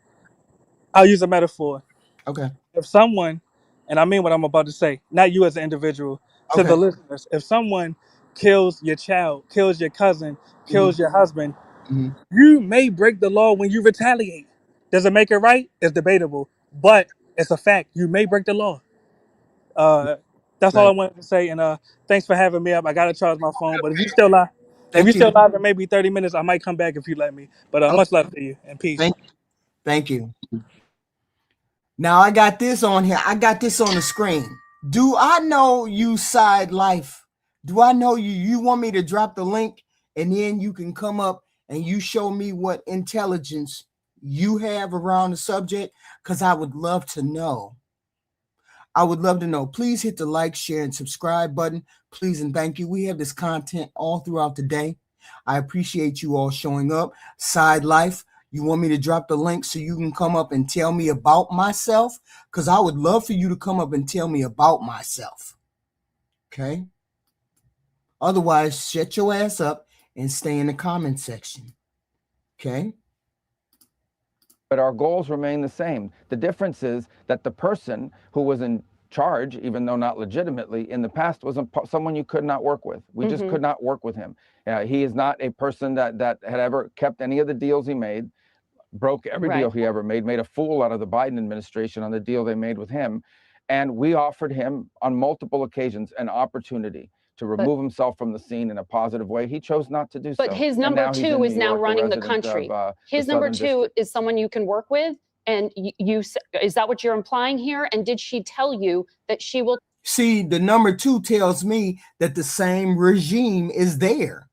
Speaker 6: I'll use a metaphor.
Speaker 2: Okay.
Speaker 6: If someone, and I mean what I'm about to say, not you as an individual, to
Speaker 2: Okay.
Speaker 6: the listeners, if someone kills your child, kills your cousin,
Speaker 2: Mhm,
Speaker 6: kills your husband,
Speaker 2: mhm.
Speaker 6: you may break the law when you retaliate. Does it make it right? It's debatable, but it's a fact. You may break the law. Uh, that's all I
Speaker 2: Right.
Speaker 6: wanted to say. And thanks for having me up. I gotta charge my phone, but if you still live,
Speaker 2: Thank you.
Speaker 6: in maybe 30 minutes, I might come back if you let me. But
Speaker 2: Okay.
Speaker 6: much love to you and peace.
Speaker 2: Thank you. Thank you. Now I got this on here. I got this on the screen. Do I know you side life? Do I know you? You want me to drop the link and then you can come up and you show me what intelligence you have around the subject? Because I would love to know. I would love to know. Please hit the like, share, and subscribe button. Please and thank you. We have this content all throughout the day. I appreciate you all showing up. Side Life, you want me to drop the link so you can come up and tell me about myself? Because I would love for you to come up and tell me about myself. Okay? Otherwise, shut your ass up and stay in the comment section. Okay?
Speaker 4: But our goals remain the same. The difference is that the person who was in charge, even though not legitimately, in the past was someone you could not work with. We just could not work with him. He is not a person that had ever kept any of the deals he made, broke every deal he ever made a fool out of the Biden administration on the deal they made with him. And we offered him on multiple occasions an opportunity to remove himself from the scene in a positive way. He chose not to do so.
Speaker 3: But his number two is now running the country. His number two is someone you can work with. And you is that what you're implying here? And did she tell you that she will?
Speaker 2: See, the number two tells me that the same regime is there.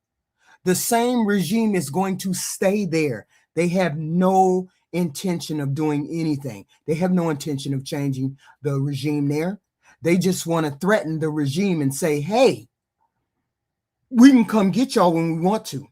Speaker 2: The same regime is going to stay there. They have no intention of doing anything. They have no intention of changing the regime there. They just want to threaten the regime and say, hey, we can come get y'all when we want to.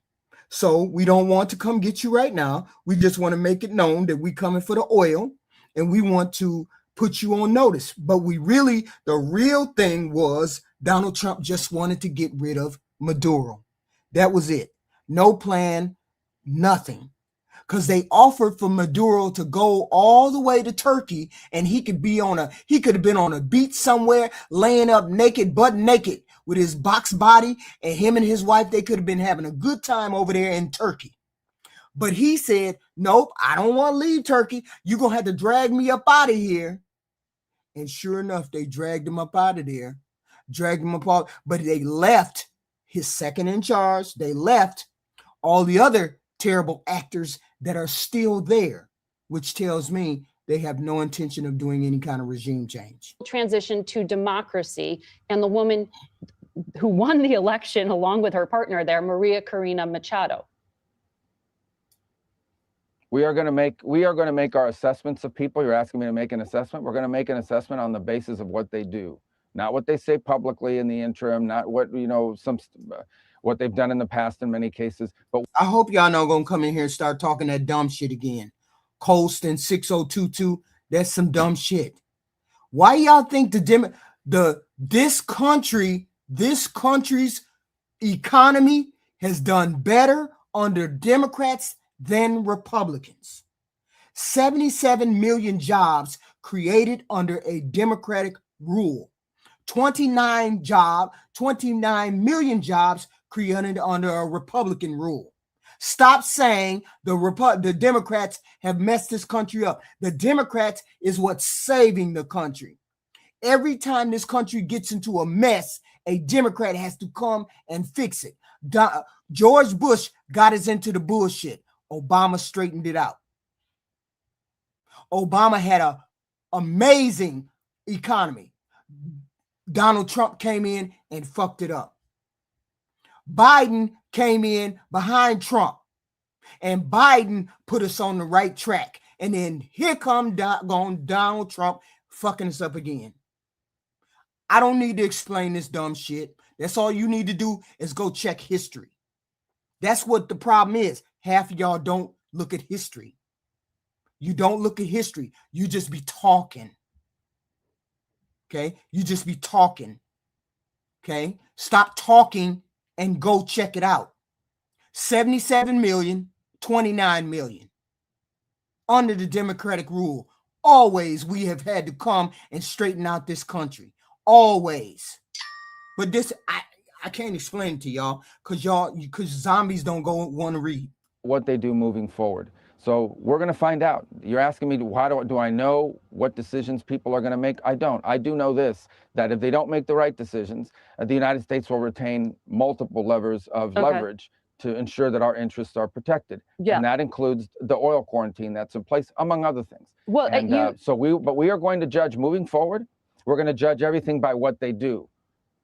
Speaker 2: So we don't want to come get you right now. We just want to make it known that we coming for the oil and we want to put you on notice. But the real thing was Donald Trump just wanted to get rid of Maduro. That was it. No plan, nothing. Because they offered for Maduro to go all the way to Turkey and he could have been on a beach somewhere, laying up naked, butt naked with his box body, and him and his wife, they could have been having a good time over there in Turkey. But he said, nope, I don't want to leave Turkey. You're going to have to drag me up out of here. And sure enough, they dragged him up out of there, dragged him up, but they left his second in charge. They left all the other terrible actors that are still there, which tells me they have no intention of doing any kind of regime change.
Speaker 3: Transition to democracy, and the woman who won the election along with her partner there, Maria Corina Machado.
Speaker 4: We are going to make our assessments of people. You're asking me to make an assessment. We're going to make an assessment on the basis of what they do. not what they say publicly in the interim, not what, what they've done in the past in many cases. But
Speaker 2: I hope y'all not gonna come in here and start talking that dumb shit again. Colston 6022, that's some dumb shit. Why y'all think this country's economy has done better under Democrats than Republicans? 77 million jobs created under a Democratic rule. 29 million jobs created under a Republican rule. Stop saying the Democrats have messed this country up. The Democrats is what's saving the country. Every time this country gets into a mess, a Democrat has to come and fix it. George Bush got us into the bullshit. Obama straightened it out. Obama had an amazing economy. Donald Trump came in and fucked it up. Biden came in behind Trump, and Biden put us on the right track. And then here come Donald Trump fucking us up again. I don't need to explain this dumb shit. That's all you need to do is go check history. That's what the problem is. Half of y'all don't look at history. You don't look at history. You just be talking. Okay? You just be talking. Okay? Stop talking and go check it out. 77 million, 29 million. Under the Democratic rule, always we have had to come and straighten out this country. Always. But this, I can't explain it to y'all because zombies don't want to read.
Speaker 4: What they do moving forward. So we're going to find out. You're asking me, how do I know what decisions people are going to make? I don't. I do know this, that if they don't make the right decisions, the United States will retain multiple levers of leverage to ensure that our interests are protected. Yeah. And that includes the oil quarantine that's in place, among other things. Well, but we are going to judge moving forward. We're going to judge everything by what they do.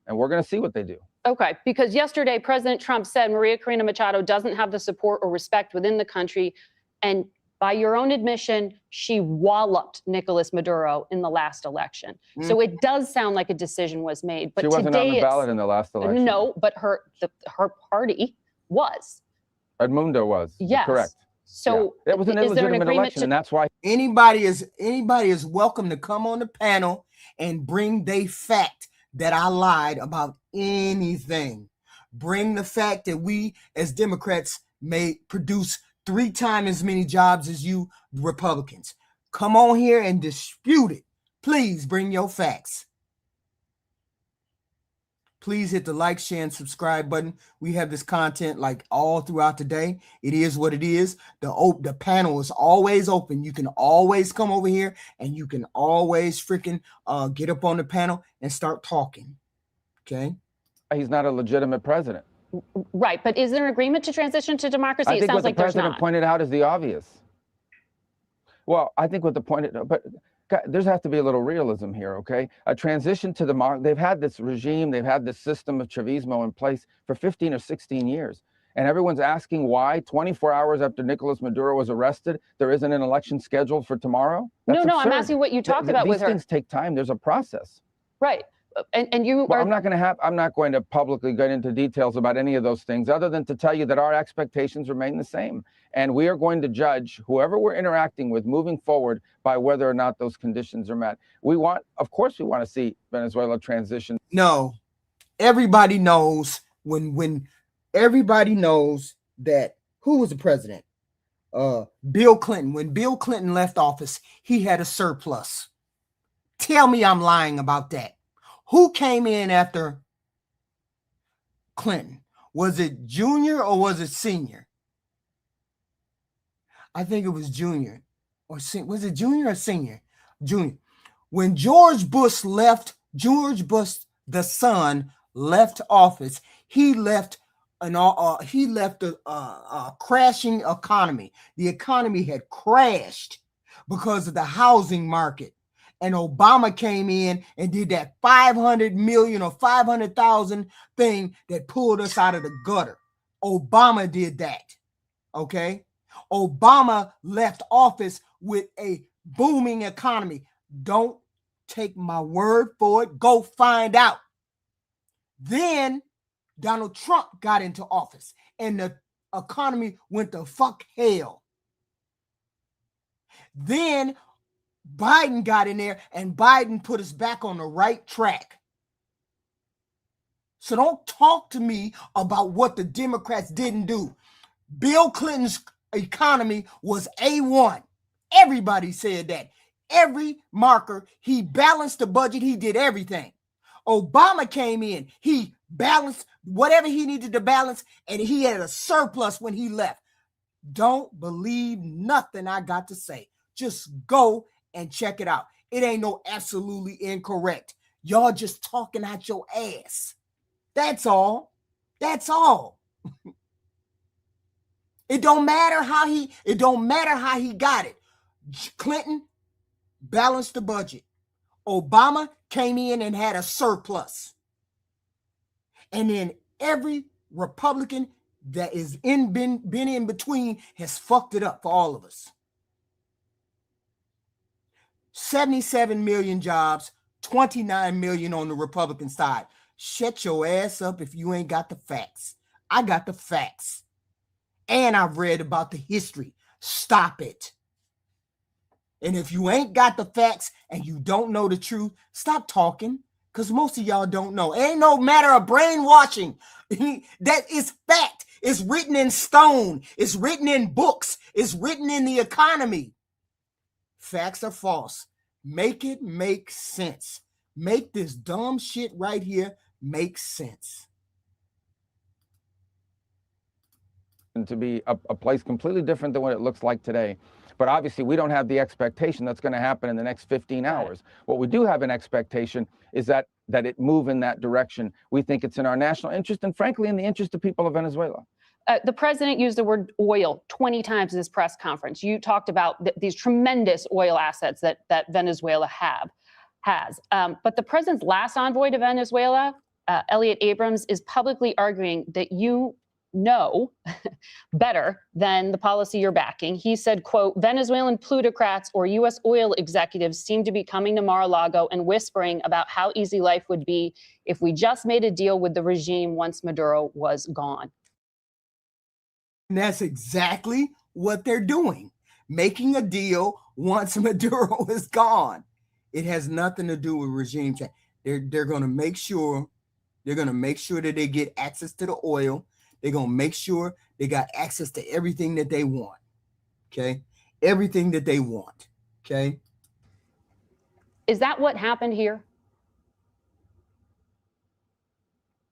Speaker 4: And we're going to see what they do.
Speaker 3: Okay, because yesterday, President Trump said Maria Corina Machado doesn't have the support or respect within the country. And by your own admission, she walloped Nicolas Maduro in the last election. So it does sound like a decision was made. But
Speaker 4: she wasn't on the ballot in the last election.
Speaker 3: No, but her party was.
Speaker 4: Edmundo was.
Speaker 3: Yes.
Speaker 4: Correct.
Speaker 3: So
Speaker 4: it was an illegitimate election, and that's why
Speaker 2: anybody is welcome to come on the panel and bring the fact that I lied about anything. Bring the fact that we as Democrats may produce 3 times as many jobs as you Republicans. Come on here and dispute it. Please bring your facts. Please hit the like, share, and subscribe button. We have this content like all throughout the day. It is what it is. The panel is always open. You can always come over here and you can always freaking get up on the panel and start talking. Okay?
Speaker 4: He's not a legitimate president.
Speaker 3: Right, but is there an agreement to transition to democracy?
Speaker 4: I think
Speaker 3: it sounds
Speaker 4: what
Speaker 3: like
Speaker 4: the president pointed out is the obvious. Well, I think what the point, but there has to be a little realism here, okay? A transition to democracy. They've had this regime, they've had this system of Chavismo in place for 15 or 16 years. And everyone's asking why 24 hours after Nicolas Maduro was arrested, there isn't an election scheduled for tomorrow? That's
Speaker 3: no,
Speaker 4: absurd.
Speaker 3: I'm asking what you talked about with her.
Speaker 4: These things take time. There's a process.
Speaker 3: Right. And you
Speaker 4: well, I'm not going to publicly get into details about any of those things other than to tell you that our expectations remain the same. And we are going to judge whoever we're interacting with moving forward by whether or not those conditions are met. Of course, we want to see Venezuela transition.
Speaker 2: No, everybody knows when everybody knows that who was the president? Bill Clinton. When Bill Clinton left office, he had a surplus. Tell me I'm lying about that. Who came in after Clinton? Was it junior or was it senior? I think it was junior. Was it junior or senior? Junior. When George Bush, the son, left office, he left a crashing economy. The economy had crashed because of the housing market. And Obama came in and did that 500 million or 500,000 thing that pulled us out of the gutter. Obama did that. Okay. Obama left office with a booming economy. Don't take my word for it. Go find out. Then Donald Trump got into office and the economy went to fuck hell. Then Biden got in there and Biden put us back on the right track. So don't talk to me about what the Democrats didn't do. Bill Clinton's economy was A1. Everybody said that. Every marker, he balanced the budget, he did everything. Obama came in, he balanced whatever he needed to balance, and he had a surplus when he left. Don't believe nothing I got to say. Just go and check it out. It ain't no absolutely incorrect. Y'all just talking out your ass. That's all. That's all. It don't matter how he got it. Clinton balanced the budget. Obama came in and had a surplus. And then every Republican that is been in between has fucked it up for all of us. 77 million jobs, 29 million on the Republican side. Shut your ass up if you ain't got the facts. I got the facts. And I've read about the history. Stop it. And if you ain't got the facts and you don't know the truth, stop talking, because most of y'all don't know. It ain't no matter of brainwashing. That is fact. It's written in stone. It's written in books. It's written in the economy. Facts are false. Make it make sense. Make this dumb shit right here make sense.
Speaker 4: And to be a place completely different than what it looks like today. But obviously, we don't have the expectation that's going to happen in the next 15 hours. What we do have an expectation is that it move in that direction. We think it's in our national interest and, frankly, in the interest of people of Venezuela.
Speaker 3: The president used the word oil 20 times in this press conference. You talked about these tremendous oil assets that Venezuela has. But the president's last envoy to Venezuela, Elliot Abrams, is publicly arguing that you know better than the policy you're backing. He said, quote, Venezuelan plutocrats or U.S. oil executives seem to be coming to Mar-a-Lago and whispering about how easy life would be if we just made a deal with the regime once Maduro was gone.
Speaker 2: And that's exactly what they're doing. Making a deal once Maduro is gone. It has nothing to do with regime change. They're going to make sure that they get access to the oil. They're going to make sure they got access to everything that they want. Okay? Everything that they want. Okay?
Speaker 3: Is that what happened here?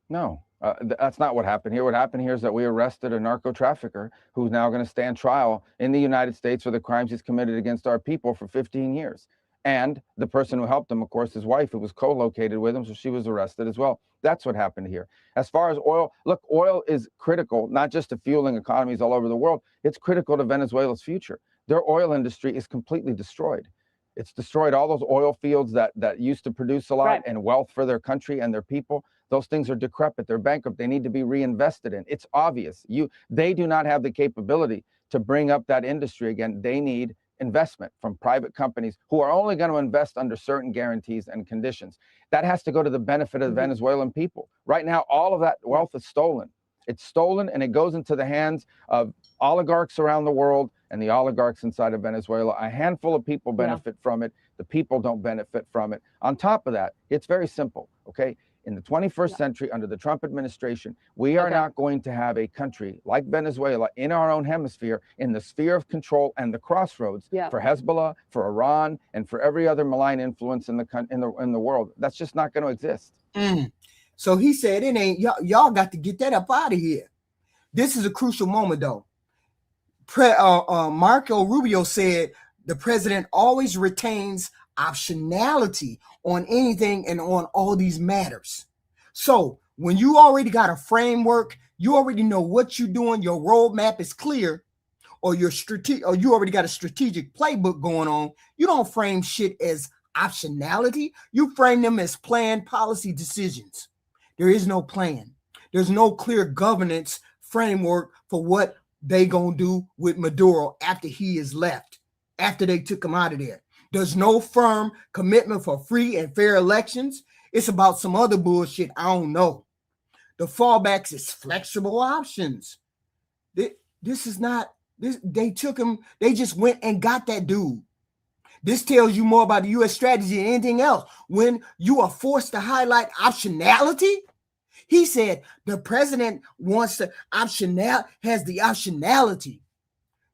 Speaker 4: No, that's not what happened here. What happened here is that we arrested a narco trafficker who's now going to stand trial in the United States for the crimes he's committed against our people for 15 years. And the person who helped him, of course, his wife, who was co-located with him, so she was arrested as well. That's what happened here. As far as oil, look, oil is critical, not just to fueling economies all over the world. It's critical to Venezuela's future. Their oil industry is completely destroyed. It's destroyed all those oil fields that used to produce a lot and wealth for their country and their people. Those things are decrepit. They're bankrupt. They need to be reinvested in. It's obvious. They do not have the capability to bring up that industry again. They need investment from private companies who are only going to invest under certain guarantees and conditions. That has to go to the benefit of the Venezuelan people. Right now, all of that wealth is stolen. It's stolen and it goes into the hands of oligarchs around the world and the oligarchs inside of Venezuela. A handful of people benefit from it. The people don't benefit from it. On top of that, it's very simple, okay? In the 21st century, under the Trump administration, we are not going to have a country like Venezuela in our own hemisphere, in the sphere of control and the crossroads for Hezbollah, for Iran, and for every other malign influence in the world. That's just not going to exist.
Speaker 2: So he said, "It ain't y'all got to get that up out of here." This is a crucial moment, though. Marco Rubio said the president always retains optionality on anything and on all these matters. So when you already got a framework, you already know what you're doing, your roadmap is clear, or you already got a strategic playbook going on, you don't frame shit as optionality. You frame them as planned policy decisions. There is no plan. There's no clear governance framework for what they gonna do with Maduro after he is left, after they took him out of there. There's no firm commitment for free and fair elections. It's about some other bullshit I don't know. The fallbacks is flexible options. This is not this. They took him. They just went and got that dude. This tells you more about the U.S. strategy than anything else. When you are forced to highlight optionality, he said the president wants to has the optionality.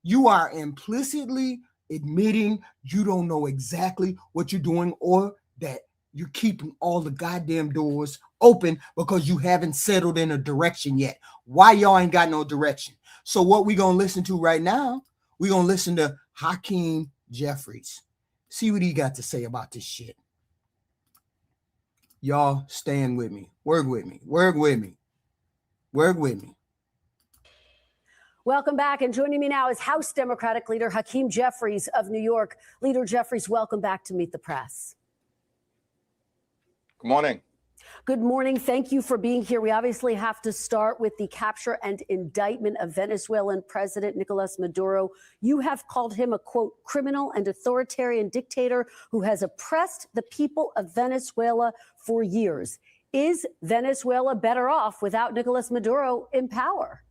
Speaker 2: You are implicitly admitting you don't know exactly what you're doing, or that you're keeping all the goddamn doors open because you haven't settled in a direction yet. Why y'all ain't got no direction? So what we gonna listen to right now, we gonna listen to Hakeem Jeffries. See what he got to say about this shit. Y'all stand with me. Work with me. Work with me. Work with me.
Speaker 7: Welcome back. And joining me now is House Democratic Leader Hakeem Jeffries of New York. Leader Jeffries, welcome back to Meet the Press.
Speaker 8: Good morning.
Speaker 7: Good morning. Thank you for being here. We obviously have to start with the capture and indictment of Venezuelan President Nicolas Maduro. You have called him a, quote, criminal and authoritarian dictator who has oppressed the people of Venezuela for years. Is Venezuela better off without Nicolas Maduro in power?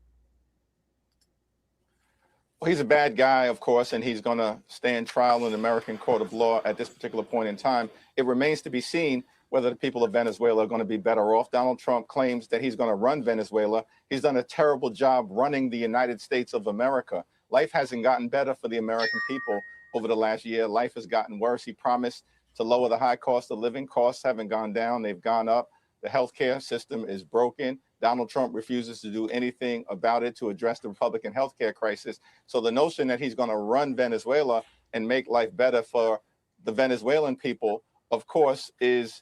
Speaker 8: Well, he's a bad guy, of course, and he's going to stand trial in the American court of law at this particular point in time. It remains to be seen whether the people of Venezuela are going to be better off. Donald Trump claims that he's going to run Venezuela. He's done a terrible job running the United States of America. Life hasn't gotten better for the American people over the last year. Life has gotten worse. He promised to lower the high cost of living. Costs haven't gone down. They've gone up. The healthcare system is broken. Donald Trump refuses to do anything about it to address the Republican healthcare crisis. So the notion that he's going to run Venezuela and make life better for the Venezuelan people, of course, is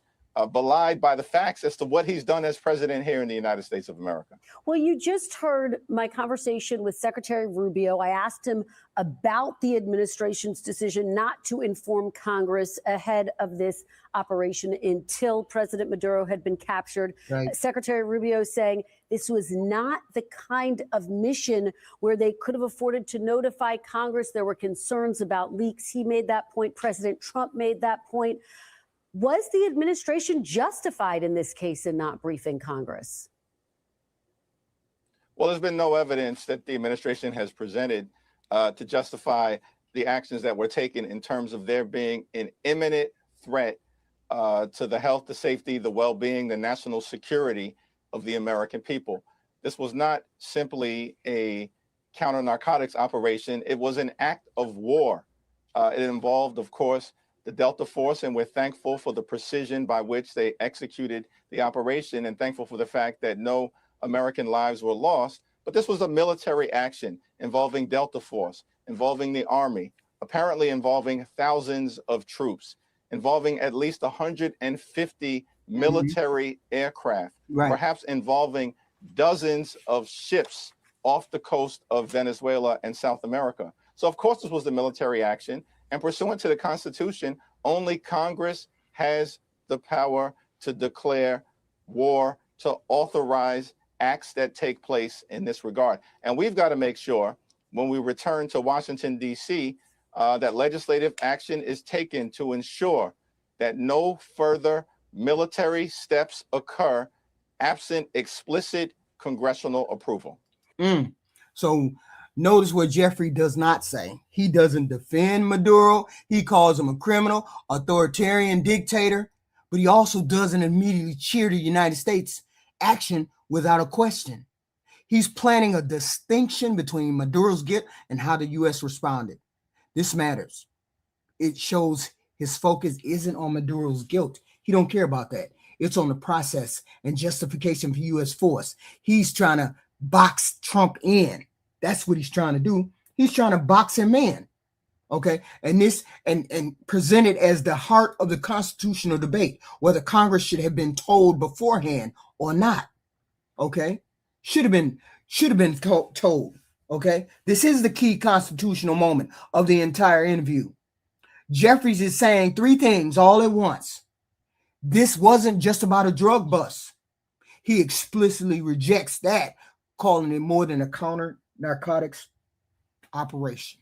Speaker 8: belied by the facts as to what he's done as president here in the United States of America.
Speaker 7: Well, you just heard my conversation with Secretary Rubio. I asked him about the administration's decision not to inform Congress ahead of this operation until President Maduro had been captured.
Speaker 2: Right.
Speaker 7: Secretary Rubio saying this was not the kind of mission where they could have afforded to notify Congress. There were concerns about leaks. He made that point. President Trump made that point. Was the administration justified in this case in not briefing Congress?
Speaker 8: Well, there's been no evidence that the administration has presented to justify the actions that were taken in terms of there being an imminent threat to the health, the safety, the well-being, the national security of the American people. This was not simply a counter-narcotics operation. It was an act of war. It involved, of course, the Delta Force, and we're thankful for the precision by which they executed the operation and thankful for the fact that no American lives were lost. But this was a military action involving Delta Force, involving the Army, apparently involving thousands of troops, involving at least 150 military aircraft, perhaps involving dozens of ships off the coast of Venezuela and South America. So, of course, this was a military action. And pursuant to the Constitution, only Congress has the power to declare war, to authorize acts that take place in this regard. And we've got to make sure when we return to Washington, D.C., that legislative action is taken to ensure that no further military steps occur absent explicit congressional approval.
Speaker 2: So notice what Jeffrey does not say. He doesn't defend Maduro. He calls him a criminal, authoritarian dictator, but he also doesn't immediately cheer the United States action without a question. He's planning a distinction between Maduro's guilt and how the U.S. responded. This matters. It shows his focus isn't on Maduro's guilt. He don't care about that. It's on the process and justification for U.S. force. He's trying to box Trump in. That's what he's trying to do. He's trying to box him in. Okay. And this and present it as the heart of the constitutional debate, whether Congress should have been told beforehand or not. Okay. Should have been told. Okay. This is the key constitutional moment of the entire interview. Jeffries is saying three things all at once. This wasn't just about a drug bust. He explicitly rejects that, calling it more than a counter-narcotics operation.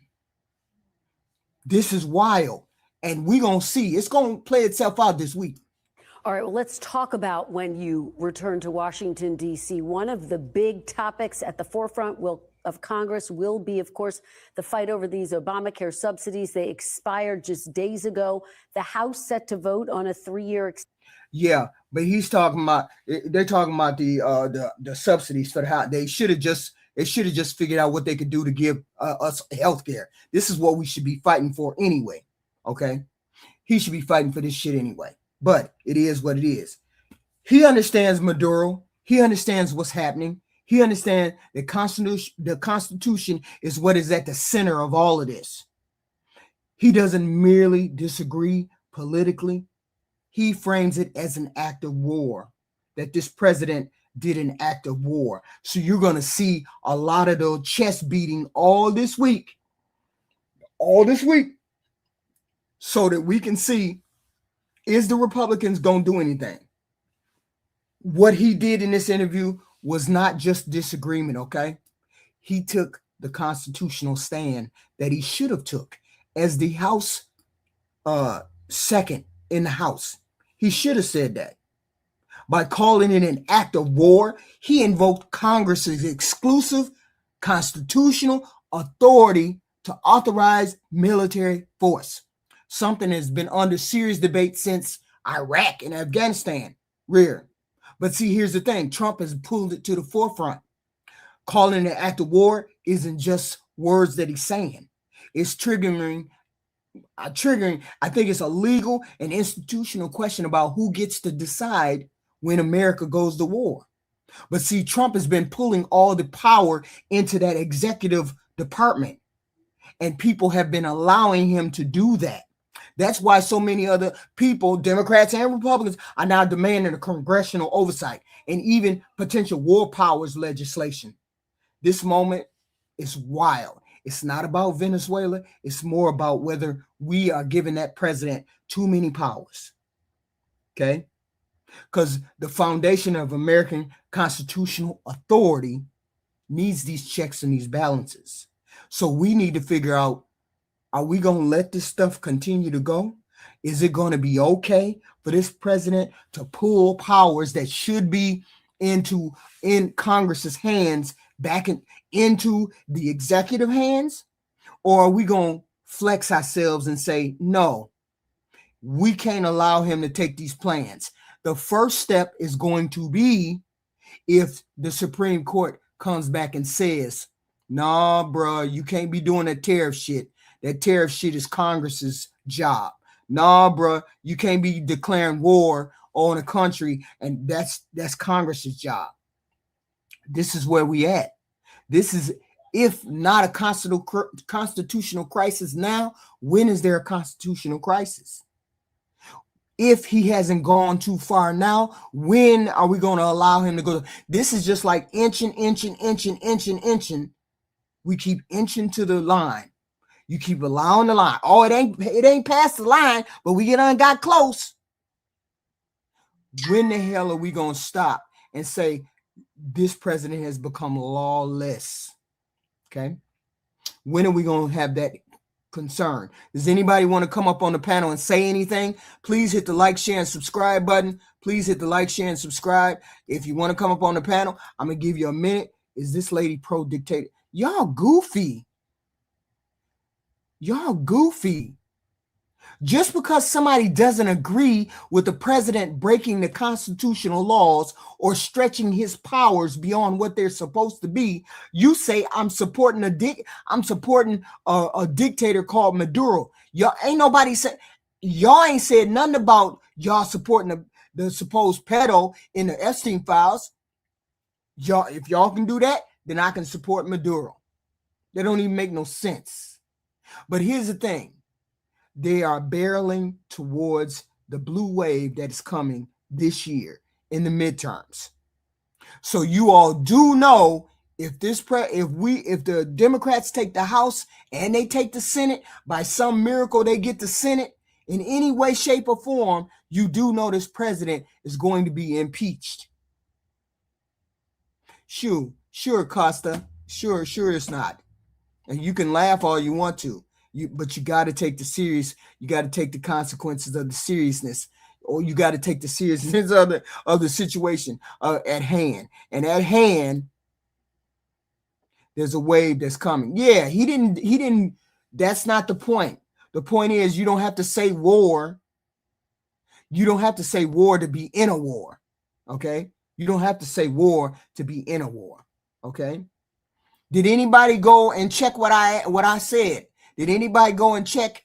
Speaker 2: This is wild. And we're going to see. It's going to play itself out this week.
Speaker 7: All right, well, let's talk about when you return to Washington, D.C. One of the big topics at the forefront of Congress will be, of course, the fight over these Obamacare subsidies. They expired just days ago. The House set to vote on a 3-year.
Speaker 2: Yeah, but they're talking about the subsidies for the house. They should have just figured out what they could do to give us health care. This is what we should be fighting for anyway. Okay, he should be fighting for this shit anyway. But it is what it is. He understands Maduro. He understands what's happening. He understands the Constitution is what is at the center of all of this. He doesn't merely disagree politically. He frames it as an act of war, that this president did an act of war. So you're going to see a lot of those chest beating all this week, so that we can see, is the Republicans going to do anything? What he did in this interview was not just disagreement, okay? He took the constitutional stand that he should have took as the House second in the House. He should have said that. By calling it an act of war, he invoked Congress's exclusive constitutional authority to authorize military force. Something has been under serious debate since Iraq and Afghanistan rear. But see, here's the thing. Trump has pulled it to the forefront. Calling it an act of war isn't just words that he's saying. It's triggering, I think it's a legal and institutional question about who gets to decide when America goes to war. But see, Trump has been pulling all the power into that executive department, and people have been allowing him to do that. That's why so many other people, Democrats and Republicans, are now demanding a congressional oversight and even potential war powers legislation. This moment is wild. It's not about Venezuela. It's more about whether we are giving that president too many powers. Okay? Because the foundation of American constitutional authority needs these checks and these balances. So we need to figure out, are we going to let this stuff continue to go? Is it going to be okay for this president to pull powers that should be in Congress's hands back into the executive hands? Or are we going to flex ourselves and say, no, we can't allow him to take these plans? The first step is going to be if the Supreme Court comes back and says, nah, bro, you can't be doing that tariff shit. That tariff shit is Congress's job. Nah, bro, you can't be declaring war on a country, and that's Congress's job. This is where we at. This is, if not a constitutional crisis now, when is there a constitutional crisis? If he hasn't gone too far now, when are we going to allow him to go? This is just like inching. We keep inching to the line. You keep allowing the line. Oh, it ain't past the line, but we got close. When the hell are we going to stop and say this president has become lawless? Okay. When are we going to have that concern? Does anybody want to come up on the panel and say anything? Please hit the like, share, and subscribe button. Please hit the like, share, and subscribe. If you want to come up on the panel, I'm going to give you a minute. Is this lady pro-dictator? Y'all goofy. Y'all goofy. Just because somebody doesn't agree with the president breaking the constitutional laws or stretching his powers beyond what they're supposed to be, you say I'm supporting a dictator called Maduro. Y'all ain't said nothing about y'all supporting the supposed pedo in the Epstein files. Y'all, if y'all can do that, then I can support Maduro. That don't even make no sense. But here's the thing. They are barreling towards the blue wave that is coming this year in the midterms. So you all do know, if the Democrats take the House and they take the Senate, by some miracle they get the Senate in any way, shape, or form, you do know this president is going to be impeached. Sure, Costa. Sure it's not. And you can laugh all you want to. But you got to take the serious. You got to take the consequences of the seriousness, or you got to take the seriousness of the situation at hand. And at hand, there's a wave that's coming. Yeah, he didn't. That's not the point. The point is, you don't have to say war. You don't have to say war to be in a war. Okay, you don't have to say war to be in a war. Okay. Did anybody go and check what I said? Did anybody go and check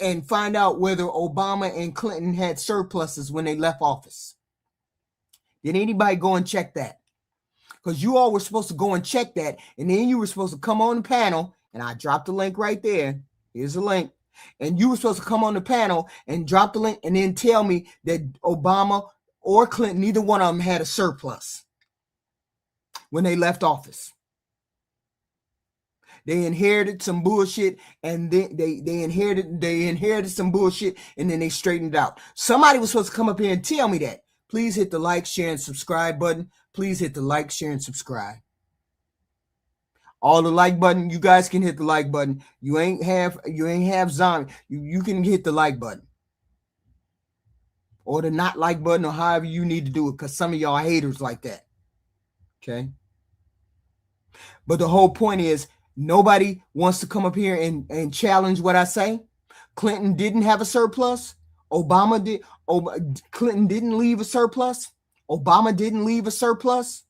Speaker 2: and find out whether Obama and Clinton had surpluses when they left office? Did anybody go and check that? Because you all were supposed to go and check that, and then you were supposed to come on the panel, and I dropped the link right there. Here's the link. And you were supposed to come on the panel and drop the link and then tell me that Obama or Clinton, neither one of them had a surplus when they left office. They inherited some bullshit, and they inherited some bullshit, and then they straightened it out. Somebody was supposed to come up here and tell me that. Please hit the like, share, and subscribe button. Please hit the like, share, and subscribe. All the like button, you guys can hit the like button. You ain't have zombie. You can hit the like button. Or the not like button, or however you need to do it, because some of y'all haters like that. Okay. But the whole point is, nobody wants to come up here and challenge what I say. Clinton didn't have a surplus. Obama did. Clinton didn't leave a surplus. Obama didn't leave a surplus.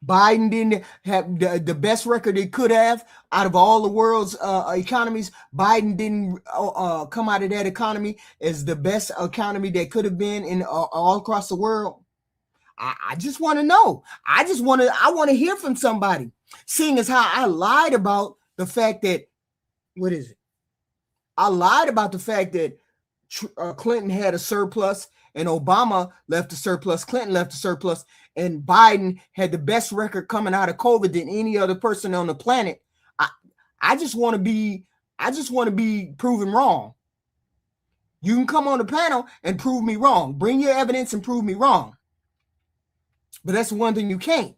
Speaker 2: Biden didn't have the best record they could have out of all the world's economies. Biden didn't come out of that economy as the best economy that could have been in all across the world. I just want to know. I want to hear from somebody. Seeing as how I lied about the fact that, what is it? I lied about the fact that Clinton had a surplus and Obama left a surplus. Clinton left a surplus, and Biden had the best record coming out of COVID than any other person on the planet. I just want to be proven wrong. You can come on the panel and prove me wrong. Bring your evidence and prove me wrong. But that's one thing you can't.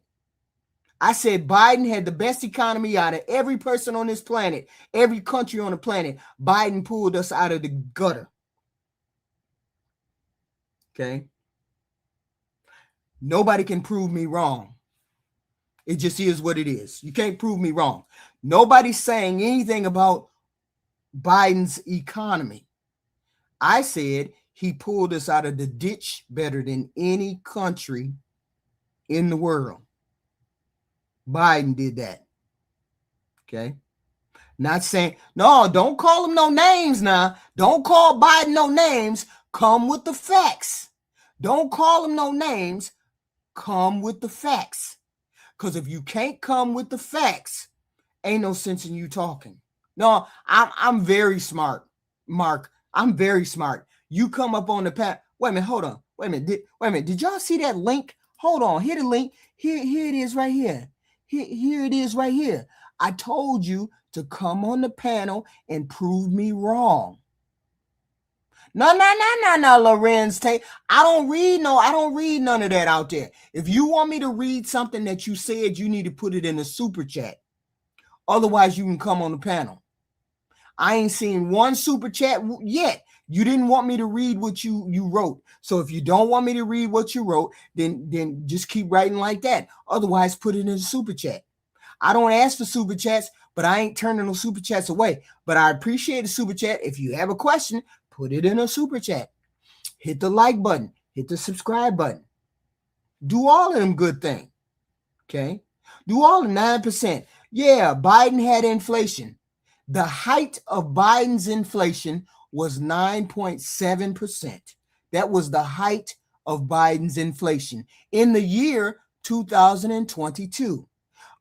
Speaker 2: I said Biden had the best economy out of every person on this planet, every country on the planet. Biden pulled us out of the gutter. Okay? Nobody can prove me wrong. It just is what it is. You can't prove me wrong. Nobody's saying anything about Biden's economy. I said he pulled us out of the ditch better than any country in the world. Biden did that. Okay. Not saying, no, don't call him no names now. Don't call Biden no names. Come with the facts. Don't call him no names. Come with the facts. Because if you can't come with the facts, ain't no sense in you talking. No, I'm very smart, Mark. I'm very smart. You come up on the path. Wait a minute, hold on. Wait a minute. Did y'all see that link? Hold on. Hit the link. Here it is right here. Here it is right here. I told you to come on the panel and prove me wrong. No, Lorenz Tate. I don't read none of that out there. If you want me to read something that you said, you need to put it in the super chat. Otherwise, you can come on the panel. I ain't seen one super chat yet. You didn't want me to read what you wrote. So if you don't want me to read what you wrote, then just keep writing like that. Otherwise, put it in the super chat. I don't ask for super chats, but I ain't turning those super chats away. But I appreciate a super chat. If you have a question, put it in a super chat. Hit the like button. Hit the subscribe button. Do all of them good things. Okay? Do all the 9%. Yeah, Biden had inflation. The height of Biden's inflation was 9.7%. That was the height of Biden's inflation in the year 2022.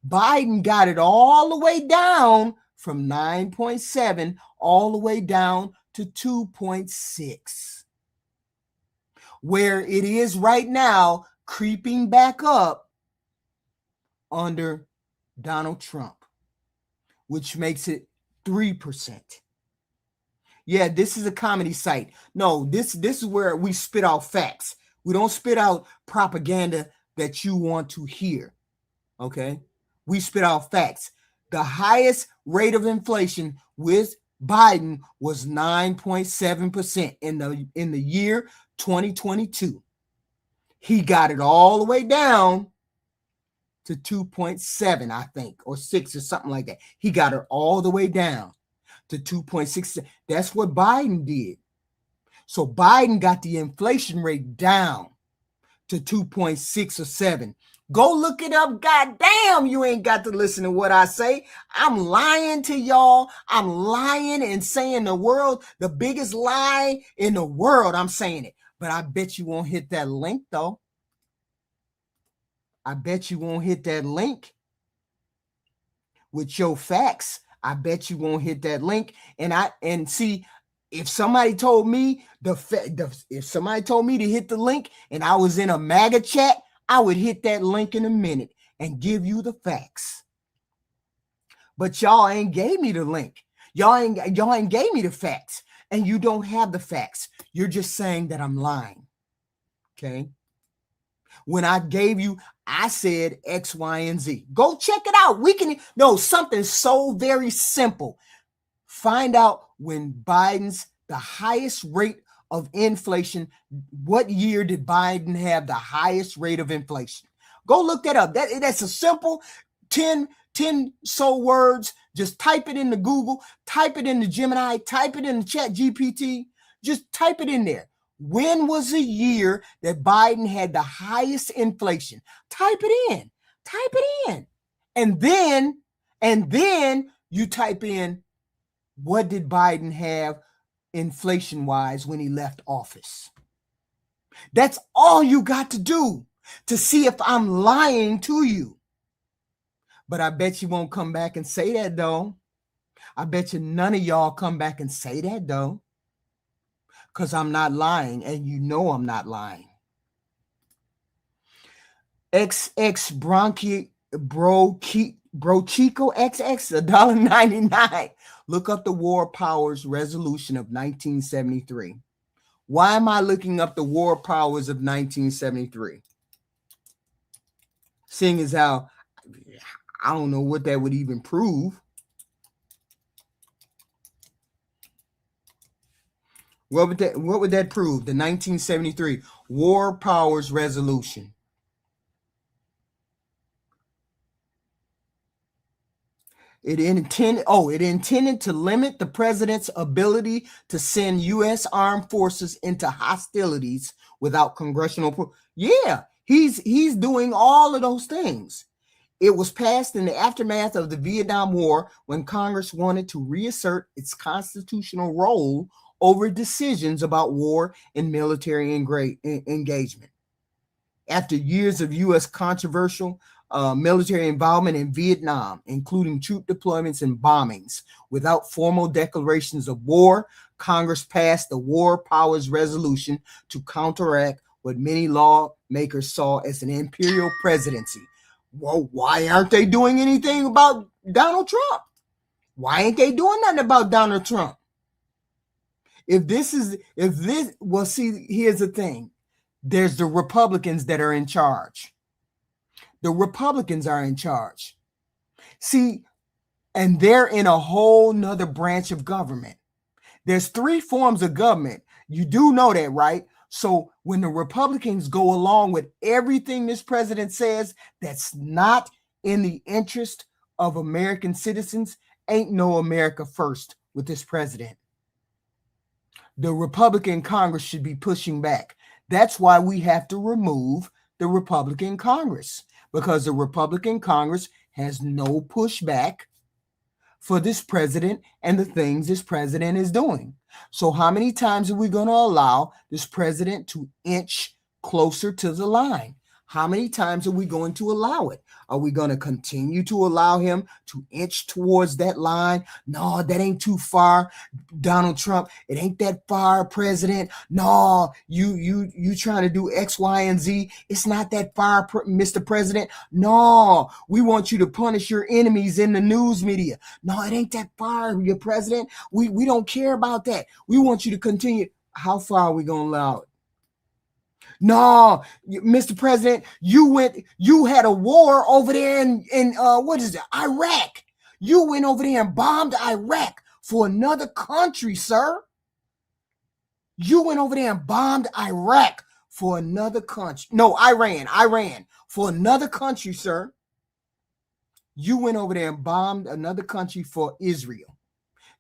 Speaker 2: Biden got it all the way down from 9.7 all the way down to 2.6, where it is right now, creeping back up under Donald Trump, which makes it 3%. Yeah, this is a comedy site. No, this is where we spit out facts. We don't spit out propaganda that you want to hear. Okay? We spit out facts. The highest rate of inflation with Biden was 9.7% in the year 2022. He got it all the way down to 2.7, I think, or 6 or something like that. He got it all the way down to 2.6. That's what Biden did. So Biden got the inflation rate down to 2.6 or 7. Go look it up. Goddamn, you ain't got to listen to what I say. I'm lying to y'all. I'm lying and saying the biggest lie in the world. I'm saying it. But I bet you won't hit that link, though. I bet you won't hit that link with your facts. I bet you won't hit that link. And see, if somebody told me if somebody told me to hit the link and I was in a MAGA chat, I would hit that link in a minute and give you the facts. But y'all ain't gave me the link. Y'all ain't gave me the facts, and you don't have the facts. You're just saying that I'm lying. Okay? When I gave you, I said X, Y, and Z. Go check it out. Something so very simple. Find out when Biden's the highest rate of inflation. What year did Biden have the highest rate of inflation? Go look that up. That's a simple 10 so words. Just type it into Google, type it into Gemini, type it into Chat GPT. Just type it in there. When was the year that Biden had the highest inflation? Type it in. Type it in. And then you type in, what did Biden have inflation-wise when he left office? That's all you got to do to see if I'm lying to you. But I bet you won't come back and say that, though. I bet you none of y'all come back and say that, though. Because I'm not lying, and you know I'm not lying. XX Bro Chico XX, $1.99. Look up the War Powers Resolution of 1973. Why am I looking up the War Powers of 1973? Seeing as how I don't know what that would even prove. What would that prove? The 1973 War Powers Resolution. It intended to limit the president's ability to send U.S. armed forces into hostilities without congressional approval. Yeah, he's doing all of those things. It was passed in the aftermath of the Vietnam War when Congress wanted to reassert its constitutional role over decisions about war and military engagement. After years of U.S. controversial military involvement in Vietnam, including troop deployments and bombings, without formal declarations of war, Congress passed the War Powers Resolution to counteract what many lawmakers saw as an imperial presidency. Well, why aren't they doing anything about Donald Trump? Why ain't they doing nothing about Donald Trump? Here's the thing. There's the Republicans that are in charge. The Republicans are in charge. See, and they're in a whole nother branch of government. There's 3 forms of government. You do know that, right? So when the Republicans go along with everything this president says that's not in the interest of American citizens, ain't no America first with this president. The Republican Congress should be pushing back. That's why we have to remove the Republican Congress, because the Republican Congress has no pushback for this president and the things this president is doing. So how many times are we going to allow this president to inch closer to the line? How many times are we going to allow it? Are we going to continue to allow him to inch towards that line? No, that ain't too far, Donald Trump. It ain't that far, President. No, you trying to do X, Y, and Z. It's not that far, Mr. President. No, we want you to punish your enemies in the news media. No, it ain't that far, your president. We don't care about that. We want you to continue. How far are we going to allow it? No, Mr. President, you had a war over there in what is it, Iraq. You went over there and bombed Iraq for another country, sir. You went over there and bombed Iraq for another country. No, Iran for another country, sir. You went over there and bombed another country for Israel.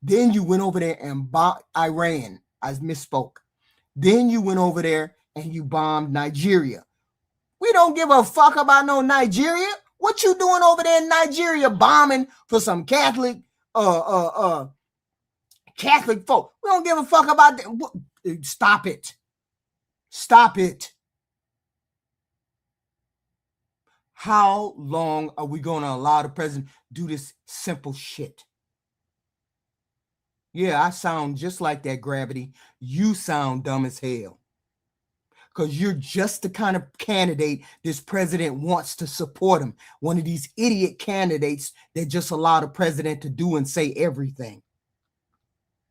Speaker 2: Then you went over there and bombed Iran. I misspoke. Then you went over there and you bombed Nigeria. We don't give a fuck about no Nigeria. What you doing over there in Nigeria bombing for some Catholic Catholic folk? We don't give a fuck about that. Stop it. Stop it. How long are we going to allow the president to do this simple shit? Yeah, I sound just like that, Gravity. You sound dumb as hell. Because you're just the kind of candidate this president wants to support him. One of these idiot candidates that just allow the president to do and say everything.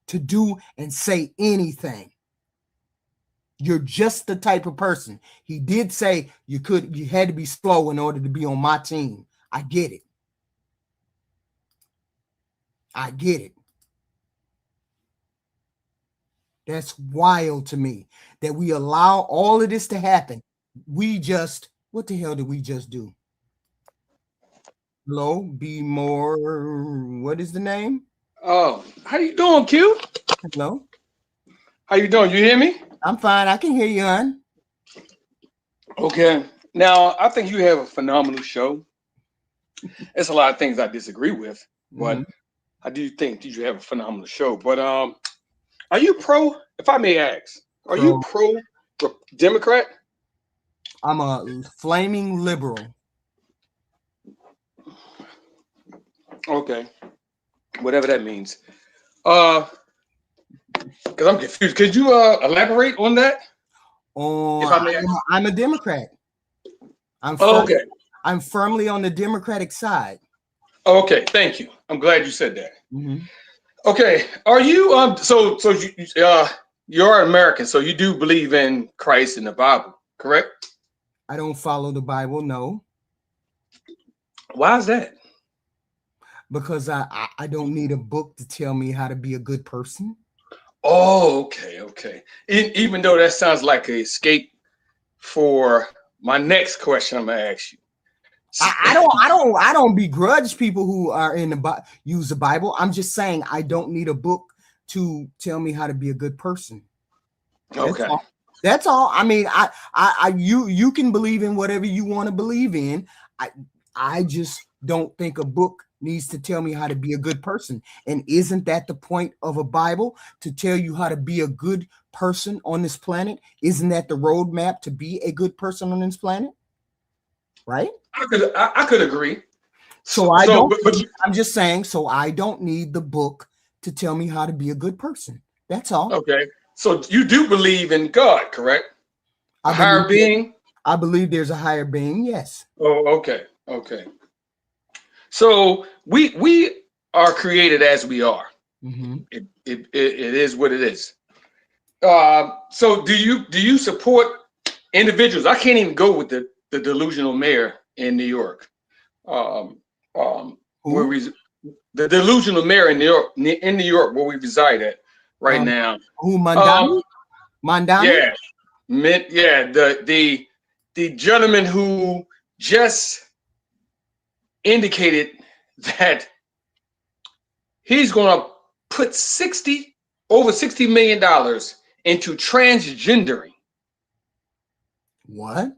Speaker 2: To do and say anything. You're just the type of person. He did say you had to be slow in order to be on my team. I get it. I get it. That's wild to me that we allow all of this to happen. What the hell did we just do? Hello, be more, what is the name?
Speaker 9: Oh, how you doing, Q?
Speaker 2: Hello.
Speaker 9: How you doing? You hear me?
Speaker 2: I'm fine. I can hear you, hon.
Speaker 9: Okay. Now, I think you have a phenomenal show. There's a lot of things I disagree with, but I do think that you have a phenomenal show. But are you pro, if I may ask, are you pro Democrat?
Speaker 2: I'm a flaming liberal.
Speaker 9: Okay. Whatever that means. Because I'm confused. Could you elaborate on that?
Speaker 2: I'm a Democrat.
Speaker 9: Okay.
Speaker 2: I'm firmly on the Democratic side.
Speaker 9: Okay, thank you. I'm glad you said that.
Speaker 2: Mm-hmm.
Speaker 9: Okay, are you you're American, so you do believe in Christ and the Bible, correct?
Speaker 2: I don't follow the Bible, no.
Speaker 9: Why is that?
Speaker 2: Because I don't need a book to tell me how to be a good person.
Speaker 9: Oh, okay. Even though that sounds like an escape for my next question, I'm gonna ask you.
Speaker 2: I don't begrudge people who are use the Bible. I'm just saying I don't need a book to tell me how to be a good person.
Speaker 9: Okay.
Speaker 2: That's all. I mean, you can believe in whatever you want to believe in. I just don't think a book needs to tell me how to be a good person. And isn't that the point of a Bible, to tell you how to be a good person on this planet? Isn't that the roadmap to be a good person on this planet? Right?
Speaker 9: I could agree.
Speaker 2: I'm just saying, so I don't need the book to tell me how to be a good person. That's all.
Speaker 9: Okay. So you do believe in God, correct? A higher being?
Speaker 2: I believe there's a higher being, yes.
Speaker 9: Oh, okay. So we are created as we are.
Speaker 2: Mm-hmm.
Speaker 9: It is what it is. So do you support individuals? I can't even go with the delusional mayor in New York. The delusional mayor in New York, where we reside at right now.
Speaker 2: Who, Mandani? Mandani?
Speaker 9: Yeah, the gentleman who just indicated that he's going to put over $60 million into transgendering.
Speaker 2: What?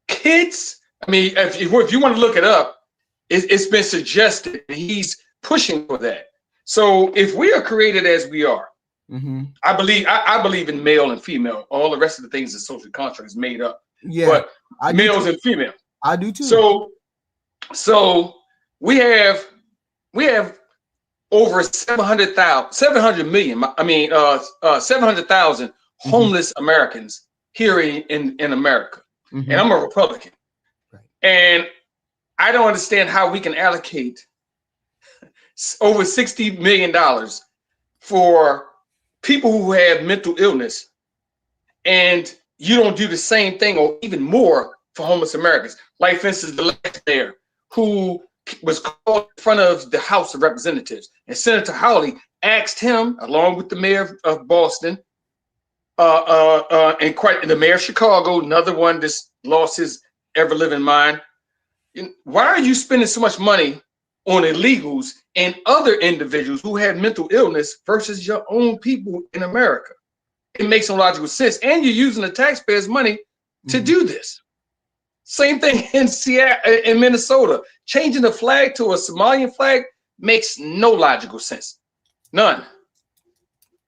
Speaker 9: Kids? I mean, if you want to look it up, it's been suggested that he's pushing for that. So if we are created as we are, I believe in male and female. All the rest of the things the social contract is made up.
Speaker 2: Yeah,
Speaker 9: but males and female.
Speaker 2: I do too.
Speaker 9: So we have over 700,000 homeless Americans here in America. And I'm a Republican.
Speaker 2: Right.
Speaker 9: And I don't understand how we can allocate over $60 million for people who have mental illness, and you don't do the same thing or even more for homeless Americans. Like, for instance, the last mayor who was called in front of the House of Representatives, and Senator Hawley asked him, along with the mayor of Boston, and the mayor of Chicago, another one that's lost his ever living mind. Why are you spending so much money on illegals and other individuals who had mental illness versus your own people in America? It makes no logical sense, and you're using the taxpayers' money to do this. Same thing in Seattle, in Minnesota. Changing the flag to a Somalian flag makes no logical sense. None.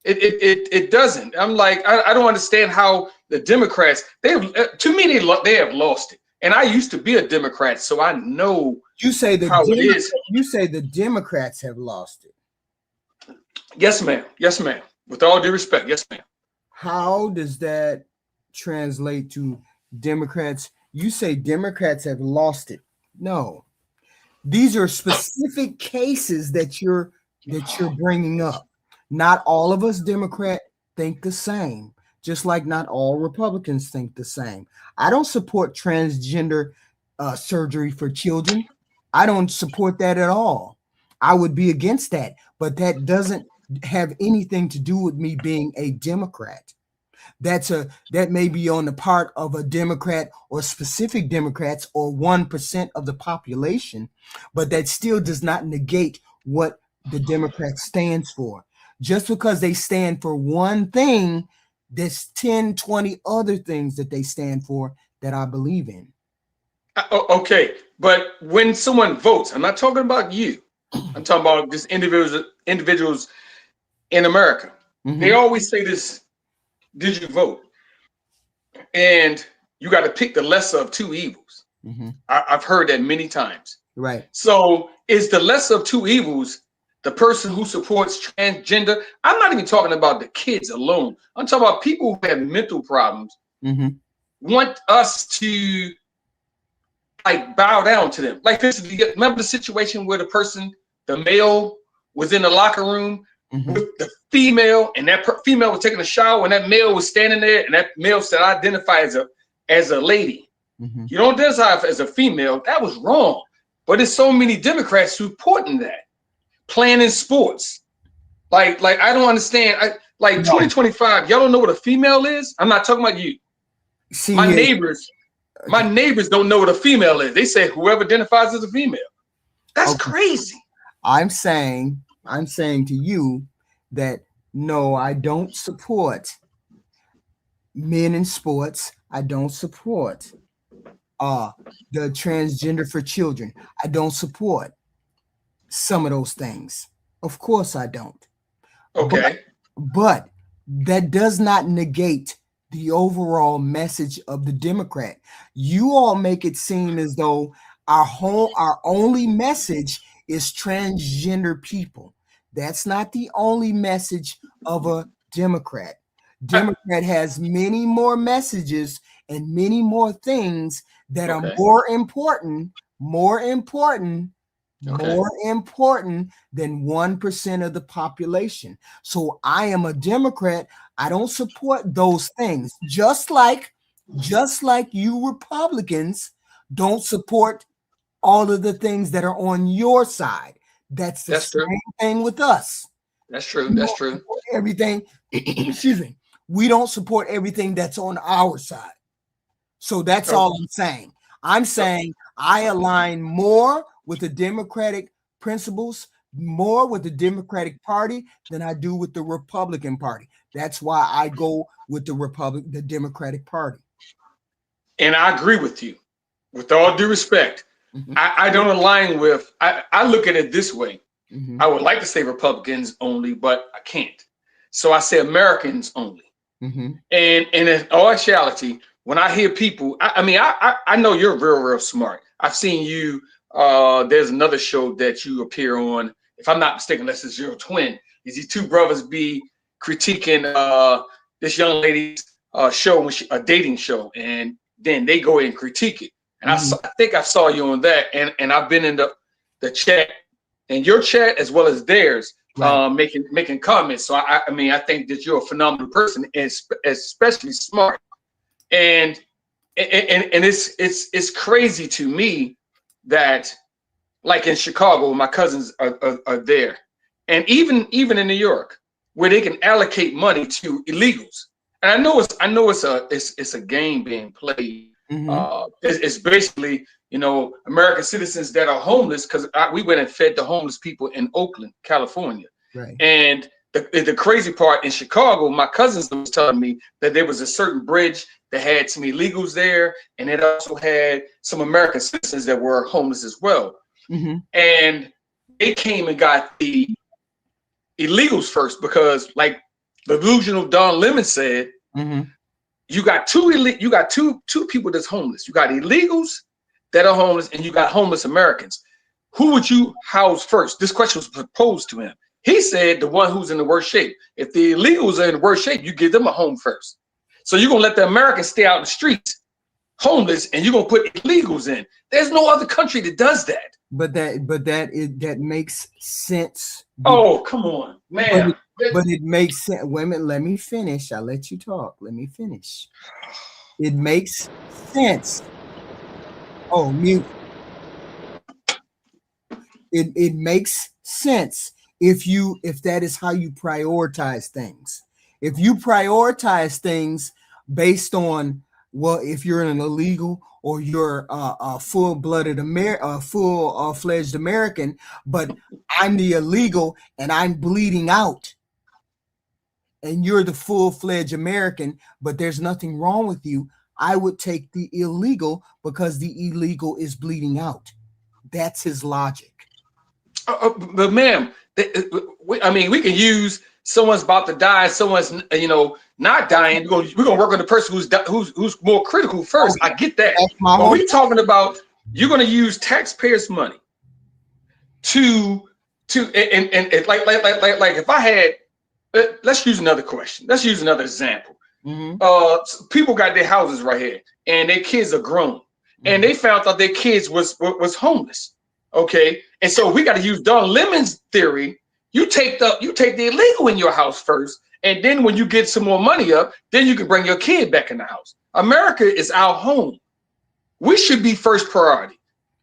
Speaker 9: It doesn't. I'm like, I don't understand how the Democrats, they have lost it. And I used to be a Democrat, so I know how it is.
Speaker 2: You say the Democrats have lost it.
Speaker 9: Yes, ma'am. Yes, ma'am. With all due respect, yes, ma'am.
Speaker 2: How does that translate to Democrats? You say Democrats have lost it. No. These are specific cases that you're bringing up. Not all of us Democrats think the same, just like not all Republicans think the same. I don't support transgender surgery for children. I don't support that at all. I would be against that, but that doesn't have anything to do with me being a Democrat. That may be on the part of a Democrat or specific Democrats or 1% of the population, but that still does not negate what the Democrat stands for. Just because they stand for one thing, there's 10, 20 other things that they stand for that I believe in.
Speaker 9: Okay, but when someone votes, I'm not talking about you. I'm talking about just individuals in America. Mm-hmm. They always say this, did you vote? And you got to pick the lesser of two evils. Mm-hmm. I've heard that many times.
Speaker 2: Right.
Speaker 9: So is the lesser of two evils the person who supports transgender? I'm not even talking about the kids alone. I'm talking about people who have mental problems, mm-hmm. want us to like bow down to them. Like this, remember the situation where the male was in the locker room mm-hmm. with the female, and that female was taking a shower, and that male was standing there, and that male said, "I identify as a lady." Mm-hmm. You don't identify as a female. That was wrong. But there's so many Democrats supporting that. Playing in sports. Like I don't understand. 2025, y'all don't know what a female is? I'm not talking about you. See, my neighbors don't know what a female is. They say whoever identifies as a female. That's crazy.
Speaker 2: I'm saying to you that no, I don't support men in sports. I don't support the transgender for children. I don't support some of those things. Of course I don't.
Speaker 9: Okay.
Speaker 2: But that does not negate the overall message of the Democrat. You all make it seem as though our only message is transgender people. That's not the only message of a Democrat. Democrat has many more messages and many more things that are more important than 1% of the population. So I am a Democrat. I don't support those things. Just like you Republicans don't support all of the things that are on your side. That's the same thing with us.
Speaker 9: That's true. That's true.
Speaker 2: Everything, excuse me. We don't support everything that's on our side. So that's all I'm saying. I'm saying I align more with the Democratic principles, more with the Democratic Party than I do with the Republican Party. That's why I go with the Democratic Party.
Speaker 9: And I agree with you. With all due respect, mm-hmm. I don't align with, I look at it this way. Mm-hmm. I would like to say Republicans only, but I can't. So I say Americans only. Mm-hmm. And in all actuality, when I hear people, I know you're real, real smart. I've seen you. There's another show that you appear on, if I'm not mistaken, unless it's your twin. Is these two brothers be critiquing this young lady's show, a dating show, and then they go in and critique it. And mm-hmm. I think I saw you on that, and I've been in the chat, and your chat as well as theirs, right. making comments. So I think that you're a phenomenal person, and especially smart. And it's crazy to me that like in Chicago, my cousins are there, and even in New York, where they can allocate money to illegals. And I know it's a game being played. It's basically, you know, American citizens that are homeless, because we went and fed the homeless people in Oakland, California.
Speaker 2: Right.
Speaker 9: And the crazy part in Chicago, my cousins was telling me that there was a certain bridge that had some illegals there, and it also had some American citizens that were homeless as well. And they came and got the illegals first, because, like the delusional Don Lemon said, you got two people that's homeless. You got illegals that are homeless, and you got homeless Americans. Who would you house first? This question was proposed to him. He said the one who's in the worst shape. If the illegals are in the worst shape, you give them a home first. So you're gonna let the Americans stay out in the streets homeless, and you're gonna put illegals in. There's no other country that does that.
Speaker 2: But that makes sense.
Speaker 9: Oh, come on, man.
Speaker 2: But it makes sense. Wait a minute, let me finish. I'll let you talk. Let me finish. It makes sense. Oh, mute. It makes sense if that is how you prioritize things. If you prioritize things based on, well, if you're an illegal or you're a full-blooded full-fledged American, but I'm the illegal and I'm bleeding out, and you're the full-fledged American, but there's nothing wrong with you, I would take the illegal because the illegal is bleeding out. That's his logic.
Speaker 9: But ma'am, I mean, we can use someone's about to die, someone's, you know, not dying. We're gonna work on the person who's more critical first. Okay. I get that. But we're talking about you're gonna use taxpayers' money to and like if I had, let's use another question. Let's use another example. People got their houses right here, and their kids are grown, and they found out their kids was homeless. Okay, and so we got to use Don Lemon's theory. You take the illegal in your house first, and then when you get some more money up, then you can bring your kid back in the house. America is our home. We should be first priority,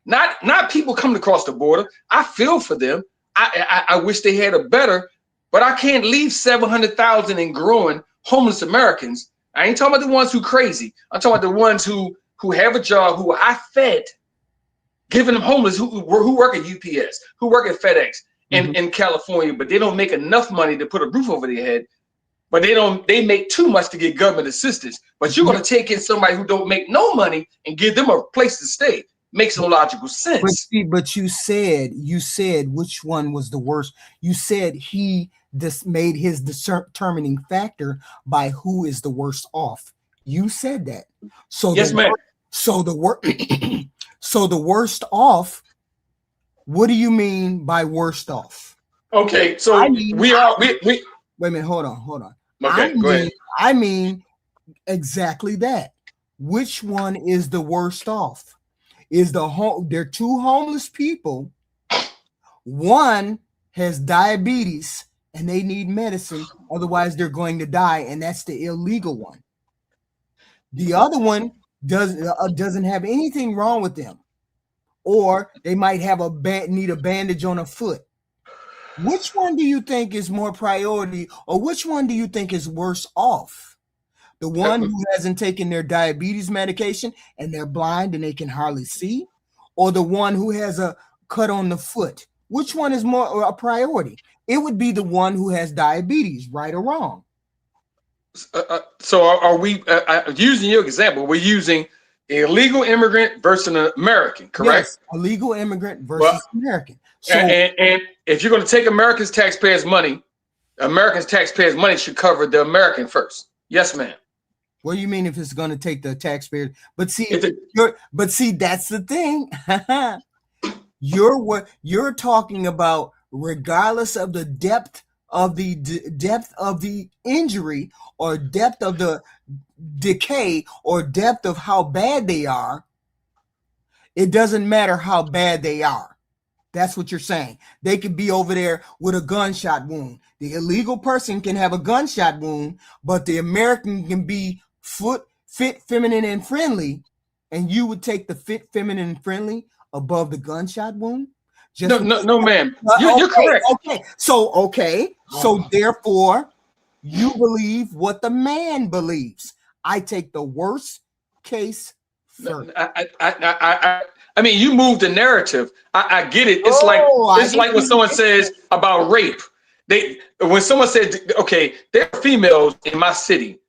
Speaker 9: not people coming across the border. I feel for them. I wish they had a better, but I can't leave 700,000 and growing homeless Americans. I ain't talking about the ones who crazy. I'm talking about the ones who have a job, who I fed, giving them homeless, who work at UPS, who work at FedEx in California, but they don't make enough money to put a roof over their head. But they make too much to get government assistance. But you're going to take in somebody who don't make no money and give them a place to stay. Makes no logical sense.
Speaker 2: But you said which one was the worst. You said he made his determining factor by who is the worst off. You said that. So
Speaker 9: yes, ma'am.
Speaker 2: So the worst off. What do you mean by worst off?
Speaker 9: Okay, so wait a
Speaker 2: minute, hold on.
Speaker 9: Okay, go ahead.
Speaker 2: I mean exactly that. Which one is the worst off? They're two homeless people. One has diabetes and they need medicine, otherwise they're going to die, and that's the illegal one. The other one doesn't have anything wrong with them, or they might have need a bandage on a foot. Which one do you think is more priority, or which one do you think is worse off? The one who hasn't taken their diabetes medication and they're blind and they can hardly see, or the one who has a cut on the foot? Which one is more a priority? It would be the one who has diabetes, right or wrong.
Speaker 9: So are we using your example? We're using illegal immigrant versus an American, correct?
Speaker 2: Yes, illegal immigrant versus American. So,
Speaker 9: and if you're going to take Americans' taxpayers' money should cover the American first. Yes, ma'am.
Speaker 2: What do you mean if it's going to take the taxpayers? But see, that's the thing. You're talking about, regardless of the depth of the injury, or depth of the decay, or depth of how bad they are. It doesn't matter how bad they are. That's what you're saying. They could be over there with a gunshot wound. The illegal person can have a gunshot wound, but the American can be fit, feminine, and friendly. And you would take the fit, feminine, and friendly above the gunshot wound?
Speaker 9: No, ma'am. You're
Speaker 2: okay,
Speaker 9: correct.
Speaker 2: So therefore, you believe what the man believes. I take the worst case first.
Speaker 9: I mean, you moved the narrative. I get it. It's like when someone says about rape. When someone said, okay, there are females in my city,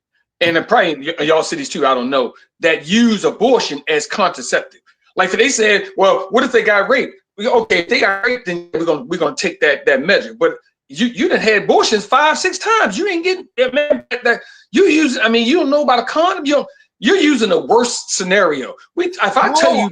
Speaker 9: and probably in y'all cities too, I don't know, that use abortion as contraceptive. Like they said, well, what if they got raped? Okay, if they got raped, then we're gonna take that measure. But you done had abortions 5-6 times. You ain't getting that. You use. I mean, you don't know about a condom. You're using the worst scenario.
Speaker 2: I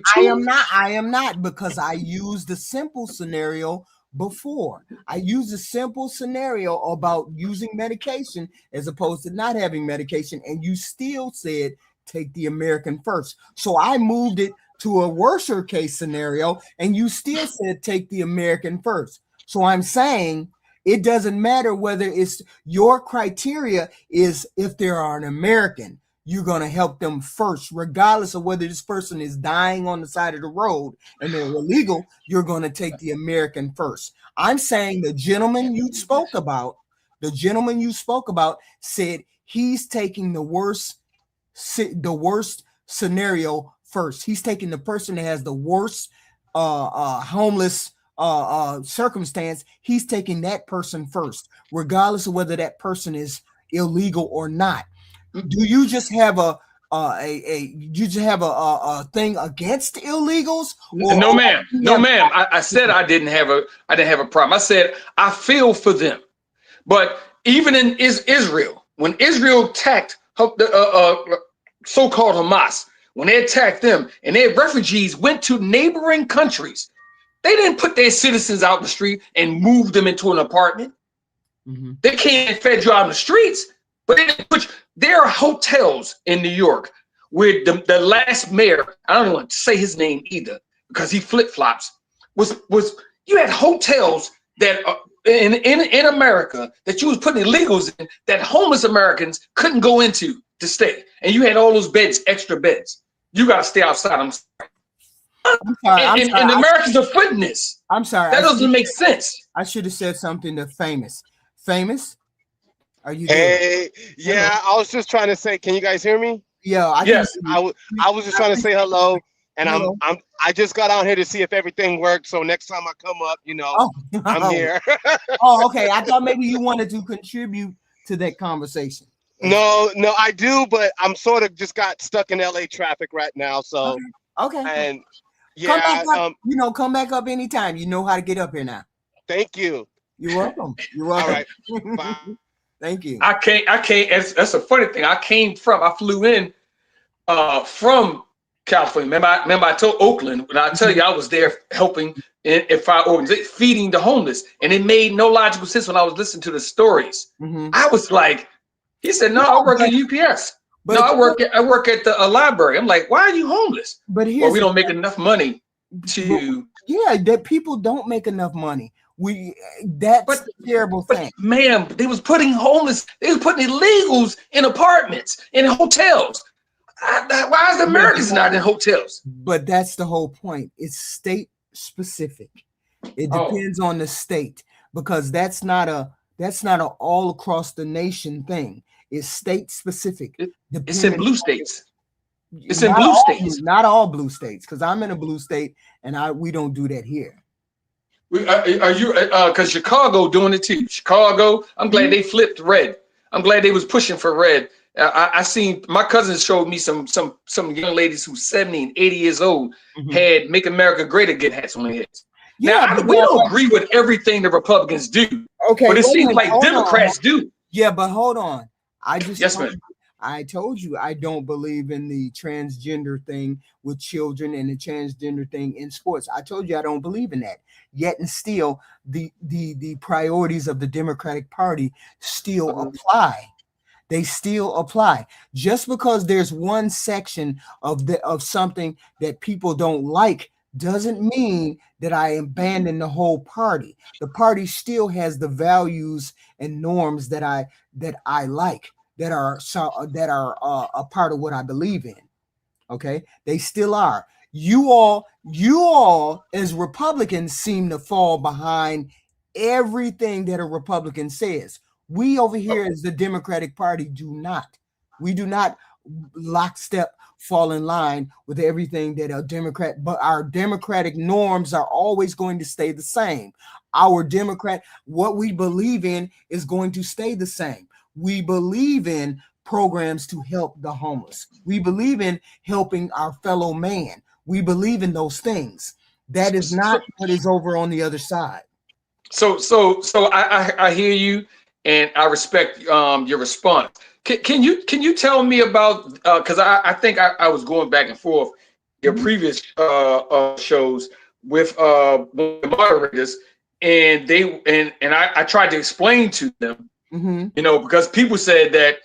Speaker 2: am not, because I used the simple scenario before. I used a simple scenario about using medication as opposed to not having medication, and you still said take the American first. So I moved it to a worser case scenario, and you still said take the American first. So I'm saying it doesn't matter whether it's your criteria is if they are an American. You're going to help them first, regardless of whether this person is dying on the side of the road and they're illegal. You're going to take the American first. I'm saying the gentleman you spoke about said he's taking the worst scenario first. He's taking the person that has the worst homeless circumstance. He's taking that person first, regardless of whether that person is illegal or not. Do you just have a thing against illegals?
Speaker 9: No, ma'am. No, ma'am. I said I didn't have a problem. I said I feel for them. But even in Israel, when Israel attacked the so-called Hamas, when they attacked them and their refugees went to neighboring countries, they didn't put their citizens out in the street and move them into an apartment. Mm-hmm. They can't fed you out in the streets, but they didn't put you. There are hotels in New York where the last mayor, I don't want to say his name either because he flip-flops, was you had hotels that in America that you was putting illegals in that homeless Americans couldn't go into to stay. And you had all those beds, extra beds. You got to stay outside. I'm sorry. And the Americans are footing this.
Speaker 2: I'm sorry.
Speaker 9: That doesn't make sense.
Speaker 2: I should have said something to Famous. Famous? Are you
Speaker 10: there? Yeah, hello. I was just trying to say, can you guys hear me?
Speaker 2: Yeah,
Speaker 9: yes.
Speaker 10: I was just trying to say hello, and hello. I just got out here to see if everything worked. So next time I come up, I'm here.
Speaker 2: Oh, okay. I thought maybe you wanted to contribute to that conversation.
Speaker 10: No, I do, but I'm sort of just got stuck in LA traffic right now. So
Speaker 2: okay.
Speaker 10: And yeah,
Speaker 2: come back up anytime. You know how to get up here now.
Speaker 10: Thank you.
Speaker 2: You're welcome. You're welcome.
Speaker 10: All right. Bye.
Speaker 2: Thank you.
Speaker 9: I can't. That's a funny thing. I flew in from California. Remember I told Oakland, when I tell you I was there helping in 5 organizations, feeding the homeless. And it made no logical sense when I was listening to the stories. Mm-hmm. I was like, he said, no, I work at UPS. But no, I work at the library. I'm like, why are you homeless?
Speaker 2: But
Speaker 9: we don't make enough money to.
Speaker 2: That people don't make enough money. That's a terrible thing.
Speaker 9: Ma'am, they was putting illegals in apartments, in hotels. Why is the Americans not in hotels?
Speaker 2: But that's the whole point. It's state specific. It depends on the state, because that's not a all across the nation thing. It's state specific.
Speaker 9: It's in blue states. It's in blue states.
Speaker 2: Not all blue states, because I'm in a blue state and we don't do that here.
Speaker 9: Are you because Chicago doing it too? Chicago, I'm glad they flipped red. I'm glad they was pushing for red. I seen my cousins showed me some young ladies who's 70 and 80 years old had "Make America Great Again" hats on their heads. Yeah, we don't agree with everything the Republicans do. Okay, but it seems like Democrats do.
Speaker 2: Yeah, but hold on.
Speaker 9: Yes, ma'am.
Speaker 2: I told you I don't believe in the transgender thing with children and the transgender thing in sports. I told you I don't believe in that. Yet and still, the priorities of the Democratic Party still apply. They still apply. Just because there's one section of something that people don't like doesn't mean that I abandon the whole party. The party still has the values and norms that I like, that are a part of what I believe in. Okay, they still are. You all You all, as Republicans, seem to fall behind everything that a Republican says. We over here, as the Democratic Party, do not. We do not lockstep fall in line with everything that a Democrat, but our Democratic norms are always going to stay the same. What we believe in is going to stay the same. We believe in programs to help the homeless. We believe in helping our fellow man. We believe in those things. That is not what is over on the other side.
Speaker 9: So I hear you, and I respect your response. Can you tell me about, because I think I was going back and forth your previous shows with the moderators, and I tried to explain to them, because people said that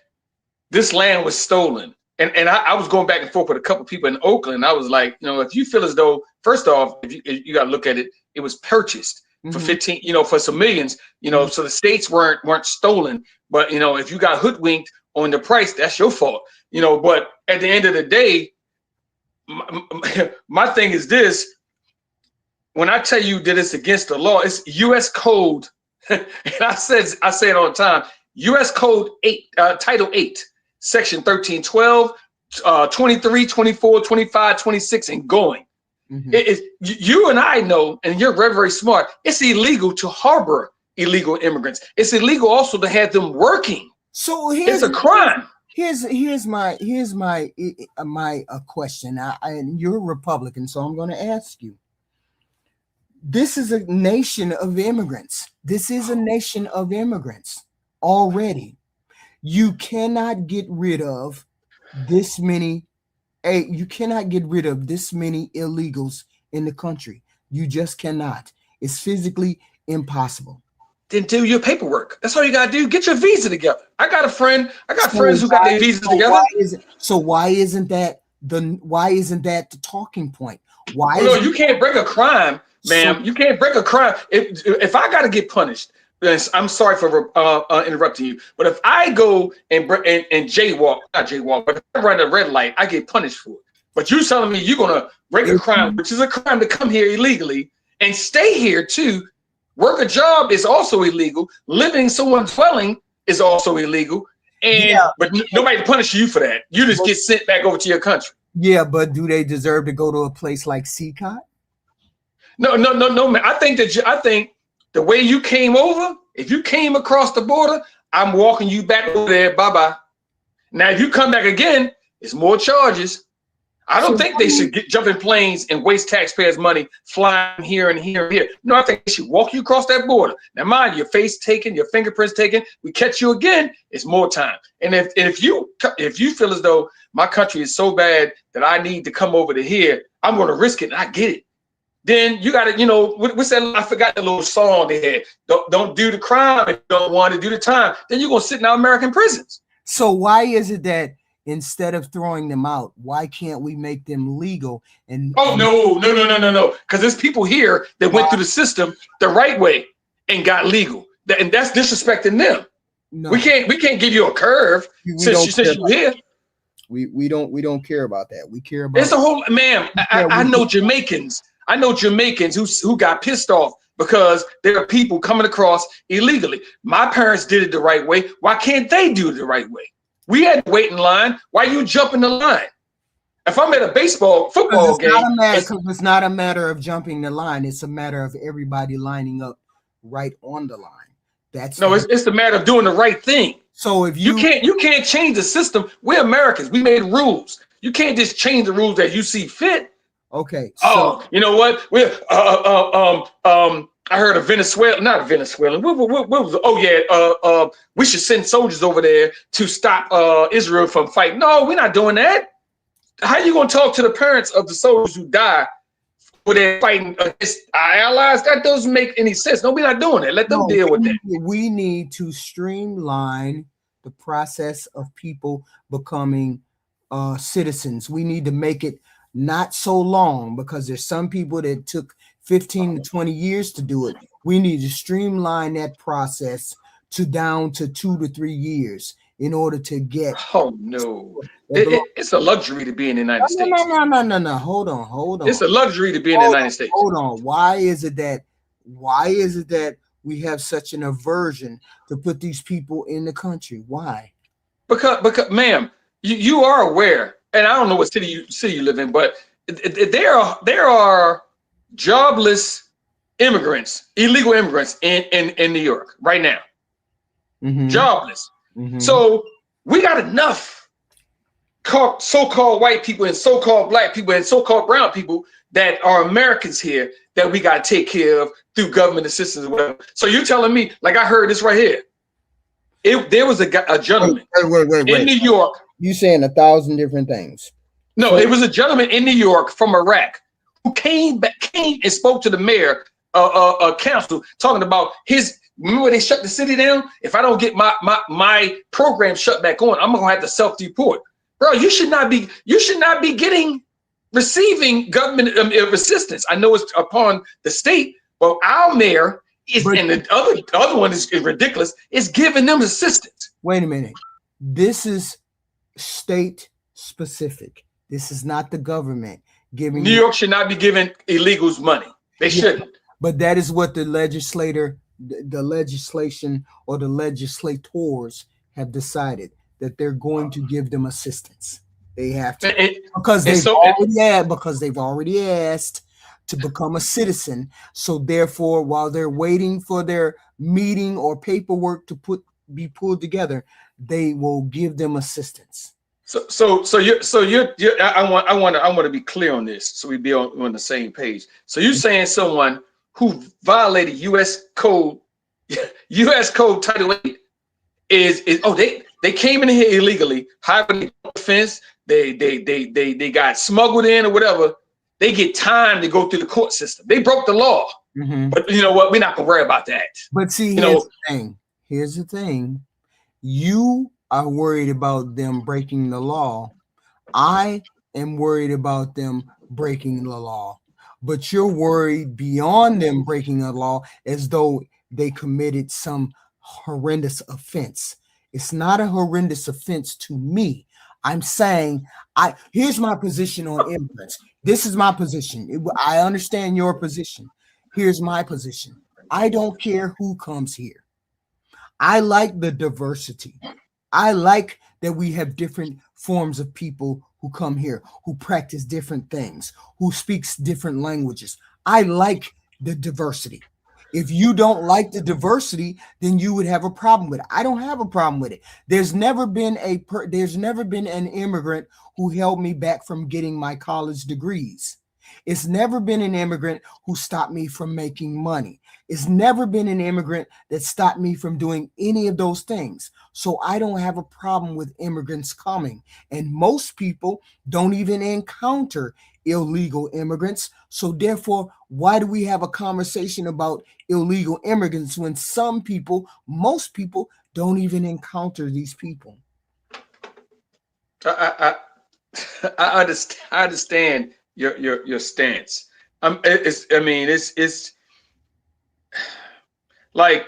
Speaker 9: this land was stolen. And I was going back and forth with a couple of people in Oakland. I was like, if you feel as though, first off, if you got to look at it, it was purchased for 15, for some millions, so the states weren't stolen. But, if you got hoodwinked on the price, that's your fault, but at the end of the day, my thing is this: when I tell you that it's against the law, it's U.S. Code. And I say it all the time, U.S. Code 8, Title 8, Section 1312, 23, 24, 25, 26, and going. You and I know, and you're very, very smart, it's illegal to harbor illegal immigrants. It's illegal also to have them working.
Speaker 2: So
Speaker 9: it's a crime.
Speaker 2: Here's my question. And you're a Republican, so I'm going to ask you. This is a nation of immigrants. This is a nation of immigrants already. You cannot get rid of this many. You cannot get rid of this many illegals in the country. You just cannot. It's physically impossible.
Speaker 9: Then do your paperwork. That's all you gotta do. Get your visa together. I got friends who got their visas together.
Speaker 2: Why isn't that the talking point?
Speaker 9: You can't break a crime, ma'am. You can't break a crime. If I gotta get punished, I'm sorry for interrupting you, but if I go and jaywalk, but if I run a red light, I get punished for it. But you telling me you're gonna break a crime, which is a crime to come here illegally and stay here too. Work a job is also illegal. Living in someone's dwelling is also illegal. But nobody punishes you for that. You just get sent back over to your country.
Speaker 2: Yeah, but do they deserve to go to a place like CCOT?
Speaker 9: No, man. I think the way you came over, if you came across the border, I'm walking you back over there. Bye-bye. Now, if you come back again, it's more charges. I don't think they should jump in planes and waste taxpayers' money flying here and here and here. No, I think they should walk you across that border. Now, mind your face taken, your fingerprints taken. We catch you again, it's more time. And if you feel as though my country is so bad that I need to come over to here, I'm going to risk it, and I get it. Then you got to, what's that? I forgot the little song they had. Don't do the crime if you don't want to do the time. Then you're going to sit in our American prisons.
Speaker 2: So why is it that instead of throwing them out, why can't we make them legal?
Speaker 9: No. Because there's people here that went through the system the right way and got legal. And that's disrespecting them. No. We can't give you a curve since you're here.
Speaker 2: We don't care about that. We care about
Speaker 9: it's a whole ma'am. I know Jamaicans. I know Jamaicans who got pissed off because there are people coming across illegally. My parents did it the right way. Why can't they do it the right way? We had to wait in line. Why you jumping the line? If I'm at a football game,
Speaker 2: it's not a matter of jumping the line. It's a matter of everybody lining up right on the line. It's
Speaker 9: the matter of doing the right thing.
Speaker 2: So if
Speaker 9: you can't change the system. We're Americans. We made rules. You can't just change the rules that you see fit.
Speaker 2: Okay.
Speaker 9: So you know what? We're I heard of Venezuela, not Venezuelan. What was? We should send soldiers over there to stop Israel from fighting. No, we're not doing that. How are you going to talk to the parents of the soldiers who die when they're fighting against our allies? That doesn't make any sense. No, we're not doing it. Let them deal with that.
Speaker 2: We need to streamline the process of people becoming citizens. We need to make it not so long, because there's some people that took 15 to 20 years to do it. We need to streamline that process down to 2 to 3 years. in order to get.
Speaker 9: Oh no, it's a luxury to be in the United States.
Speaker 2: No. Hold on.
Speaker 9: It's a luxury to be in the United States.
Speaker 2: Hold on. Why is it that we have such an aversion to put these people in the country? Why?
Speaker 9: Because, ma'am, you are aware, and I don't know what city you live in, but there are jobless immigrants, illegal immigrants in New York right now. Jobless. So we got enough so-called white people and so-called black people and so-called brown people that are Americans here that we got to take care of through government assistance or whatever. So you're telling me, like I heard this right here. There was a gentleman in New York.
Speaker 2: You saying 1,000 different things.
Speaker 9: No, it was a gentleman in New York from Iraq who came and spoke to the mayor council talking about his. Remember when they shut the city down? If I don't get my program shut back on, I'm gonna have to self-deport. Bro, you should not be receiving government assistance. I know it's upon the state, but our mayor and the other one is ridiculous. Is giving them assistance.
Speaker 2: Wait a minute. This is state specific. This is not the government giving.
Speaker 9: New York should not be giving illegals money. They shouldn't.
Speaker 2: But that is what the legislation or the legislators have decided, that they're going to give them assistance. They have to because they've already asked to become a citizen. So therefore, while they're waiting for their meeting or paperwork to be pulled together, they will give them assistance.
Speaker 9: I want to be clear on this, so we be on the same page. So you're saying someone who violated U.S. Code Title 8 they came in here illegally, highway offense, they got smuggled in or whatever. They get time to go through the court system. They broke the law. But you know what? We're not gonna worry about that.
Speaker 2: But see, here's the thing. You are worried about them breaking the law. I am worried about them breaking the law. But you're worried beyond them breaking the law as though they committed some horrendous offense. It's not a horrendous offense to me. I'm saying, here's my position on immigrants. This is my position. I understand your position. Here's my position. I don't care who comes here. I like the diversity. I like that we have different forms of people who come here, who practice different things, who speaks different languages. I like the diversity. If you don't like the diversity, then you would have a problem with it. I don't have a problem with it. There's never been an immigrant who held me back from getting my college degrees. It's never been an immigrant who stopped me from making money. It's never been an immigrant that stopped me from doing any of those things. So I don't have a problem with immigrants coming. And most people don't even encounter illegal immigrants. So therefore, why do we have a conversation about illegal immigrants when most people don't even encounter these people?
Speaker 9: I understand your stance. It's like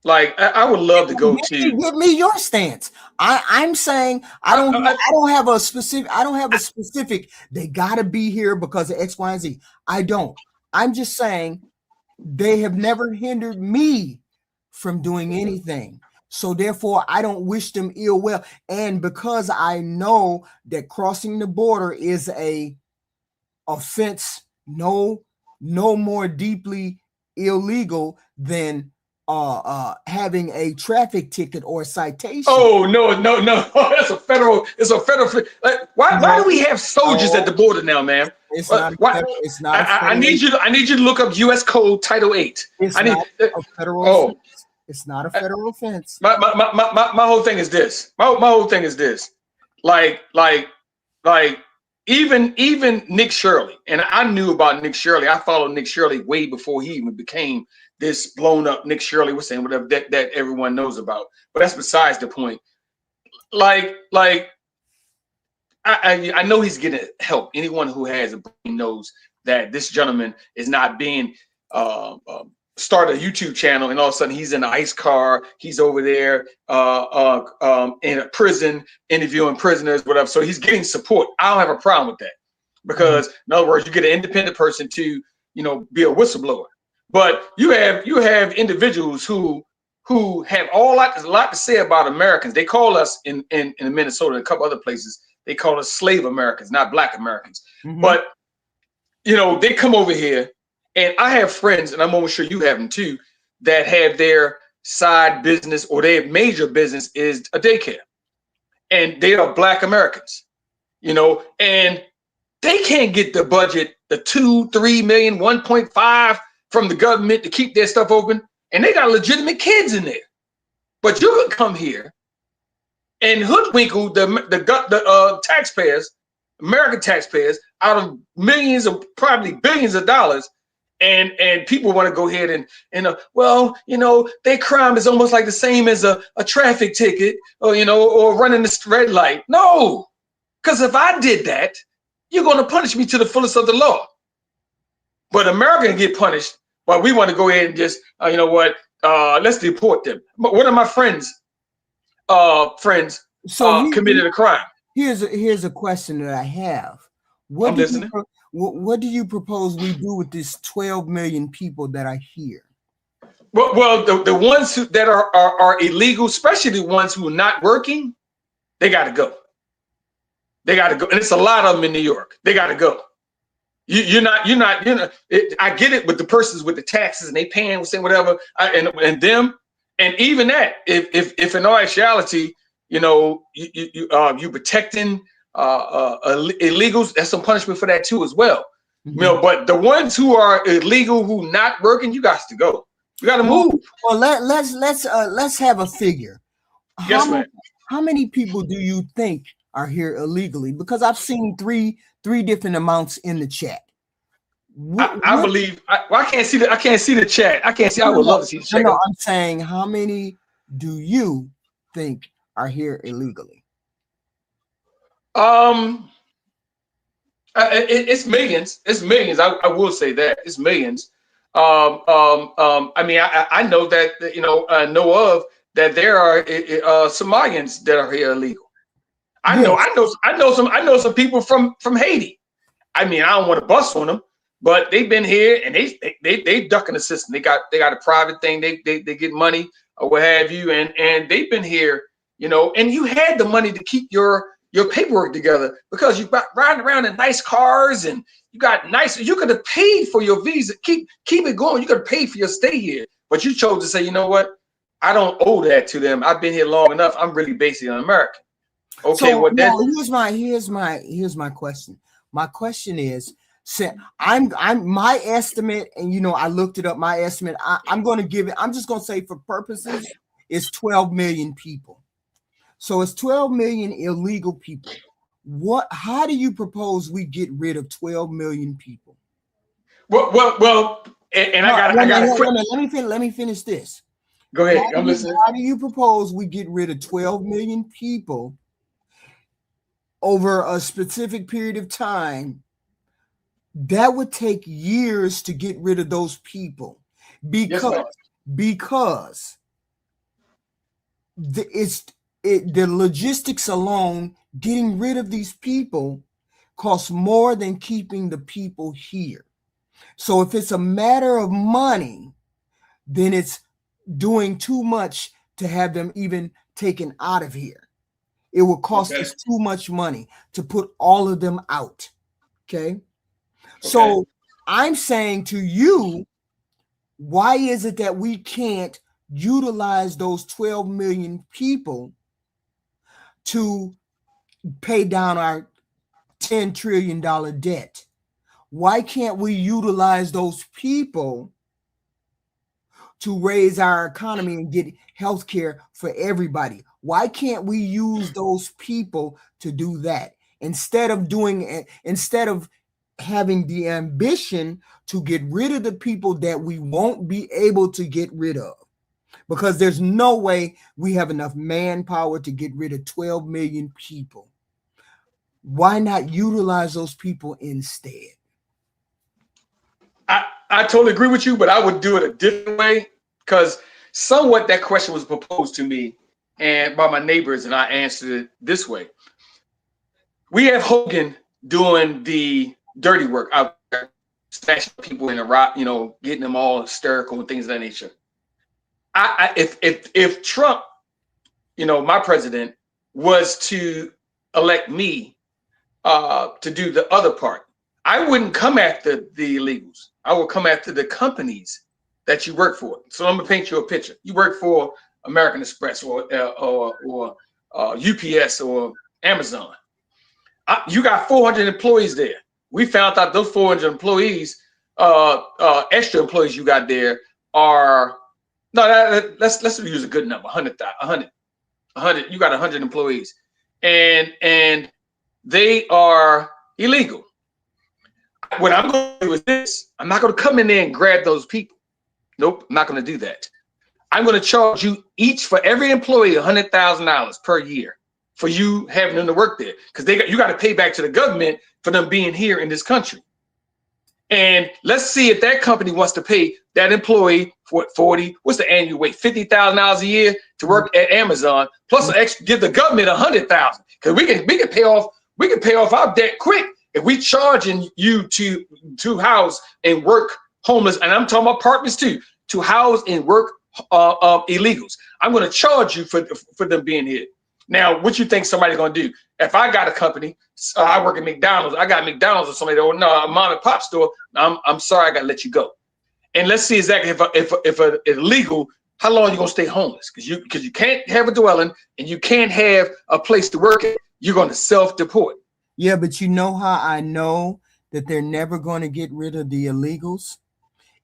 Speaker 9: I would love to go to.
Speaker 2: Give me your stance. I'm saying I don't have a specific. They gotta be here because of X, Y, and Z. I don't. I'm just saying they have never hindered me from doing anything. So therefore, I don't wish them ill will. And because I know that crossing the border is a offense, no more deeply illegal than having a traffic ticket or a citation.
Speaker 9: Oh no! It's a federal. Like, why do we have soldiers at the border now, man?
Speaker 2: It's not.
Speaker 9: I need you to look up U.S. Code Title 8.
Speaker 2: It's not a federal offense. It's not a federal offense.
Speaker 9: My whole thing is this. My whole thing is this. Like even Nick Shirley, and I knew about Nick Shirley. I followed Nick Shirley way before he even became this blown up Nick Shirley was saying whatever that everyone knows about. But that's besides the point. I know he's getting help. Anyone who has a brain knows that this gentleman is not being start a YouTube channel, and all of a sudden he's in an ICE car. He's over there in a prison interviewing prisoners, whatever. So he's getting support. I don't have a problem with that because, in other words, you get an independent person to, be a whistleblower. But you have individuals who have a lot to say about Americans. They call us in Minnesota and a couple other places, they call us slave Americans, not Black Americans. But they come over here. And I have friends, and I'm almost sure you have them too, that have their side business or their major business is a daycare. And they are Black Americans, and they can't get the budget, the 2, 3 million, 1.5 from the government to keep their stuff open. And they got legitimate kids in there. But you could come here and hoodwinkle the taxpayers, American taxpayers, out of millions of probably billions of dollars. And people want to go ahead and their crime is almost like the same as a traffic ticket or running the red light. No, because if I did that, you're going to punish me to the fullest of the law. But America can get punished, but we want to go ahead and just, let's deport them. But one of my friends committed a crime.
Speaker 2: Here's a question that I have.
Speaker 9: I'm listening.
Speaker 2: What do you propose we do with this 12 million people that are here?
Speaker 9: Well, the ones that are illegal, especially the ones who are not working, they got to go. They got to go, and it's a lot of them in New York. They got to go. You're not. I get it with the persons with the taxes and they paying, saying whatever, and them, and even that. If in all actuality, you protecting illegals, that's some punishment for that too as well. But the ones who are illegal, who not working, you got to go. You got to move.
Speaker 2: Well, let's have a figure.
Speaker 9: Yes, ma'am.
Speaker 2: How many people do you think are here illegally? Because I've seen three different amounts in the chat.
Speaker 9: I believe. I can't see I can't see the chat. I can't see. I would love to see the chat.
Speaker 2: No, I'm saying, how many do you think are here illegally?
Speaker 9: It's millions. It's millions. I will say that it's millions. I mean, I know that know of that there are Somalians that are here illegal. I know some people from Haiti. I mean, I don't want to bust on them, but they've been here and they ducking the system. They got a private thing. They get money or what have you, and they've been here. And you had the money to keep your paperwork together because you got riding around in nice cars and you got nice. You could have paid for your visa. Keep it going. You could have paid for your stay here, but you chose to say, you know what? I don't owe that to them. I've been here long enough. I'm really basically an American. Okay.
Speaker 2: So, here's my question. My question is, I'm my estimate, and I looked it up. My estimate. I'm going to give it. I'm just going to say for purposes, it's 12 million people. So it's 12 million illegal people. How do you propose we get rid of 12 million people?
Speaker 9: Well, and I got a quick.
Speaker 2: Let me finish this.
Speaker 9: Go ahead. I'm listening.
Speaker 2: How do you propose we get rid of 12 million people over a specific period of time? That would take years to get rid of those people because the logistics alone, getting rid of these people costs more than keeping the people here. So if it's a matter of money, then it's doing too much to have them even taken out of here. It will cost us too much money to put all of them out. Okay. So I'm saying to you, why is it that we can't utilize those 12 million people to pay down our $10 trillion debt? Why can't we utilize those people to raise our economy and get health care for everybody? Why can't we use those people to do that instead of having the ambition to get rid of the people that we won't be able to get rid of? Because there's no way we have enough manpower to get rid of 12 million people. Why not utilize those people instead?
Speaker 9: I totally agree with you, but I would do it a different way, because somewhat that question was proposed to me and by my neighbors, and I answered it this way. We have Hogan doing the dirty work out there, smashing people in the rock, getting them all hysterical and things of that nature. If Trump, my president, was to elect me to do the other part, I wouldn't come after the illegals. I would come after the companies that you work for. So I'm gonna paint you a picture. You work for American Express or UPS or Amazon. You got 400 employees there. We found out those 400 employees, extra employees you got there are let's use a good number, 100. You got 100 employees, and they are illegal. What I'm going to do is this: I'm not going to come in there and grab those people. Nope, I'm not going to do that. I'm going to charge you each, for every employee, $100,000 per year for you having them to work there, because you got to pay back to the government for them being here in this country. And let's see if that company wants to pay that employee for 40. What's the annual wage? $50,000 a year to work at Amazon, plus give the government $100,000, because we can pay off our debt quick if we charging you to house and work homeless, and I'm talking about partners too, to house and work illegals. I'm going to charge you for them being here. Now, what you think somebody's going to do? If I got a company, I work at McDonald's, I got McDonald's or somebody, or no, a mom and pop store, I'm sorry, I got to let you go. And let's see exactly if an illegal, how long you going to stay homeless? Because you can't have a dwelling and you can't have a place to work at. You're going to self-deport.
Speaker 2: Yeah, but you know how I know that they're never going to get rid of the illegals?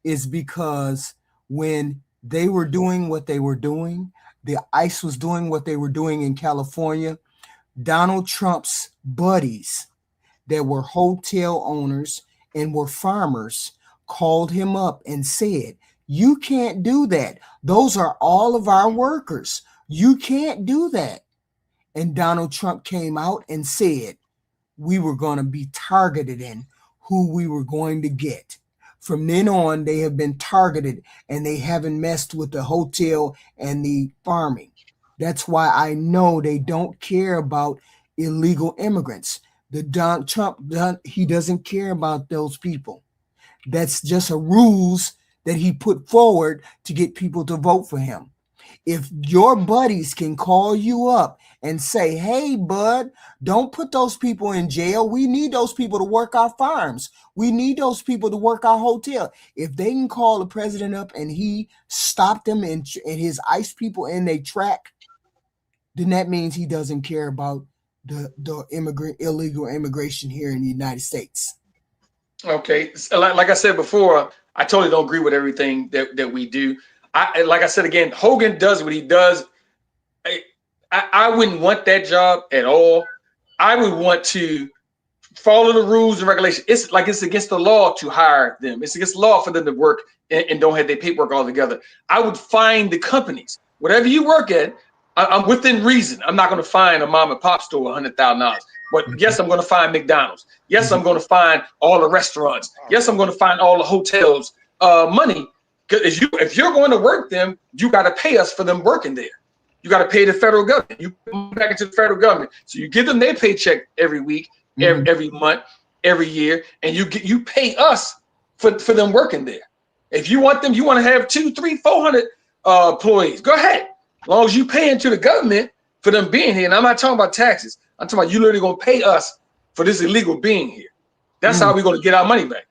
Speaker 2: Is because when they were doing what they were doing, the ICE was doing what they were doing in California, Donald Trump's buddies that were hotel owners and were farmers called him up and said, you can't do that. Those are all of our workers. You can't do that. And Donald Trump came out and said, we were going to be targeted in who we were going to get. From then on, they have been targeted, and they haven't messed with the hotel and the farming. That's why I know they don't care about illegal immigrants. Trump, he doesn't care about those people. That's just a ruse that he put forward to get people to vote for him. If your buddies can call you up and say, hey, bud, don't put those people in jail. We need those people to work our farms. We need those people to work our hotel. If they can call the president up and he stopped them and his ICE people in their track, then that means he doesn't care about the illegal immigration here in the United States.
Speaker 9: Okay. So like I said before, I totally don't agree with everything that we do. Like I said again, Hogan does what he does. I wouldn't want that job at all. I would want to follow the rules and regulations. It's against the law to hire them. It's against the law for them to work and don't have their paperwork all together. I would find the companies, whatever you work at, I'm within reason. I'm not going to find a mom and pop store $100,000. But yes, I'm going to find McDonald's. Yes, I'm going to find all the restaurants. Yes, I'm going to find all the hotels money. Because if you're going to work them, you got to pay us for them working there. You got to pay the federal government. You put them back into the federal government. So you give them their paycheck every week, every month, every year, and you pay us for them working there. If you want them, you want to have 200, 300, 400 employees, go ahead. As long as you pay into the government for them being here. And I'm not talking about taxes. I'm talking about you literally going to pay us for this illegal being here. That's how we're going to get our money back.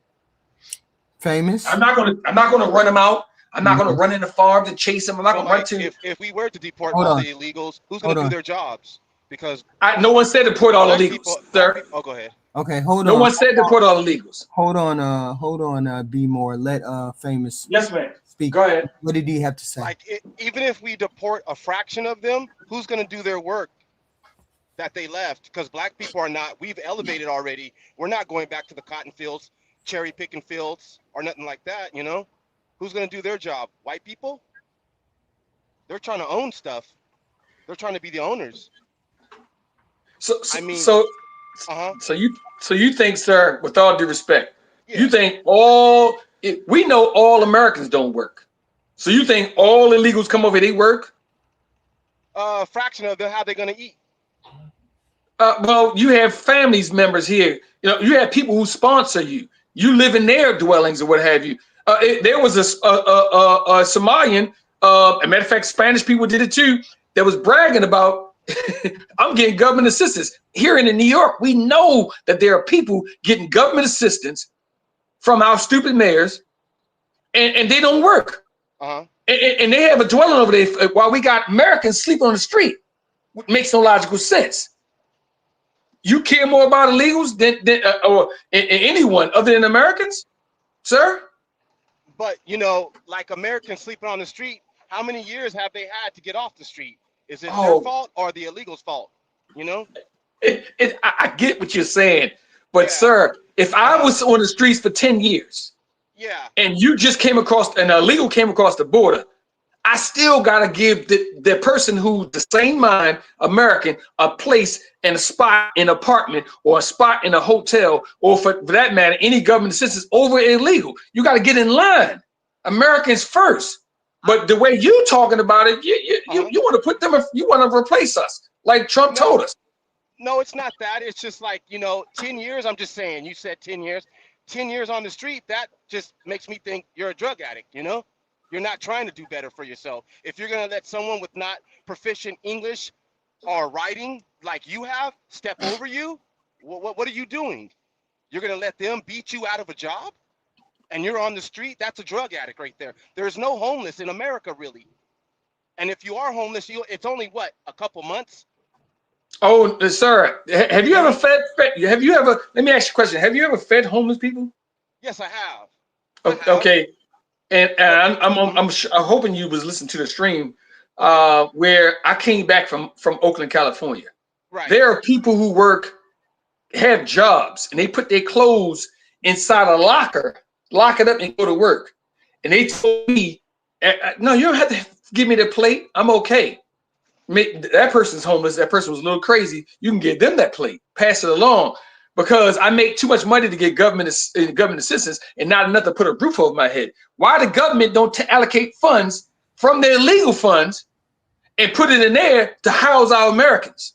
Speaker 2: Famous.
Speaker 9: I'm not going to run them out. I'm not going to run in the farms and chase them. I'm not going to run to.
Speaker 10: If we were to deport all the illegals, who's going to do their jobs? Because
Speaker 9: no one said deport all illegals, sir.
Speaker 10: Oh, go ahead.
Speaker 2: Okay, hold on.
Speaker 9: No one said deport all illegals.
Speaker 2: Hold on, B More. Let Famous.
Speaker 9: Yes, ma'am.
Speaker 2: Speak.
Speaker 9: Go ahead.
Speaker 2: What did he have to say?
Speaker 10: Even if we deport a fraction of them, who's going to do their work that they left? Because black people are not. We've elevated already. We're not going back to the cotton fields, cherry picking fields, or nothing like that. Who's going to do their job? White people? They're trying to own stuff. They're trying to be the owners.
Speaker 9: So you think, sir, with all due respect, you think all we know all Americans don't work. So you think all illegals come over, they work?
Speaker 10: Fraction of them, how they going to eat?
Speaker 9: Well, you have families members here. You know, you have people who sponsor you. You live in their dwellings or what have you. There was a Somalian, a matter of fact, Spanish people did it too, that was bragging about, I'm getting government assistance. Here in New York, we know that there are people getting government assistance from our stupid mayors, and they don't work.
Speaker 10: Uh-huh.
Speaker 9: And they have a dwelling over there while we got Americans sleeping on the street. It makes no logical sense. You care more about illegals than or anyone other than Americans, sir?
Speaker 10: But, you know, like Americans sleeping on the street, how many years have they had to get off the street? Is it their fault or the illegals' fault? You know?
Speaker 9: I get what you're saying. But, sir, if I was on the streets for 10 years and you just came across, an illegal came across the border, I still got to give the person who's the same mind, American, a place and a spot in an apartment or a spot in a hotel, or for that matter, any government assistance over illegal. You got to get in line. Americans first. But the way you talking about it, you want to put them, you want to replace us like Trump told us.
Speaker 10: No, it's not that. It's just like, you know, 10 years, I'm just saying, you said 10 years. 10 years on the street, that just makes me think you're a drug addict, you know? You're not trying to do better for yourself. If you're going to let someone with not proficient English or writing like you have step over you, what are you doing? You're going to let them beat you out of a job? And you're on the street? That's a drug addict right there. There's no homeless in America, really. And if you are homeless, it's only, what, a couple months?
Speaker 9: Oh, sir, have you ever fed, have you ever, let me ask you a question. Have you ever fed homeless people?
Speaker 10: Yes, I have.
Speaker 9: Okay. And I'm hoping you was listening to the stream where I came back from Oakland, California.
Speaker 10: Right.
Speaker 9: There are people who have jobs, and they put their clothes inside a locker, lock it up, and go to work. And they told me, no, you don't have to give me the plate. I'm okay. That person's homeless. That person was a little crazy. You can give them that plate, pass it along, because I make too much money to get government assistance and not enough to put a roof over my head. Why the government don't allocate funds from their legal funds and put it in there to house our Americans?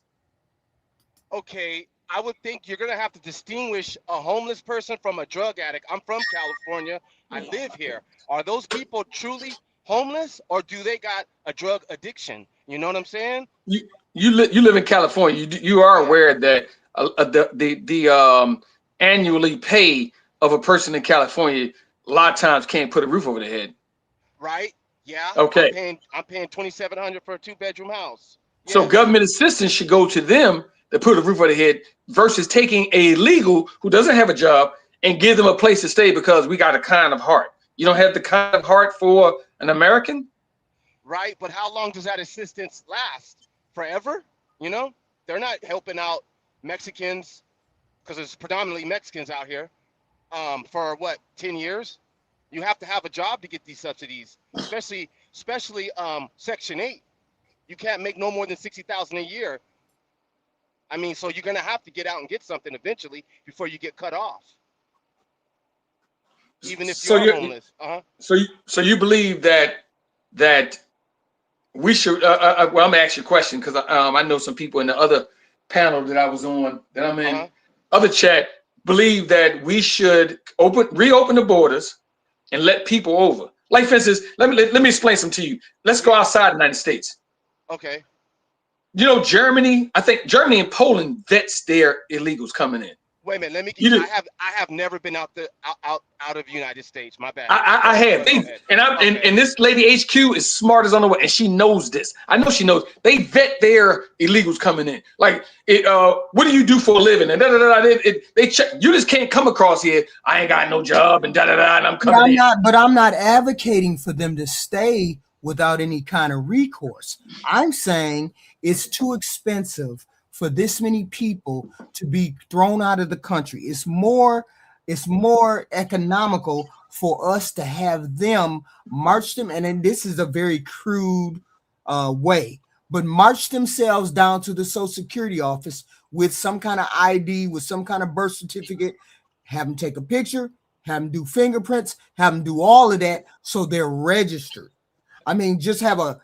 Speaker 10: Okay, I would think you're going to have to distinguish a homeless person from a drug addict. I'm from California. I live here. Are those people truly homeless, or do they got a drug addiction? You know what I'm saying?
Speaker 9: You live in California. You are aware that the annually pay of a person in California a lot of times can't put a roof over their head.
Speaker 10: Right? Yeah.
Speaker 9: Okay.
Speaker 10: I'm paying $2,700 for a 2-bedroom house. Yes.
Speaker 9: So government assistance should go to them to put a roof over their head versus taking a illegal who doesn't have a job and give them a place to stay because we got a kind of heart. You don't have the kind of heart for an American?
Speaker 10: Right, but how long does that assistance last? Forever? You know, they're not helping out Mexicans, because it's predominantly Mexicans out here, for what, 10 years? You have to have a job to get these subsidies, especially Section 8. You can't make no more than $60,000 a year. I mean, so you're gonna have to get out and get something eventually before you get cut off. Even if you're homeless.
Speaker 9: So you believe that we should, well, I'm gonna ask you a question because I know some people in the other panel that I was on, that I'm in, other chat, believe that we should reopen the borders and let people over. Like, for instance, let me explain something to you. Let's go outside the United States.
Speaker 10: Okay.
Speaker 9: You know, Germany, I think Germany and Poland vets their illegals coming in.
Speaker 10: Wait a minute, let me. I have never been out of the United States. My bad.
Speaker 9: I have. And this lady HQ is smart as on the way, and she knows this. I know she knows. They vet their illegals coming in. Like, what do you do for a living? And they check. You just can't come across here. I ain't got no job, and and I'm coming in.
Speaker 2: But I'm not advocating for them to stay without any kind of recourse. I'm saying it's too expensive for this many people to be thrown out of the country. It's more economical for us to have them march them, and then this is a very crude way, but march themselves down to the Social Security office with some kind of ID, with some kind of birth certificate, have them take a picture, have them do fingerprints, have them do all of that so they're registered. I mean, just have a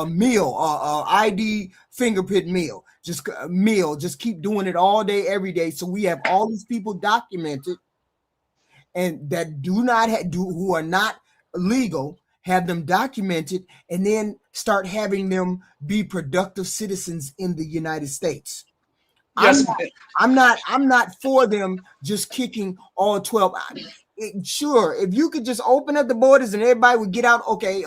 Speaker 2: meal, ID fingerprint meal, just keep doing it all day, every day. So we have all these people documented, and that who are not legal, have them documented, and then start having them be productive citizens in the United States.
Speaker 9: Yes.
Speaker 2: I'm not for them just kicking all 12. Sure, if you could just open up the borders and everybody would get out, okay.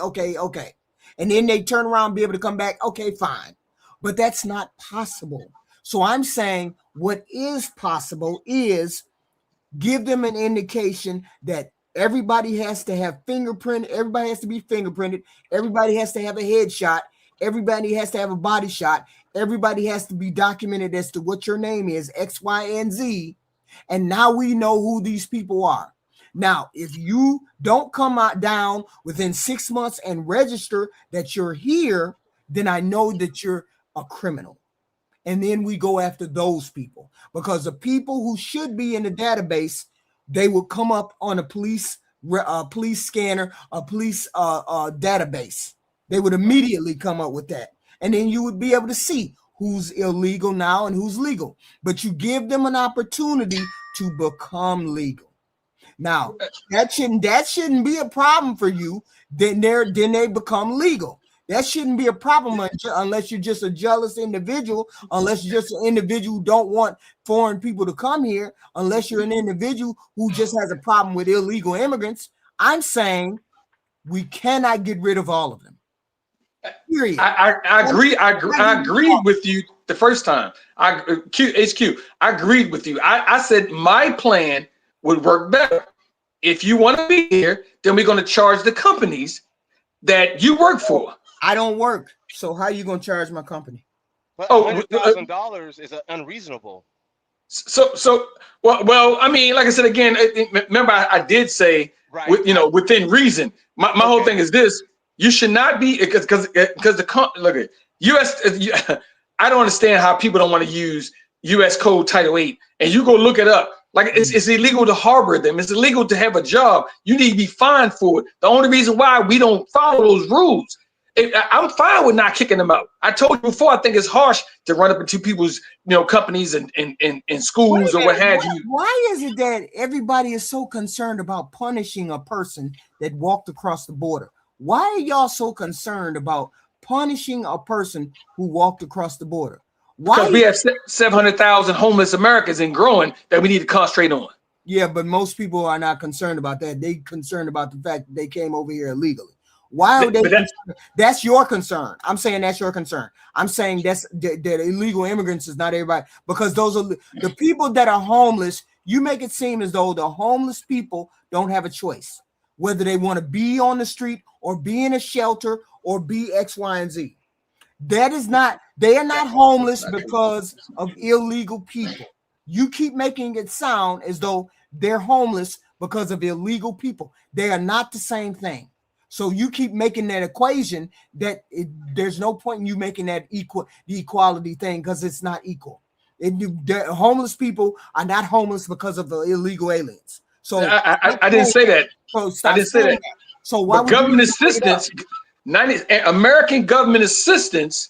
Speaker 2: And then they turn around and be able to come back, okay, fine. But that's not possible. So I'm saying what is possible is give them an indication that everybody has to have everybody has to be fingerprinted, everybody has to have a headshot, everybody has to have a body shot, everybody has to be documented as to what your name is, X, Y, and Z. And now we know who these people are. Now, if you don't come down within 6 months and register that you're here, then I know that you're a criminal. And then we go after those people, because the people who should be in the database, they will come up on a police scanner, a police database. They would immediately come up with that. And then you would be able to see who's illegal now and who's legal. But you give them an opportunity to become legal. Now, that shouldn't be a problem for you. Then they become legal. That shouldn't be a problem unless you're just a jealous individual, unless you're just an individual who don't want foreign people to come here, unless you're an individual who just has a problem with illegal immigrants. I'm saying we cannot get rid of all of them. Period.
Speaker 9: I agree. I agreed with you the first time. HQ, I agreed with you. I said my plan would work better. If you want to be here, then we're going to charge the companies that you work for.
Speaker 2: I don't work, so how are you going to charge my company?
Speaker 10: But $100,000 is unreasonable.
Speaker 9: Well, I mean, like I said again, remember I did say, right, within reason. My whole thing is this: you should not be, because look at U.S. I don't understand how people don't want to use U.S. Code Title 8, and you go look it up. Like it's illegal to harbor them. It's illegal to have a job. You need to be fined for it. The only reason why we don't follow those rules. I'm fine with not kicking them out. I told you before, I think it's harsh to run up into people's, companies and schools or what have you.
Speaker 2: Why is it that everybody is so concerned about punishing a person that walked across the border? Why are y'all so concerned about punishing a person who walked across the border? Why?
Speaker 9: Because we have 700,000 homeless Americans and growing that we need to concentrate on.
Speaker 2: Yeah, but most people are not concerned about that. They're concerned about the fact that they came over here illegally. Why are they? That's your concern. I'm saying that's your concern. I'm saying that illegal immigrants is not everybody, because those are the people that are homeless. You make it seem as though the homeless people don't have a choice, whether they want to be on the street or be in a shelter or be X, Y, and Z. That is not. They are not homeless because of illegal people. You keep making it sound as though they're homeless because of illegal people. They are not the same thing. So you keep making that equation that there's no point in you making that the equality thing, because it's not equal. Homeless people are not homeless because of the illegal aliens. So
Speaker 9: I didn't say that.
Speaker 2: So
Speaker 9: I didn't say that.
Speaker 2: So why
Speaker 9: government assistance? American government assistance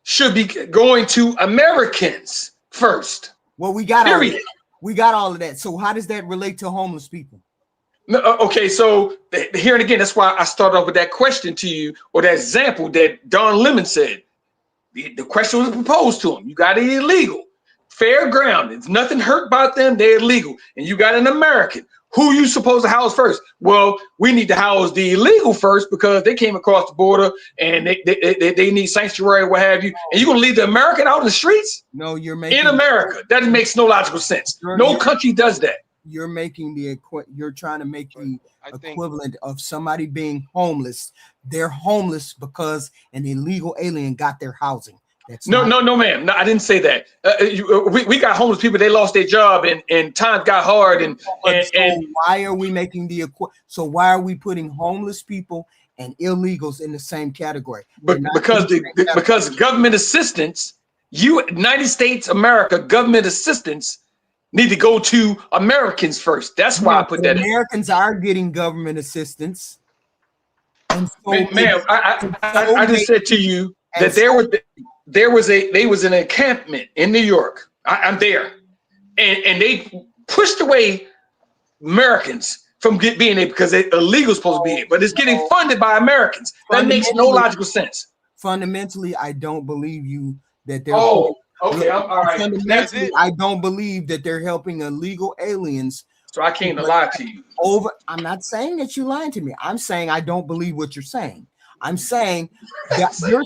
Speaker 9: should be going to Americans first.
Speaker 2: Well, we got all of that. So how does that relate to homeless people?
Speaker 9: Okay, so here and again, that's why I started off with that question to you, or that example that Don Lemon said. The question was proposed to him. You got it illegal, fair ground. There's nothing hurt about them. They're illegal, and you got an American. Who you supposed to house first? Well, we need to house the illegal first because they came across the border and they need sanctuary, what have you. And you're gonna leave the American out in the streets?
Speaker 2: No, you're making
Speaker 9: in America. That makes no logical sense. No country does that.
Speaker 2: You're trying to make the equivalent of somebody being homeless. They're homeless because an illegal alien got their housing.
Speaker 9: No, ma'am. No, I didn't say that. We got homeless people. They lost their job and times got hard. And
Speaker 2: why are we making why are we putting homeless people and illegals in the same category?
Speaker 9: Because government assistance, United States America government assistance need to go to Americans first. That's why I put that in.
Speaker 2: Americans are getting government assistance. And so
Speaker 9: Ma'am, I just said to you that they was an encampment in New York. I'm there, and they pushed away Americans from being there because they're illegal supposed to be here, but it's getting funded by Americans. That makes no logical sense.
Speaker 2: Fundamentally, I don't believe you that they're.
Speaker 9: Oh, okay, all right.
Speaker 2: Fundamentally, I don't believe that they're helping illegal aliens.
Speaker 9: So I came to lie to you.
Speaker 2: I'm not saying that you're lying to me. I'm saying I don't believe what you're saying. I'm saying that you're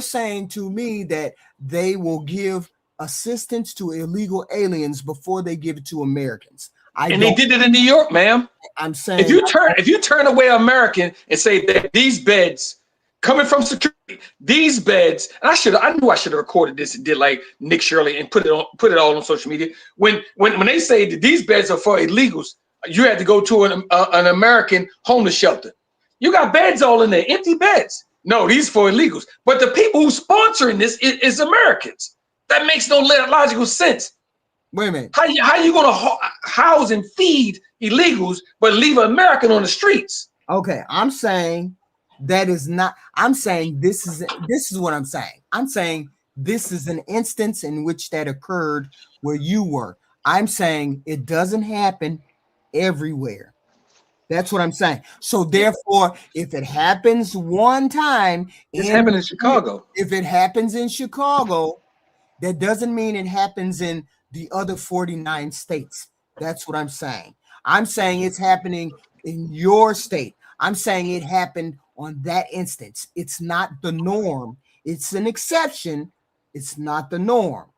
Speaker 2: saying to me that they will give assistance to illegal aliens before they give it to Americans.
Speaker 9: And they did it in New York, ma'am.
Speaker 2: I'm saying
Speaker 9: if you turn away American and say that these beds coming from security, these beds, and I knew I should have recorded this and did like Nick Shirley and put it all on social media. When they say that these beds are for illegals, you had to go to an American homeless shelter. You got beds all in there, empty beds. No, these for illegals. But the people who sponsoring this is Americans. That makes no logical sense.
Speaker 2: Wait a minute.
Speaker 9: How you going to house and feed illegals but leave an American on the streets?
Speaker 2: Okay, I'm saying that is not. I'm saying this is what I'm saying. I'm saying this is an instance in which that occurred where you were. I'm saying it doesn't happen everywhere. That's what I'm saying. So therefore, if it happens one time,
Speaker 9: it happened in Chicago.
Speaker 2: If it happens in Chicago, that doesn't mean it happens in the other 49 states. That's what I'm saying. I'm saying it's happening in your state. I'm saying it happened on that instance. It's not the norm. It's an exception. It's not the norm.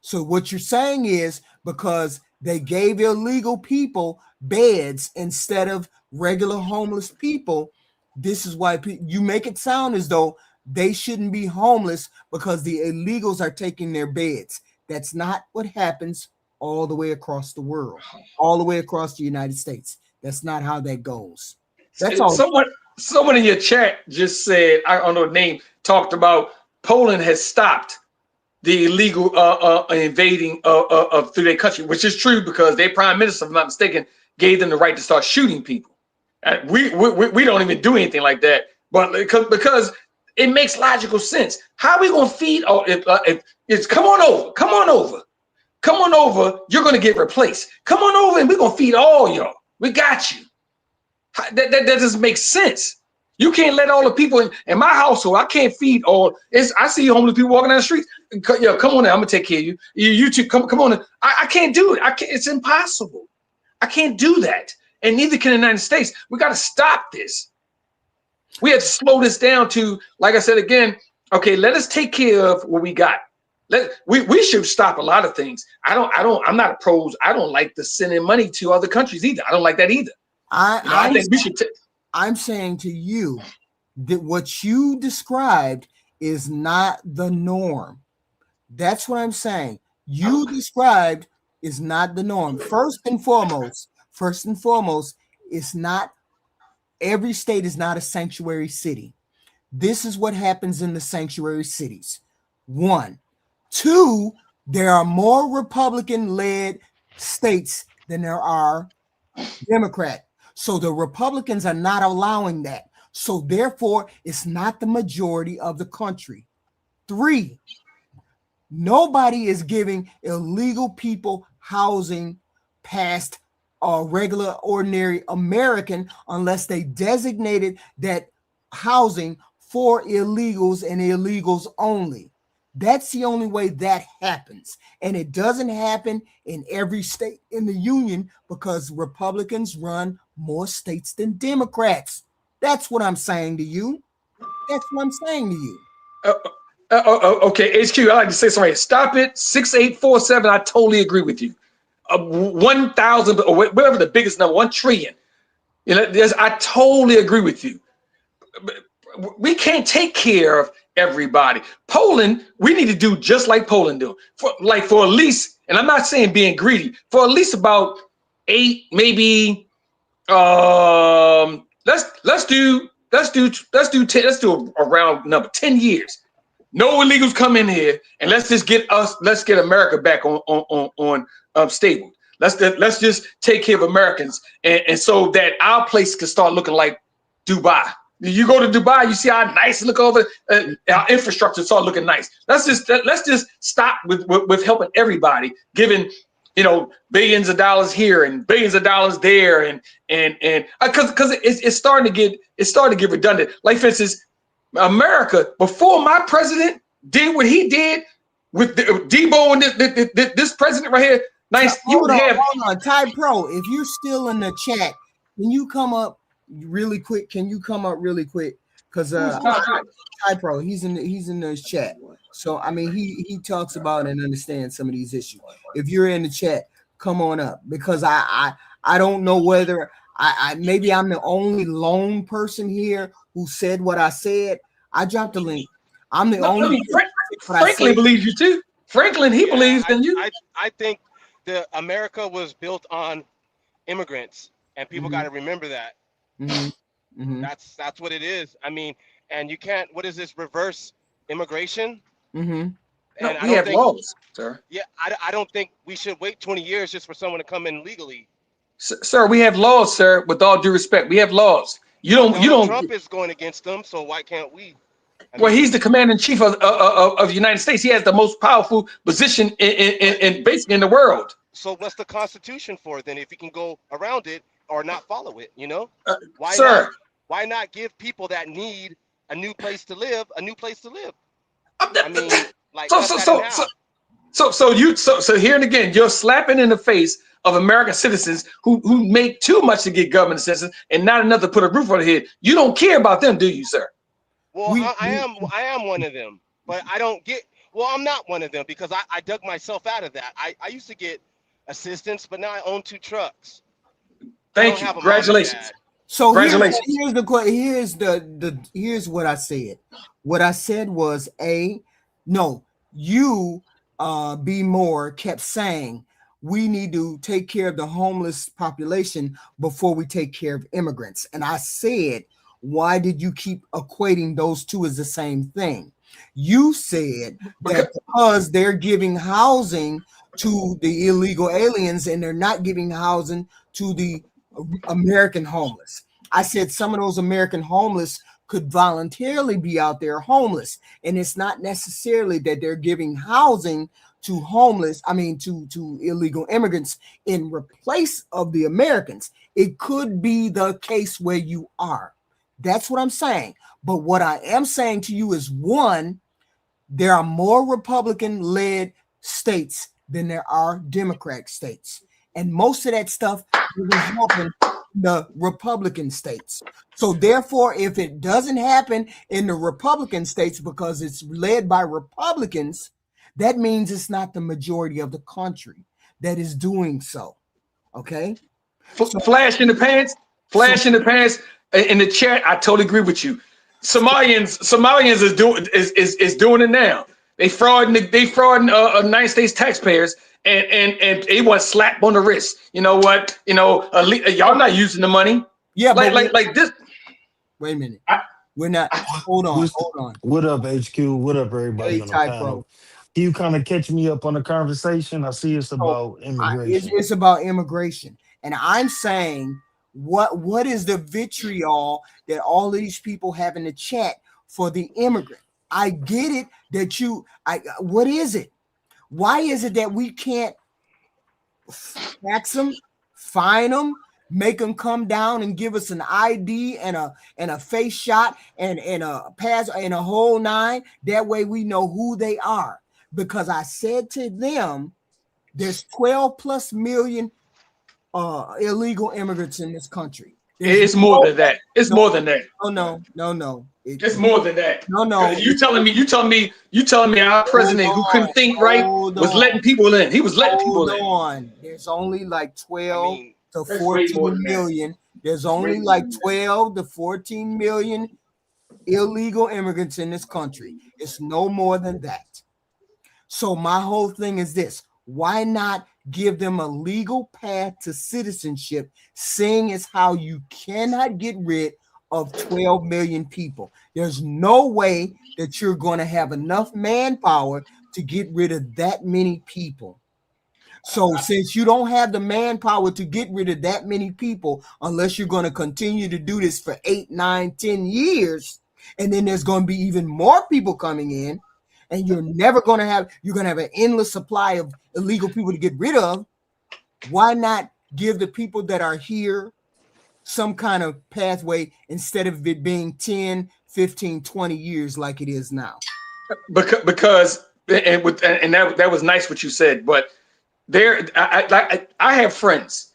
Speaker 2: So what you're saying is because they gave illegal people beds instead of regular homeless people, this is why you make it sound as though they shouldn't be homeless because the illegals are taking their beds. That's not what happens all the way across the world, all the way across the United States. That's not how that goes. That's all.
Speaker 9: Someone in your chat just said, I don't know the name, talked about Poland has stopped the illegal invading through their country, which is true because their prime minister, if I'm not mistaken, gave them the right to start shooting people. We don't even do anything like that, but because it makes logical sense. How are we gonna feed? If it's come on over, you're gonna get replaced. Come on over, and we're gonna feed all y'all. We got you. That doesn't make sense. You can't let all the people in my household. I can't feed all. I see homeless people walking down the street. Yo, come on in. I'm gonna take care of you. You two, come on. I can't do it. It's impossible. I can't do that, and neither can the United States. We got to stop this. We have to slow this down to, like I said again. Okay, let us take care of what we got. We should stop a lot of things. I'm not opposed. I don't like the sending money to other countries either. I don't like that either. I think we should.
Speaker 2: I'm saying to you that what you described is not the norm. That's what I'm saying. You described is not the norm. First and foremost, it's not every state is not a sanctuary city. This is what happens in the sanctuary cities. 1. 2, there are more Republican-led states than there are Democrat. So the Republicans are not allowing that. So therefore, it's not the majority of the country. 3, nobody is giving illegal people housing past a regular, ordinary American unless they designated that housing for illegals and illegals only. That's the only way that happens. And it doesn't happen in every state in the union because Republicans run more states than Democrats. That's what I'm saying to you. That's what I'm saying to you.
Speaker 9: Okay, HQ, I like to say something. Stop it. 6847. I totally agree with you. 1,000 or whatever the biggest number, 1 trillion. You know, I totally agree with you. We can't take care of everybody. Poland, we need to do just like Poland do. For at least, and I'm not saying being greedy, for at least about 8, maybe. Let's do 10. Let's do a round number, 10 years. No illegals come in here, and let's get America back on stable. Let's just take care of Americans, and so that our place can start looking like Dubai. You go to Dubai, you see how nice look over our infrastructure start looking nice. Let's just stop with helping everybody, giving billions of dollars here and billions of dollars there, and because it's starting to get redundant. Like for instance, America before my president did what he did with Debo and this president right here. Nice,
Speaker 2: hold on, Ty Pro. If you're still in the chat, can you come up really quick? Because Ty Pro, he's in the chat. So I mean, he talks about and understands some of these issues. If you're in the chat, come on up, because I don't know whether I maybe I'm the only lone person here who said what I said. I dropped the link. I'm the only.
Speaker 9: Franklin believes you too. Franklin, he believes in you.
Speaker 10: I think the America was built on immigrants, and people got to remember that. That's what it is. I mean, and you can't. What is this reverse immigration?
Speaker 9: And no, we have laws, sir.
Speaker 10: Yeah, I don't think we should wait 20 years just for someone to come in legally.
Speaker 9: Sir, we have laws, sir. With all due respect, we have laws. You don't.
Speaker 10: Trump is going against them, so why can't we?
Speaker 9: Well, he's the commander in chief of the United States. He has the most powerful position in basically in the world.
Speaker 10: So what's the Constitution for then? If he can go around it or not follow it, why not give people that need a new place to live a new place to live? I mean, like
Speaker 9: so here and again, you're slapping in the face of American citizens who make too much to get government assistance and not enough to put a roof on their head. You don't care about them, do you, sir?
Speaker 10: Well, I am one of them, but I don't get. Well, I'm not one of them because I dug myself out of that. I used to get assistance, but now I own 2 trucks.
Speaker 9: Thank you. Congratulations.
Speaker 2: So here's what I said. What I said was you B Moore kept saying we need to take care of the homeless population before we take care of immigrants. And I said, why did you keep equating those two as the same thing? You said that because they're giving housing to the illegal aliens and they're not giving housing to the American homeless. I said some of those American homeless could voluntarily be out there homeless. And it's not necessarily that they're giving housing to to illegal immigrants in replace of the Americans. It could be the case where you are. That's what I'm saying. But what I am saying to you is, one, there are more Republican-led states than there are Democratic states. And most of that stuff doesn't happen in the Republican states. So therefore, if it doesn't happen in the Republican states because it's led by Republicans, that means it's not the majority of the country that is doing so. Okay?
Speaker 9: Flash in the pants. In the chat, I totally agree with you. Somalians is doing it now. They frauding United States taxpayers, and they want slap on the wrist. You know what? Y'all not using the money.
Speaker 2: Yeah,
Speaker 9: like this.
Speaker 2: Wait a minute. We're not. Hold on.
Speaker 11: What up, HQ? What up, everybody on the panel? Can you kind of catch me up on the conversation? I see it's about immigration.
Speaker 2: It's about immigration, and I'm saying, what is the vitriol that all of these people have in the chat for the immigrant? I get it that what is it? Why is it that we can't tax them, fine them, make them come down and give us an ID and a face shot and a pass and a whole 9? That way we know who they are. Because I said to them, there's 12 plus million illegal immigrants in this country.
Speaker 9: It's more than that. It's more than that.
Speaker 2: No.
Speaker 9: It's more than that.
Speaker 2: No.
Speaker 9: You telling me our president who couldn't think right was letting people in. He was letting people in.
Speaker 2: On. There's only like 12 to 14 million. There's only like 12 to 14 million illegal immigrants in this country. It's no more than that. So my whole thing is this: why not give them a legal path to citizenship, seeing as how you cannot get rid of 12 million people. There's no way that you're going to have enough manpower to get rid of that many people. So since you don't have the manpower to get rid of that many people, unless you're going to continue to do this for 8, 9, 10 years, and then there's going to be even more people coming in, and you're going to have an endless supply of illegal people to get rid of, why not give the people that are here some kind of pathway instead of it being 10, 15, 20 years like it is now?
Speaker 9: Because that was nice what you said, but I have friends,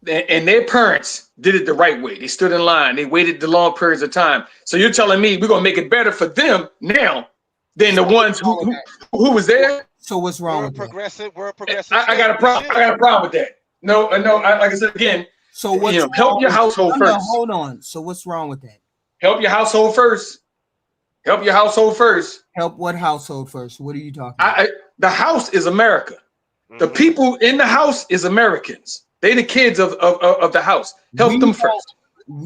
Speaker 9: and their parents did it the right way. They stood in line. They waited the long periods of time. So you're telling me we're gonna make it better for them now than the ones who was there?
Speaker 2: So what's wrong with that?
Speaker 10: We're a progressive.
Speaker 9: I got a problem. I got a problem with that. No. Like I said again.
Speaker 2: So what's
Speaker 9: help your household first.
Speaker 2: Hold on. So what's wrong with that?
Speaker 9: Help your household first. Help your household first.
Speaker 2: Help what household first? What are you talking about?
Speaker 9: The house is America. The people in the house is Americans. They the kids of the house. Help them first.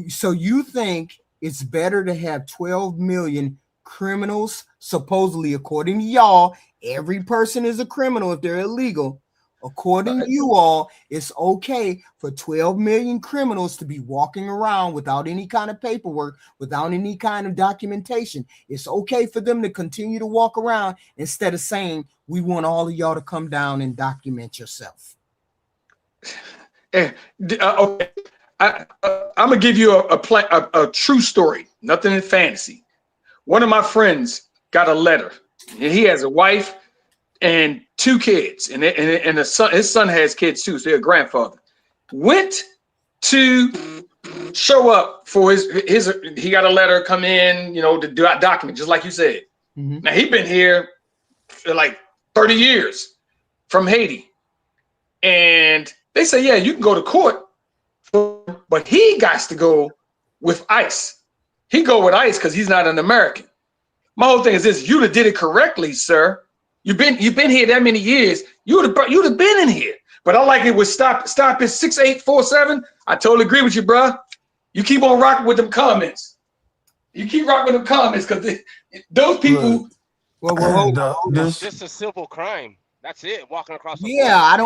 Speaker 2: So you think it's better to have 12 million criminals, supposedly, according to y'all, every person is a criminal if they're illegal. According to you all, it's okay for 12 million criminals to be walking around without any kind of paperwork, without any kind of documentation. It's okay for them to continue to walk around instead of saying, we want all of y'all to come down and document yourself.
Speaker 9: Okay. I'm going to give you a true story, nothing in fantasy. One of my friends got a letter. He has a wife and 2 kids, and the son, his son has kids too, so they're a grandfather. Went to show up for his he got a letter come in, to do a document, just like you said. Mm-hmm. Now he'd been here for like 30 years from Haiti, and they say, yeah, you can go to court, but he got to go with ICE. He go with ICE because he's not an American. My whole thing is this: you'd have did it correctly, sir. You've been here that many years. You'd have been in here. But I like it with stop at 6847. I totally agree with you, bro. You keep on rocking with them comments. You keep rocking with them comments because those people.
Speaker 10: It's just a simple crime. That's it. Walking across the
Speaker 2: border. I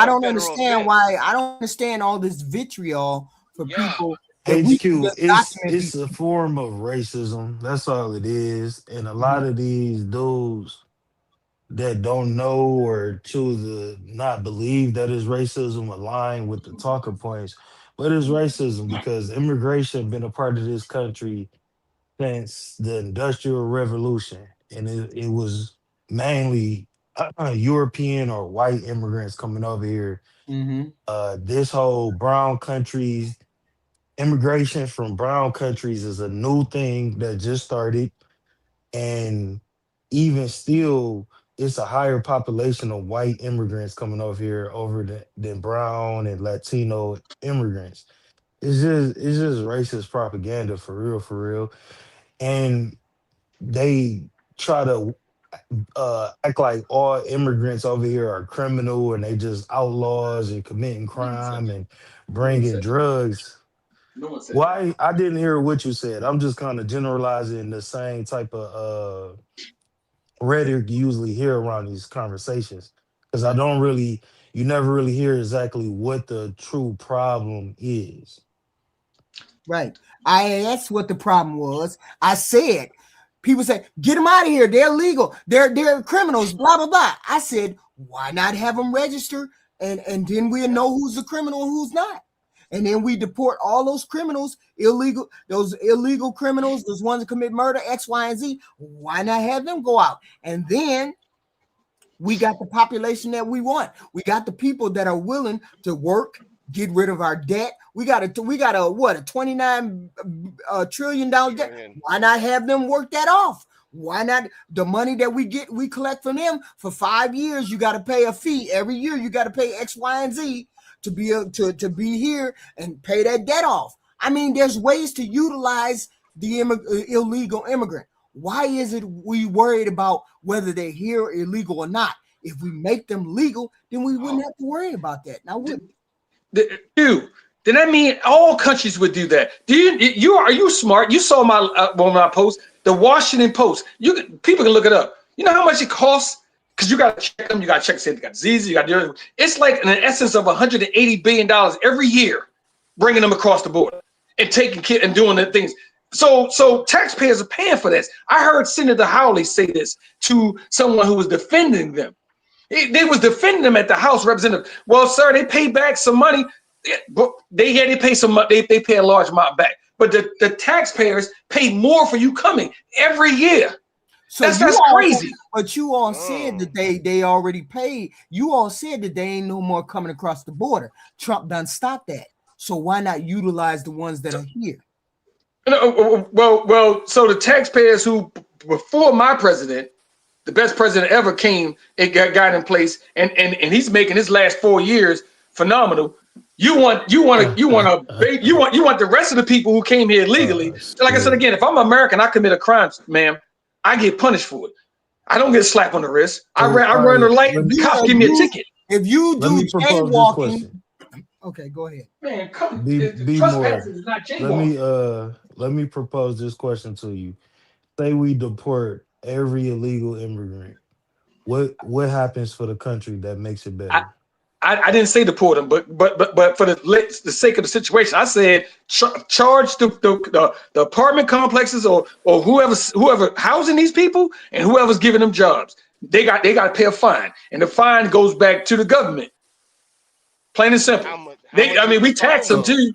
Speaker 2: don't understand why. I don't understand all this vitriol for people.
Speaker 11: HQ, it's a form of racism. That's all it is. And a lot of these dudes that don't know or choose to not believe that is racism align with the talking points. But it's racism because immigration been a part of this country since the Industrial Revolution. And it was mainly European or white immigrants coming over here. Mm-hmm. This whole brown countries, immigration from brown countries is a new thing that just started. And even still, it's a higher population of white immigrants coming over here than brown and Latino immigrants. It's just racist propaganda for real. And they try to act like all immigrants over here are criminal and they just outlaws and committing crime and bringing drugs. Why? I didn't hear what you said. I'm just kind of generalizing the same type of rhetoric you usually hear around these conversations, because you never really hear exactly what the true problem is.
Speaker 2: Right. I asked what the problem was. I said, people say, get them out of here. They're illegal. They're criminals, blah, blah, blah. I said, why not have them register? And then we'll know who's a criminal and who's not. And then we deport all those criminals, those illegal criminals, those ones that commit murder, X, Y, and Z. Why not have them go out? And then we got the population that we want. We got the people that are willing to work, get rid of our debt. We got a $29 trillion debt. Why not have them work that off? Why not? The money that we collect from them for 5 years, you got to pay a fee every year. You got to pay X, Y, and Z to be here and pay that debt off. I mean, there's ways to utilize the illegal immigrant. Why is it we worried about whether they're here illegal or not? If we make them legal, then we wouldn't have to worry about that. Now,
Speaker 9: then that means all countries would do that. Are you smart? You saw my one of my posts, the Washington Post. People can look it up. You know how much it costs? Because you got to check them. You got to check, say they got diseases. You got to do it. It's like in essence of $180 billion every year, bringing them across the border and taking care and doing the things. So taxpayers are paying for this. I heard Senator Hawley say this to someone who was defending them. They was defending them at the House representative. Well, sir, they pay back some money. But they pay some money. They pay a large amount back. But the taxpayers pay more for you coming every year. So that's crazy.
Speaker 2: But you all said that they already paid. You all said that they ain't no more coming across the border. Trump done stopped that. So why not utilize the ones that are here?
Speaker 9: Well, so the taxpayers who before my president, the best president ever came and got in place, and he's making his last 4 years phenomenal. You want the rest of the people who came here legally. Like I said again, if I'm American, I commit a crime, ma'am, I get punished for it. I don't get a slap on the wrist. I run the light. The cops give me a ticket.
Speaker 2: If you do jaywalking, okay, go ahead.
Speaker 9: Man, come
Speaker 11: be more.
Speaker 9: Is not jaywalking.
Speaker 11: Let me propose this question to you. Say we deport every illegal immigrant. What happens for the country that makes it better?
Speaker 9: I didn't say deport them, but for the sake of the situation, I said charge the apartment complexes or whoever housing these people and whoever's giving them jobs. They got to pay a fine, and the fine goes back to the government. Plain and simple. We tax them too.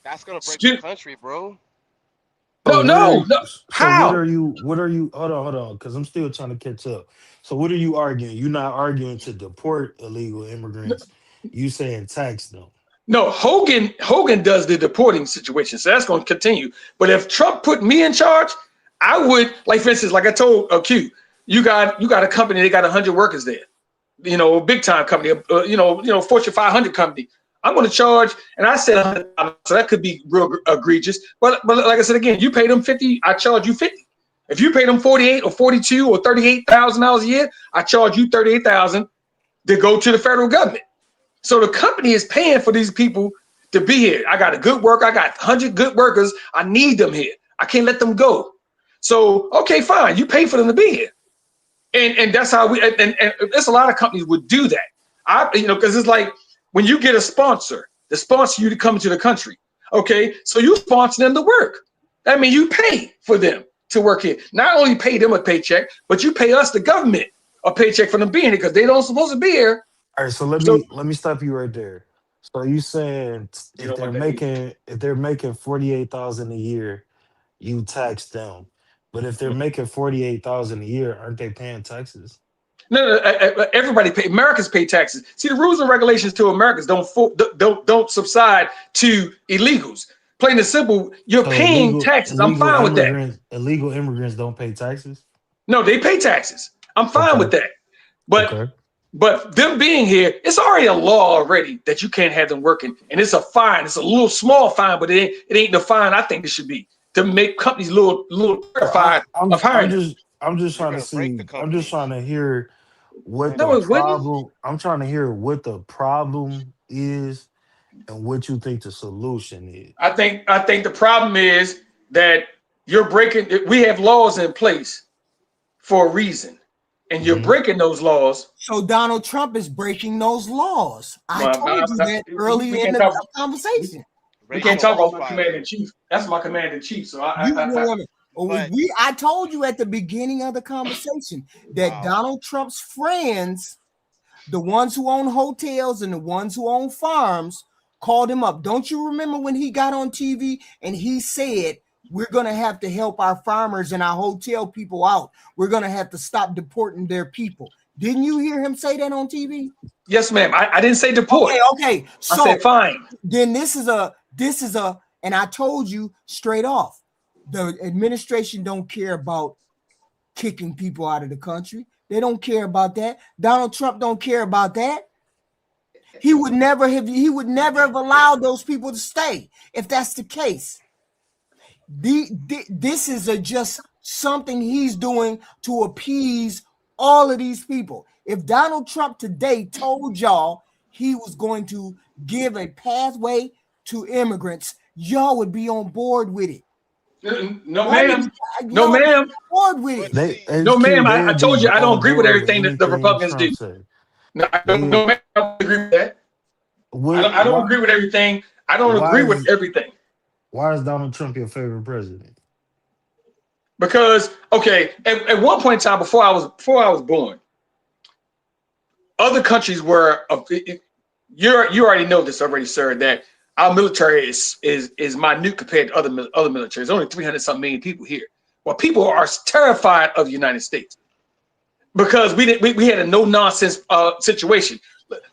Speaker 10: That's gonna break the country, bro.
Speaker 9: No. How?
Speaker 11: What are you? Hold on, because I'm still trying to catch up. So what are you arguing? You're not arguing to deport illegal immigrants. You saying tax them.
Speaker 9: No, Hogan does the deporting situation, so that's going to continue. But if Trump put me in charge, I would, like for instance, like I told Q, you got a company, they got 100 workers there, a big time company, Fortune 500 company. I'm going to charge, and I said $100, so that could be real egregious. But like I said again, you pay them $50, I charge you $50. If you pay them $48 or $42 or $38,000 a year, I charge you $38,000 to go to the federal government. So the company is paying for these people to be here. I got a good worker. I got 100 good workers. I need them here. I can't let them go. So okay, fine. You pay for them to be here, and that's how we. And there's a lot of companies would do that. Because it's like when you get a sponsor, they sponsor you to come to the country. Okay, so you sponsor them to work. That means you pay for them to work here. Not only pay them a paycheck, but you pay us, the government, a paycheck for them being here because they don't supposed to be here.
Speaker 11: All right, so let me stop you right there. So you saying if they're making $48,000 a year, you tax them, but if they're making $48,000 a year, aren't they paying taxes?
Speaker 9: No, everybody pay. Americans pay taxes. See, the rules and regulations to Americans don't subside to illegals. Plain and simple, you're paying taxes. I'm fine with that.
Speaker 11: Illegal immigrants don't pay taxes?
Speaker 9: No, they pay taxes. I'm fine with that. But them being here, it's already a law already that you can't have them working, and it's a fine. It's a little small fine, but it ain't the fine I think it should be to make companies little terrified of hiring.
Speaker 11: I'm just trying to see. I'm just trying to hear what the problem. I'm trying to hear what the problem is and what you think the solution is.
Speaker 9: I think the problem is that you're breaking. We have laws in place for a reason, and you're breaking those laws.
Speaker 2: So Donald Trump is breaking those laws. I told you that earlier in the conversation.
Speaker 9: We can't talk about my commander in chief. That's my commander in chief. So
Speaker 2: I told you at the beginning of the conversation that Donald Trump's friends, the ones who own hotels and the ones who own farms, called him up. Don't you remember when he got on TV and he said, we're going to have to help our farmers and our hotel people out. We're going to have to stop deporting their people. Didn't you hear him say that on TV?
Speaker 9: Yes, ma'am. I didn't say deport.
Speaker 2: Okay. So
Speaker 9: I said fine.
Speaker 2: Then this is a, and I told you straight off, the administration don't care about kicking people out of the country. They don't care about that. Donald Trump don't care about that. He would never have allowed those people to stay if that's the case. This is just something he's doing to appease all of these people. If Donald Trump today told y'all he was going to give a pathway to immigrants, y'all would be on board with it.
Speaker 9: No, ma'am. No, ma'am.
Speaker 2: Board with
Speaker 11: They,
Speaker 2: it.
Speaker 9: No, ma'am. I
Speaker 11: they'd
Speaker 9: told
Speaker 11: be
Speaker 9: you I don't
Speaker 11: on
Speaker 9: agree with
Speaker 11: board with
Speaker 9: everything that the
Speaker 11: anything
Speaker 9: Republicans do.
Speaker 11: Trump said.
Speaker 9: No, no, ma'am. I don't agree with that. I don't agree with everything. I don't agree with everything.
Speaker 11: Why is Donald Trump your favorite president?
Speaker 9: Because at one point in time before I was born, other countries were. You already know this already, sir. That our military is minute compared to other militaries. There's only 300-something million people here. Well, people are terrified of the United States because we had a no nonsense situation.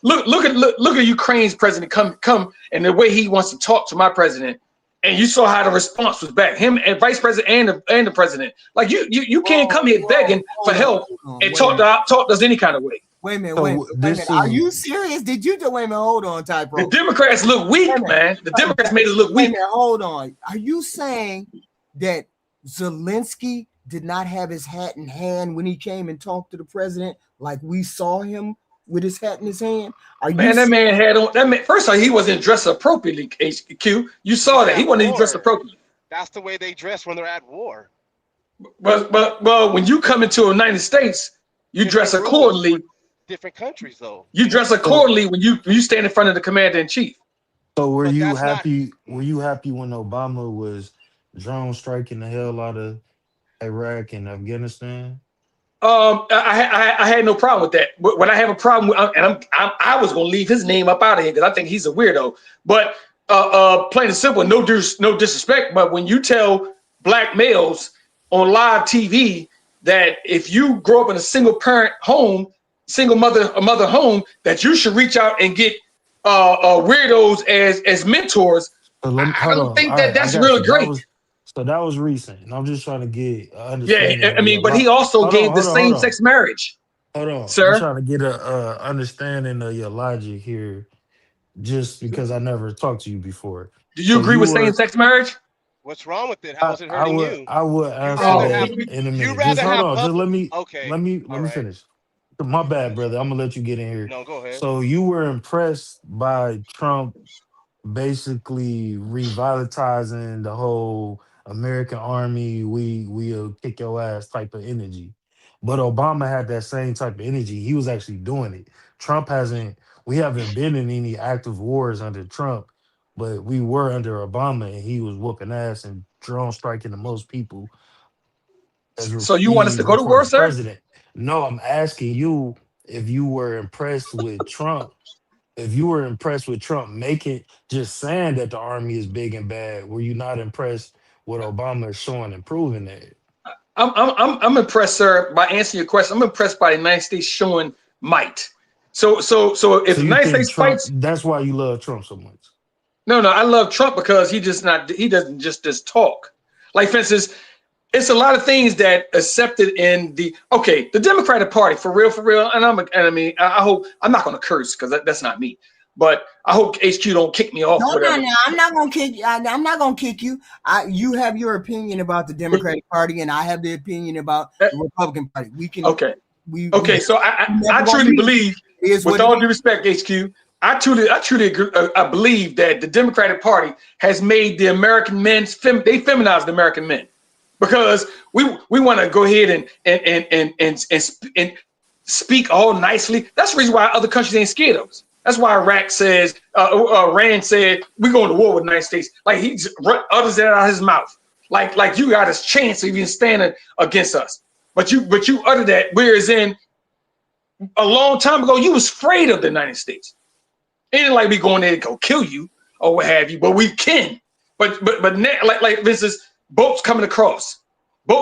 Speaker 9: Look at Ukraine's president come and the way he wants to talk to my president, and you saw how the response was back. Him and vice president and the president. Like you can't come here begging for help and talk to us any kind of way.
Speaker 2: Wait a minute. Are you serious? Did you wait a minute? Hold on, Type.
Speaker 9: The Democrats look weak, man. The Democrats made us look weak.
Speaker 2: Wait a minute, hold on. Are you saying that Zelensky did not have his hat in hand when he came and talked to the president, like we saw him with his hat in his hand?
Speaker 9: That man had on that man. First of all, he wasn't dressed appropriately. HQ, you saw that he wasn't even dressed appropriately.
Speaker 10: That's the way they dress when they're at war.
Speaker 9: But when you come into the United States, you dress accordingly.
Speaker 10: Different countries, though.
Speaker 9: You dress accordingly when you stand in front of the commander in chief.
Speaker 11: So were you happy? Were you happy when Obama was drone striking the hell out of Iraq and Afghanistan?
Speaker 9: I had no problem with that. When I have a problem with, and I was gonna leave his name up out of here because I think he's a weirdo. But plain and simple, no disrespect. But when you tell black males on live TV that if you grow up in a single parent home, single mother home, that you should reach out and get weirdos as mentors. I don't think that's really great.
Speaker 11: So that was recent, and I'm just trying to get understanding.
Speaker 9: Yeah, I mean, but he also gave the same-sex marriage.
Speaker 11: Hold on,
Speaker 9: sir.
Speaker 11: I'm trying to get a understanding of your logic here, just because I never talked to you before.
Speaker 9: Do you agree with same-sex marriage?
Speaker 10: What's wrong with it? How is it hurting you?
Speaker 11: I would answer that in a minute. Just hold on. Just let me finish. My bad, brother. I'm gonna let you get in here.
Speaker 10: No, go ahead.
Speaker 11: So you were impressed by Trump basically revitalizing the whole American army, we'll kick your ass type of energy. But Obama had that same type of energy. He was actually doing it. We haven't been in any active wars under Trump, but we were under Obama, and he was whooping ass and drone striking the most people.
Speaker 9: So you want us to go to war, sir?
Speaker 11: President. No, I'm asking you if you were impressed with Trump. If you were impressed with Trump just saying that the army is big and bad, were you not impressed with Obama showing and proving that?
Speaker 9: I'm impressed, sir, by answering your question. I'm impressed by the United States showing might. So if the United States fights,
Speaker 11: that's why you love Trump so much.
Speaker 9: No, I love Trump because he doesn't just talk. Like, for instance, it's a lot of things that accepted in the Democratic Party for real. And I hope I'm not going to curse because that's not me. But I hope HQ don't kick me off.
Speaker 2: No, I'm not going to kick you. I'm not going to kick you. You have your opinion about the Democratic Party, and I have the opinion about the Republican Party. We can.
Speaker 9: Okay. So I truly believe, with all due respect, HQ, I truly agree, I believe that the Democratic Party has made the American men they feminized the American men. Because we want to go ahead and speak all nicely. That's the reason why other countries ain't scared of us. That's why Iraq says, Rand said, we're going to war with the United States. Like he utters that out of his mouth. Like you got a chance of even standing against us. But you utter that, whereas in a long time ago, you was afraid of the United States. It ain't like we going there to go kill you or what have you, but we can. But now, like this is boats coming across, and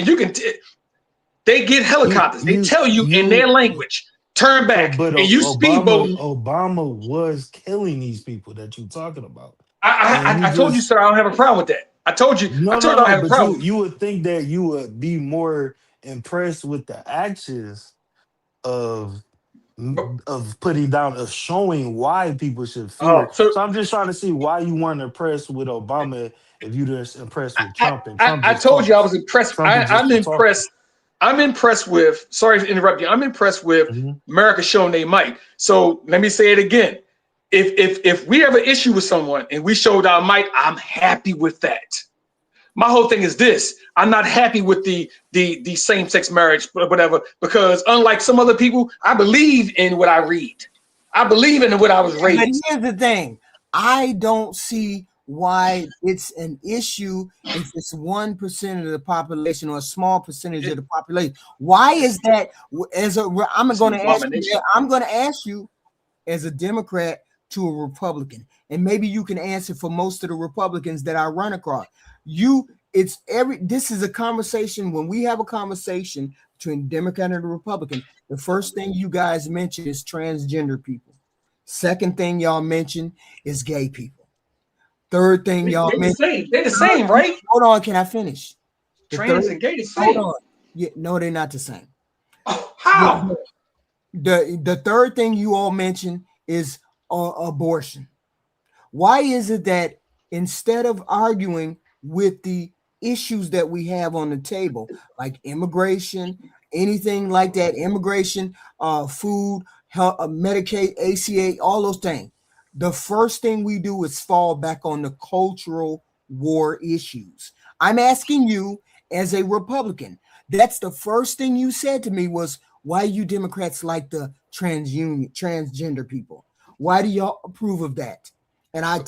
Speaker 9: you can. They get helicopters. They tell you in their language, turn back,
Speaker 11: but
Speaker 9: and you speedboat.
Speaker 11: Obama was killing these people that you're talking about.
Speaker 9: I told you, sir, I don't have a problem with that. I told you. I don't have a problem.
Speaker 11: You would think that you would be more impressed with the actions of putting down, of showing why people should fear. So I'm just trying to see why you weren't impressed with Obama if you just impressed with Trump.
Speaker 9: I told you I was impressed. I'm impressed. I'm impressed with. Sorry to interrupt you. I'm impressed with America showing they might. So let me say it again. if we have an issue with someone and we showed our might, I'm happy with that. My whole thing is this: I'm not happy with the same-sex marriage, whatever, because unlike some other people, I believe in what I read. I believe in what I was raised.
Speaker 2: But here's the thing: I don't see why it's an issue if it's 1% of the population or a small percentage of the population. Why is that? I'm going to ask you as a Democrat to a Republican, and maybe you can answer for most of the Republicans that I run across. This is a conversation. When we have a conversation between Democrat and a Republican, the first thing you guys mention is transgender people. Second thing y'all mention is gay people. Third thing y'all mention,
Speaker 9: they're the same, right?
Speaker 2: Hold on, can I finish?
Speaker 9: Trans and gay the same.
Speaker 2: Hold on. Yeah, no, they're not the same.
Speaker 9: Oh, how?
Speaker 2: The third thing you all mention is abortion. Why is it that instead of arguing with the issues that we have on the table, like immigration, anything like that, immigration, food, health, Medicaid, ACA, all those things, the first thing we do is fall back on the cultural war issues? I'm asking you as a Republican. That's the first thing you said to me was, why you Democrats like the transgender people? Why do y'all approve of that? And I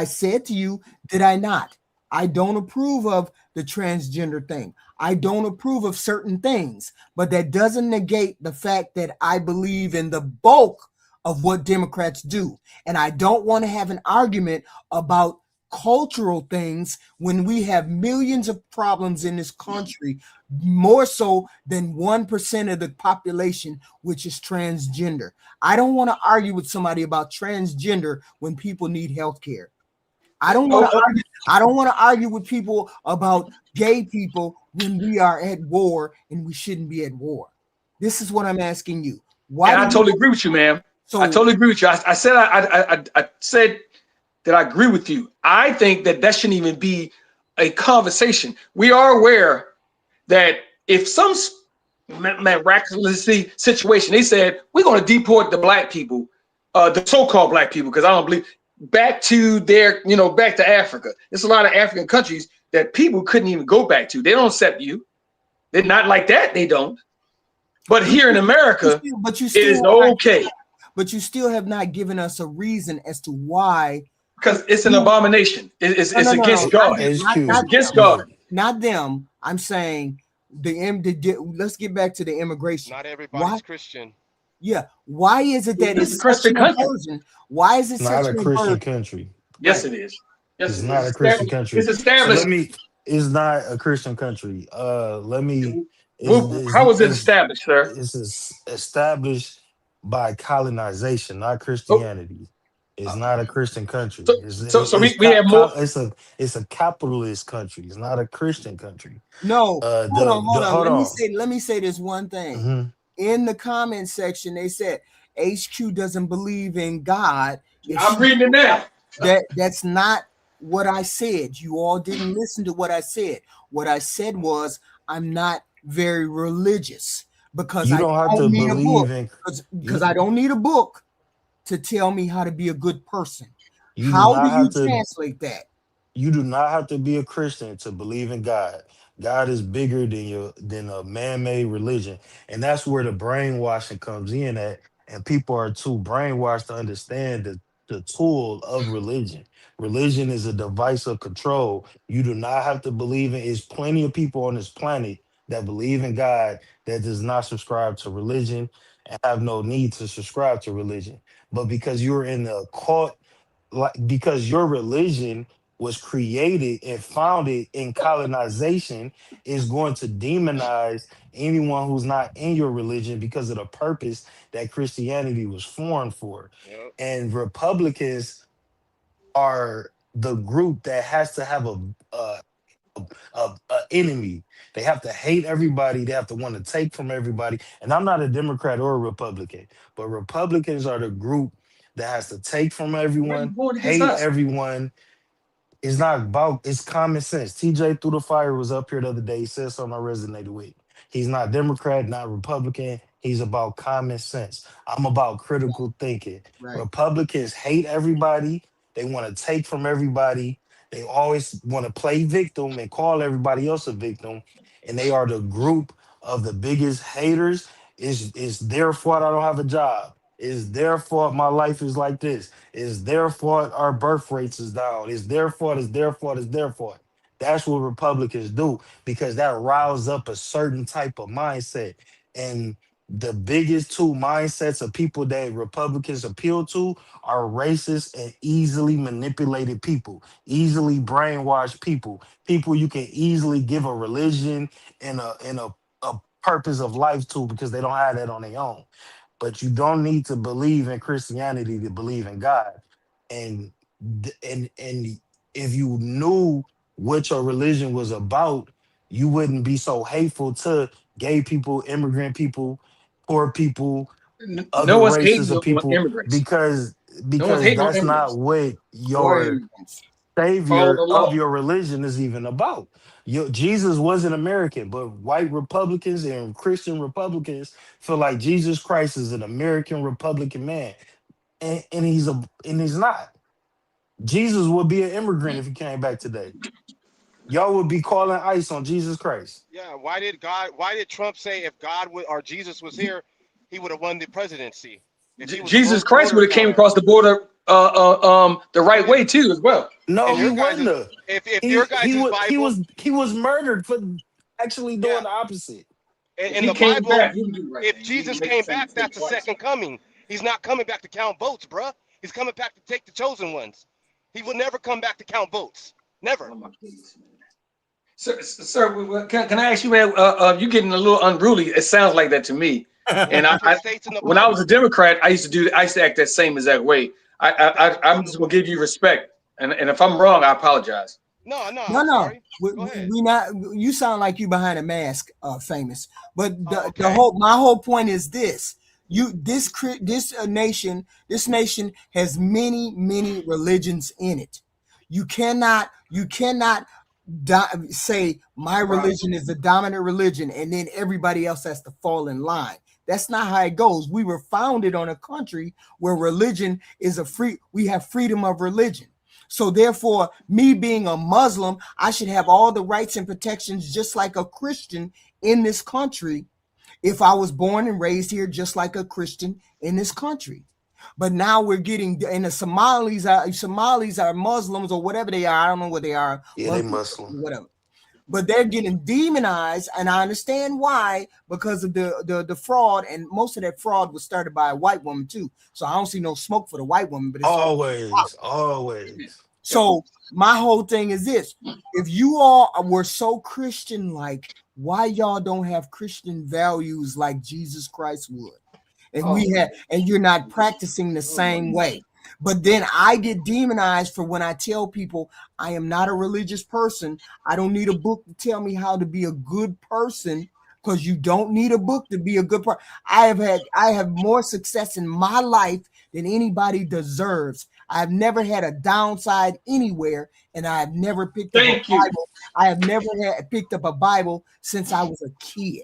Speaker 2: said to you, did I not? I don't approve of the transgender thing. I don't approve of certain things, but that doesn't negate the fact that I believe in the bulk of what Democrats do. And I don't want to have an argument about cultural things when we have millions of problems in this country, more so than 1% of the population, which is transgender. I don't want to argue with somebody about transgender when people need health care. I don't want to argue with people about gay people when we are at war and we shouldn't be at war. This is what I'm asking you.
Speaker 9: Why? And I totally agree with you, ma'am. I totally agree with you. I said I said that I agree with you. I think that shouldn't even be a conversation. We are aware that if some miraculous situation, they said, we're going to deport the black people, the so-called black people, because I don't believe, back to back to Africa. There's a lot of African countries that people couldn't even go back to. They don't accept you. They're not like that. They don't. But here in America, it is okay.
Speaker 2: But you still have not given us a reason as to why.
Speaker 9: Because it's an abomination. It's against God. It's against God.
Speaker 2: Not them. I'm saying let's get back to the immigration.
Speaker 10: Not everybody's Christian.
Speaker 2: Yeah. Why is it that it's such an aversion? Why is it
Speaker 11: such a Christian country?
Speaker 9: Yes, it is. Yes,
Speaker 11: it's not a Christian country.
Speaker 9: It's established.
Speaker 11: It's not a Christian country.
Speaker 9: How was it established, sir?
Speaker 11: It's established by colonization, not Christianity. It's not a Christian country.
Speaker 9: We have more.
Speaker 11: It's a capitalist country. It's not a Christian country.
Speaker 2: No, hold on. Let me say this one thing.
Speaker 11: Mm-hmm.
Speaker 2: In the comment section, they said HQ doesn't believe in God.
Speaker 9: I'm reading it now.
Speaker 2: That's not what I said. You all didn't listen to what I said. What I said was, I'm not very religious because
Speaker 11: you don't have to believe in,
Speaker 2: because I don't need a book to tell me how to be a good person. How do you translate that?
Speaker 11: You do not have to be a Christian to believe in God. God is bigger than a man-made religion. And that's where the brainwashing comes in at. And people are too brainwashed to understand the tool of religion. Religion is a device of control. You do not have to believe in. There's plenty of people on this planet that believe in God that does not subscribe to religion and have no need to subscribe to religion. But because you're in a cult, because your religion was created and founded in colonization, is going to demonize anyone who's not in your religion because of the purpose that Christianity was formed for.
Speaker 10: Yep.
Speaker 11: And Republicans are the group that has to have a enemy. They have to hate everybody. They have to want to take from everybody. And I'm not a Democrat or a Republican, but Republicans are the group that has to take from everyone, hate everyone. It's not about, it's common sense. TJ Through the Fire was up here the other day. He said something I resonated with. He's not Democrat, not Republican. He's about common sense. I'm about critical thinking.
Speaker 2: Right.
Speaker 11: Republicans hate everybody. They want to take from everybody. They always want to play victim and call everybody else a victim. And they are the group of the biggest haters. It's their fault I don't have a job. It's their fault my life is like this. It's their fault our birth rates is down. It's their fault, it's their fault, it's their fault. That's what Republicans do because that riles up a certain type of mindset. And the biggest two mindsets of people that Republicans appeal to are racist and easily manipulated people, easily brainwashed people, people you can easily give a religion and a purpose of life to because they don't have that on their own. But you don't need to believe in Christianity to believe in God. And and if you knew what your religion was about, you wouldn't be so hateful to gay people, immigrant people, poor people,
Speaker 9: No
Speaker 11: other
Speaker 9: one's
Speaker 11: races
Speaker 9: hating
Speaker 11: of
Speaker 9: on
Speaker 11: people,
Speaker 9: immigrants.
Speaker 11: because
Speaker 9: No one's hating on
Speaker 11: that's not
Speaker 9: immigrants.
Speaker 11: what
Speaker 2: Or
Speaker 11: your
Speaker 2: immigrants.
Speaker 9: Follow the
Speaker 11: savior of
Speaker 9: law.
Speaker 11: your religion is even about. Jesus wasn't American, but white Republicans and Christian Republicans feel like Jesus Christ is an American Republican man, and he's not. Jesus would be an immigrant if he came back today. Y'all would be calling ICE on Jesus Christ.
Speaker 10: Yeah, why did Trump say if God would or Jesus was here, he would have won the presidency? If he was a
Speaker 9: Jesus Christ
Speaker 10: voter
Speaker 9: would have came
Speaker 10: counter.
Speaker 9: across the border the
Speaker 10: So
Speaker 9: right way too as well.
Speaker 11: No,
Speaker 10: in
Speaker 11: he
Speaker 10: your
Speaker 11: wouldn't
Speaker 10: guys'
Speaker 11: have.
Speaker 10: if your guys' Bible
Speaker 11: He was murdered for actually
Speaker 10: yeah,
Speaker 11: doing the opposite.
Speaker 9: If
Speaker 10: in
Speaker 9: he
Speaker 10: the
Speaker 9: came
Speaker 10: Bible,
Speaker 9: back, he would do the right
Speaker 10: if
Speaker 9: thing. He
Speaker 10: Jesus
Speaker 9: would make the
Speaker 10: came
Speaker 9: same
Speaker 10: back,
Speaker 9: mistake
Speaker 10: that's the
Speaker 9: twice.
Speaker 10: second coming. He's not coming back to count votes, bruh. He's coming back to take the chosen ones. He will never come back to count votes. Never.
Speaker 9: Oh my goodness, man. Sir, can I ask you, man? You getting a little unruly. It sounds like that to me. And
Speaker 10: Because it states in the
Speaker 9: when I was a
Speaker 10: Bible.
Speaker 9: Democrat, I used to act that same exact way. I'm just gonna give you respect, and if I'm wrong, I apologize.
Speaker 10: No,
Speaker 2: No,
Speaker 10: I'm
Speaker 2: no,
Speaker 10: sorry. Go ahead.
Speaker 2: we not. You sound like you behind a mask, famous. But
Speaker 10: Oh,
Speaker 2: the
Speaker 10: okay.
Speaker 2: whole my whole point is this: this nation has many religions in it. You cannot say my
Speaker 9: Right.
Speaker 2: religion is the dominant religion, and then everybody else has to fall in line. That's not how it goes. We were founded on a country where religion is we have freedom of religion. So therefore, me being a Muslim, I should have all the rights and protections just like a Christian in this country if I was born and raised here just like a Christian in this country. But now we're getting, and the Somalis are Muslims or whatever they are. I don't know what they are.
Speaker 11: Yeah, they
Speaker 2: Muslims,
Speaker 11: Muslim.
Speaker 2: whatever. But they're getting demonized, and I understand why, because of the fraud, and most of that fraud was started by a white woman too. So I don't see no smoke for the white woman, but it's
Speaker 11: Always.
Speaker 2: so my whole thing is this: if you all were so Christian-like, why y'all don't have Christian values like Jesus Christ would? And you're not practicing the same way. But then I get demonized for when I tell people I am not a religious person. I don't need a book to tell me how to be a good person, because you don't need a book to be a good person. I have more success in my life than anybody deserves. I've never had a downside anywhere, and I have never picked up a
Speaker 9: Thank you.
Speaker 2: Bible. I have never picked up a Bible since I was a kid.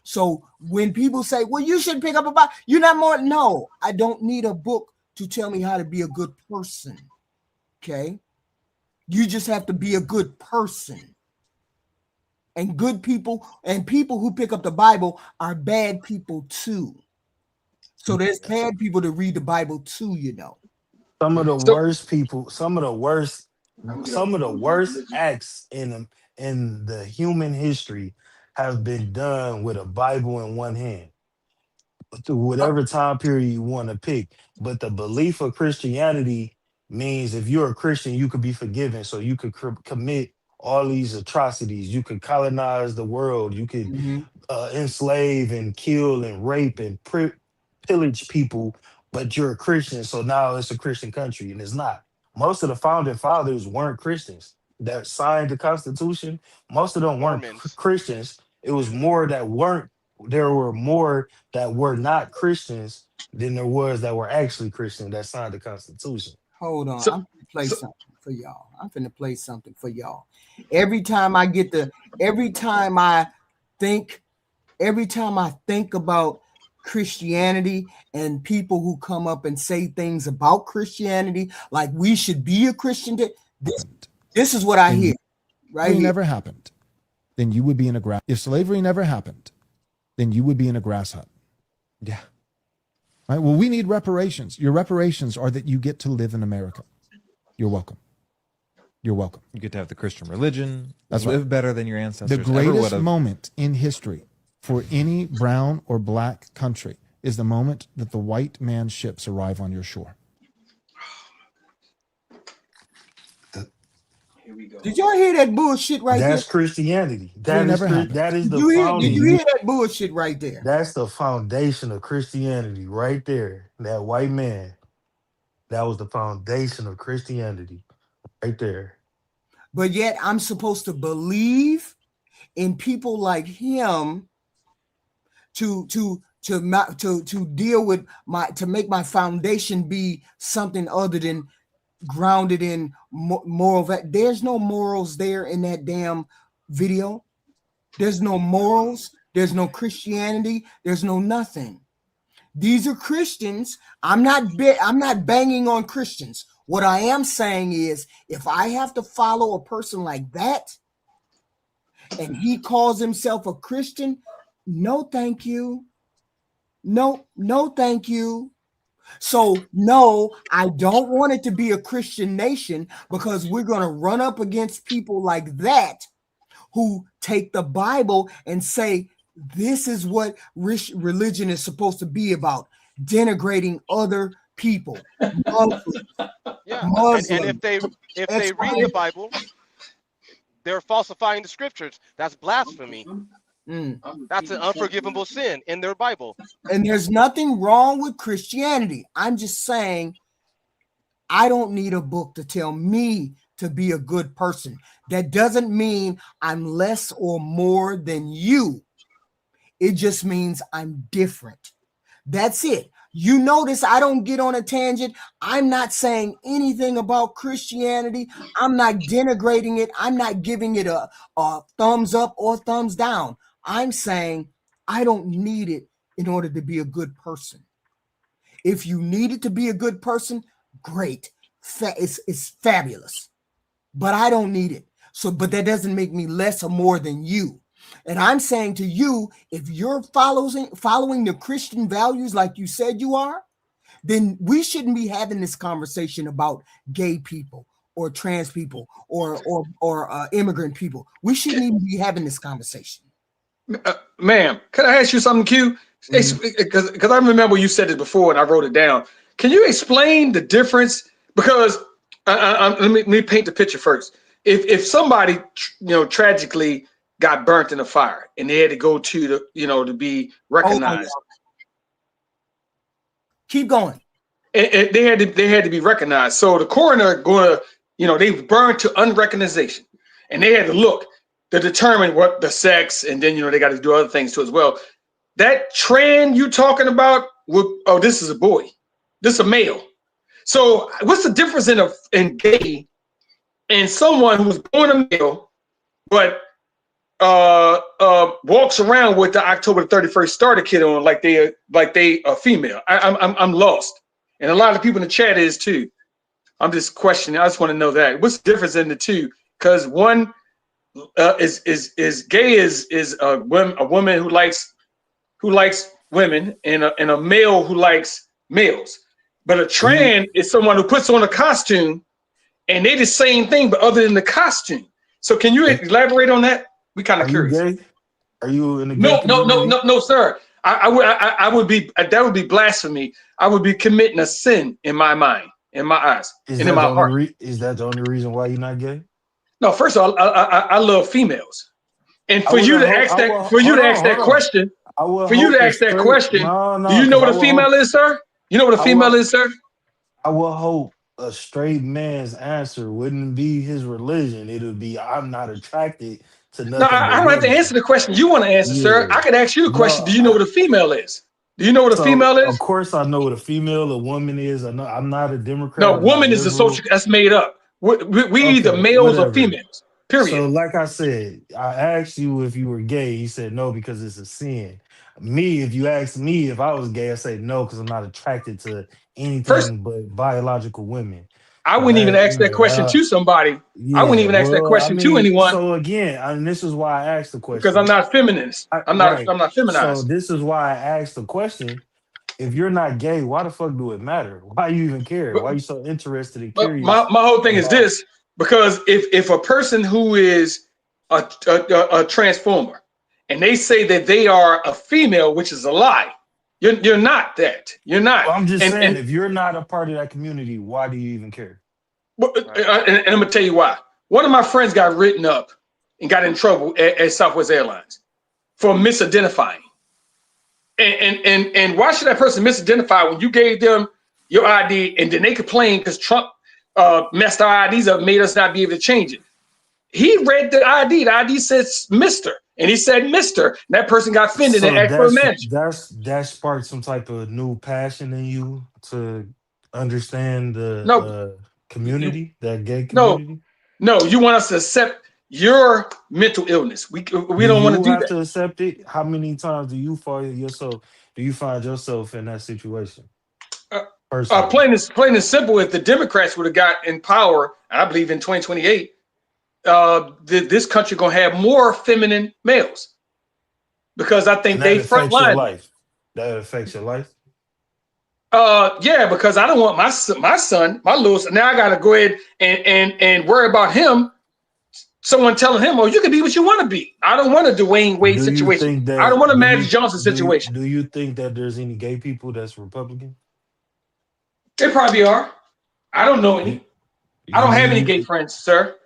Speaker 2: So when people say, well, you should pick up a Bible, you're not more. No, I don't need a book to tell me how to be a good person. Okay. You just have to be a good person. And good people and people who pick up the Bible are bad people too. So there's bad people to read the Bible too, you know.
Speaker 11: Some of the
Speaker 9: So
Speaker 11: worst people, some of the worst acts in the human history have been done with a Bible in one hand, through whatever time period you want to pick. But the belief of Christianity means if you're a Christian, you could be forgiven. So you could commit all these atrocities. You could colonize the world. You could enslave and kill and rape and pillage people. But you're a Christian, so now it's a Christian country, and it's not. Most of the founding fathers weren't Christians that signed the Constitution. Most of them weren't
Speaker 10: Mormons.
Speaker 11: Christians. It was more that weren't. There were more that were not Christians than there was that were actually Christian that signed the Constitution.
Speaker 2: Hold on.
Speaker 9: so
Speaker 2: I'm gonna play
Speaker 9: so
Speaker 2: something for y'all. I'm finna play something for y'all. Every time I think about Christianity and people who come up and say things about Christianity, like we should be a Christian. This is what I hear. Right here.
Speaker 12: Never happened, then you would be in a grass. If slavery never happened, then you would be in a grass hut. Yeah. Right. Well, we need reparations. Your reparations are that you get to live in America. You're welcome. You're welcome.
Speaker 13: You get to have the Christian religion.
Speaker 12: That's
Speaker 13: live
Speaker 12: right.
Speaker 13: better than your ancestors.
Speaker 12: The greatest moment in history for any brown or black country is the moment that the white man's ships arrive on your shore.
Speaker 9: Here we go.
Speaker 2: Did y'all hear that bullshit right there?
Speaker 11: That's Christianity. That is the
Speaker 2: Did you hear
Speaker 11: foundation.
Speaker 2: that bullshit right there?
Speaker 11: That's the foundation of Christianity right there. That white man. That was the foundation of Christianity right there.
Speaker 2: But yet I'm supposed to believe in people like him to deal with to make my foundation be something other than grounded in moral. There's no morals there in that damn video. There's no morals. There's no Christianity. There's no nothing. These are Christians. I'm not banging on Christians. What I am saying is, if I have to follow a person like that, and he calls himself a Christian, no, thank you. No, thank you. So, no, I don't want it to be a Christian nation, because we're going to run up against people like that who take the Bible and say, this is what religion is supposed to be about, denigrating other people.
Speaker 10: Yeah, and if they read the Bible, they're falsifying the scriptures. That's blasphemy. That's an unforgivable sin in their Bible.
Speaker 2: And there's nothing wrong with Christianity. I'm just saying, I don't need a book to tell me to be a good person. That doesn't mean I'm less or more than you. It just means I'm different. That's it. You notice I don't get on a tangent. I'm not saying anything about Christianity. I'm not denigrating it. I'm not giving it a thumbs up or thumbs down. I'm saying I don't need it in order to be a good person. If you need it to be a good person, great. It's fabulous. But I don't need it. So, but that doesn't make me less or more than you. And I'm saying to you, if you're following the Christian values like you said you are, then we shouldn't be having this conversation about gay people or trans people or immigrant people. We shouldn't even be having this conversation.
Speaker 9: Ma'am, can I ask you something, Q? Because I remember you said it before and I wrote it down. Can you explain the difference? Because let me paint the picture first. If somebody tragically got burnt in a fire and they had to go to the to be recognized.
Speaker 2: Keep going.
Speaker 9: And they had to be recognized. So the coroner they were burned to unrecognition, and they had to look to determine what the sex, and then they got to do other things too as well. That trend you talking about, this is a boy, this is a male. So what's the difference in gay and someone who was born a male but walks around with the October 31st starter kit on like they a female? I'm lost, and a lot of people in the chat is too. I'm just questioning. I just want to know that. What's the difference in the two? Because one is gay is a woman who likes women, and a male who likes males. But a trans is someone who puts on a costume, and they the same thing, but other than the costume. So can you elaborate on that? We kind of curious.
Speaker 11: You gay? Are you in the gay
Speaker 9: No, sir. I would be, that would be blasphemy. I would be committing a sin in my mind, in my eyes, and in my heart.
Speaker 11: Is that the only reason why you're not gay?
Speaker 9: No, first of all, I love females, and for you to ask that question, do you know what a female is, sir? You know what a female is, sir?
Speaker 11: I will hope a straight man's answer wouldn't be his religion. It would be, I'm not attracted to nothing.
Speaker 9: No, I don't have to answer the question you want to answer, sir. I could ask you a question. Do you know what a female is? Do you know what a female is?
Speaker 11: Of course, I know what a female, a woman is. I know I'm not a Democrat.
Speaker 9: No, woman is a social. That's made up. We either males or females. Period.
Speaker 11: So, like I said, I asked you if you were gay. You said no because it's a sin. Me, if you asked me if I was gay, I say no because I'm not attracted to
Speaker 9: First,
Speaker 11: anything but biological women.
Speaker 9: I
Speaker 11: So
Speaker 9: wouldn't even
Speaker 11: that
Speaker 9: ask that question to somebody. I wouldn't
Speaker 11: yeah.
Speaker 9: even ask that
Speaker 11: Well, I
Speaker 9: question to
Speaker 11: mean,
Speaker 9: anyone
Speaker 11: so again, and this is why I asked the
Speaker 9: because I'm
Speaker 11: question.
Speaker 9: not feminist. I'm not.
Speaker 11: Right.
Speaker 9: I'm not
Speaker 11: So
Speaker 9: feminized.
Speaker 11: this is why I asked the question. If you're not gay, why the fuck do it matter? Why you even care?
Speaker 9: But,
Speaker 11: Why you so interested and
Speaker 9: but my
Speaker 11: curious
Speaker 9: whole thing is
Speaker 11: about?
Speaker 9: this: because if a person who is a transformer and they say that they are a female, which is a lie, you're not that. You're not.
Speaker 11: Well, I'm just saying,
Speaker 9: And
Speaker 11: if you're not a part of that community, why do you even care?
Speaker 9: and I'm gonna tell you why. One of my friends got written up and got in trouble at Southwest Airlines for misidentifying. And why should that person misidentify when you gave them your ID and then they complained because Trump messed our IDs up, made us not be able to change it? He read the ID. The ID says Mr. And he said Mr. And that person got offended and
Speaker 11: So
Speaker 9: asked for a manager.
Speaker 11: that sparked some type of new passion in you to understand the
Speaker 9: No,
Speaker 11: community, that gay
Speaker 9: no,
Speaker 11: community.
Speaker 9: no. You want us to accept your mental illness. We
Speaker 11: Do
Speaker 9: don't want to
Speaker 11: you
Speaker 9: do
Speaker 11: have
Speaker 9: that.
Speaker 11: to accept it? How many times do you find yourself? Do you find yourself in that situation personally?
Speaker 9: Plain and simple, if the Democrats would have got in power, I believe in 2028, this country gonna have more feminine males because I
Speaker 11: And
Speaker 9: think
Speaker 11: that
Speaker 9: they front
Speaker 11: affects your
Speaker 9: line.
Speaker 11: life. That affects your life.
Speaker 9: Yeah, because I don't want my son, my little son. Now I gotta go ahead and worry about him. Someone telling him, "Oh, you can be what you want to be." I don't want a Dwayne Wade
Speaker 11: Do you
Speaker 9: situation.
Speaker 11: think
Speaker 9: I don't want
Speaker 11: that
Speaker 9: a Magic Johnson situation.
Speaker 11: do you think that there's any gay people that's Republican?
Speaker 9: They probably are. I don't know
Speaker 11: You,
Speaker 9: any. I
Speaker 11: you
Speaker 9: don't have any
Speaker 11: mean
Speaker 9: gay friends, sir.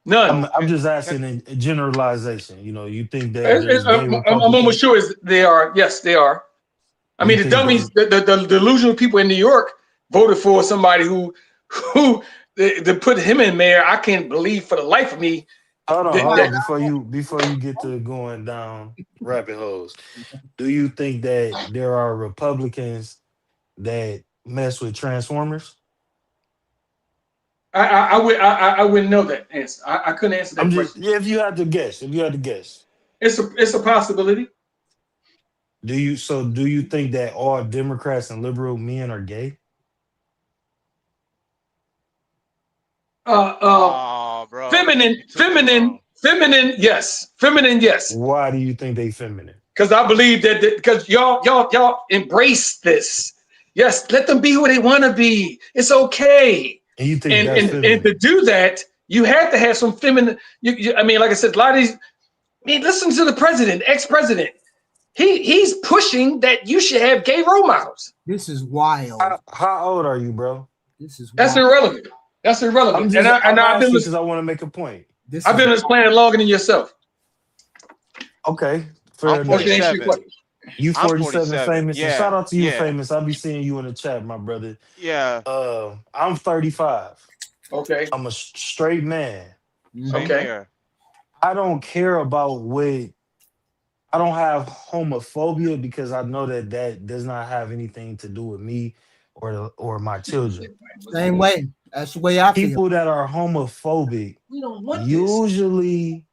Speaker 9: None.
Speaker 11: I'm just asking in generalization. You know, you think that there's gay
Speaker 9: I'm almost
Speaker 11: Republicans?
Speaker 9: sure they are. Yes, they are. I
Speaker 11: You
Speaker 9: mean, the
Speaker 11: think
Speaker 9: dummies,
Speaker 11: that
Speaker 9: the delusional people in New York voted for somebody who they put him in mayor. I can't believe for the life of me
Speaker 11: hold
Speaker 9: that
Speaker 11: on before you get to going down rabbit holes. Do you think that there are Republicans that mess with Transformers?
Speaker 9: I wouldn't know that answer. I couldn't answer
Speaker 11: I'm
Speaker 9: that
Speaker 11: just
Speaker 9: question.
Speaker 11: yeah, if you had to guess.
Speaker 9: It's a possibility.
Speaker 11: Do you think that all Democrats and liberal men are gay?
Speaker 10: Bro,
Speaker 9: Feminine,
Speaker 10: you took it wrong.
Speaker 9: yes, feminine, yes.
Speaker 11: Why do you think they feminine?
Speaker 9: Because I believe that because y'all embrace this. Yes, let them be who they want to be. It's okay.
Speaker 11: And you think
Speaker 9: And
Speaker 11: that's
Speaker 9: and to
Speaker 11: feminine?
Speaker 9: do that, you have to have some feminine. I mean, like I said, a lot of these. I mean, listen to the president, ex-president. He's pushing that you should have gay role models.
Speaker 2: This is wild.
Speaker 11: How old are you, bro?
Speaker 2: This is
Speaker 9: That's
Speaker 2: wild.
Speaker 9: irrelevant. That's irrelevant.
Speaker 11: I'm
Speaker 9: I've been
Speaker 11: asking because I want to make a point.
Speaker 9: I've been on this planet longer than yourself.
Speaker 11: Okay,
Speaker 10: I'm
Speaker 11: fair enough.
Speaker 9: Okay, answer your
Speaker 10: 47.
Speaker 9: question.
Speaker 11: You
Speaker 10: I'm
Speaker 11: 47
Speaker 10: 47.
Speaker 11: famous, and
Speaker 10: Yeah,
Speaker 11: shout out to you,
Speaker 10: yeah,
Speaker 11: famous. I'll be seeing you in the chat, my brother.
Speaker 10: yeah.
Speaker 11: I'm 35.
Speaker 9: Okay.
Speaker 11: I'm a straight man.
Speaker 10: Same
Speaker 9: Okay.
Speaker 10: here.
Speaker 11: I don't care about what. I don't have homophobia because I know that that does not have anything to do with me or my children.
Speaker 2: Same way. That's the way I feel.
Speaker 11: People that are homophobic usually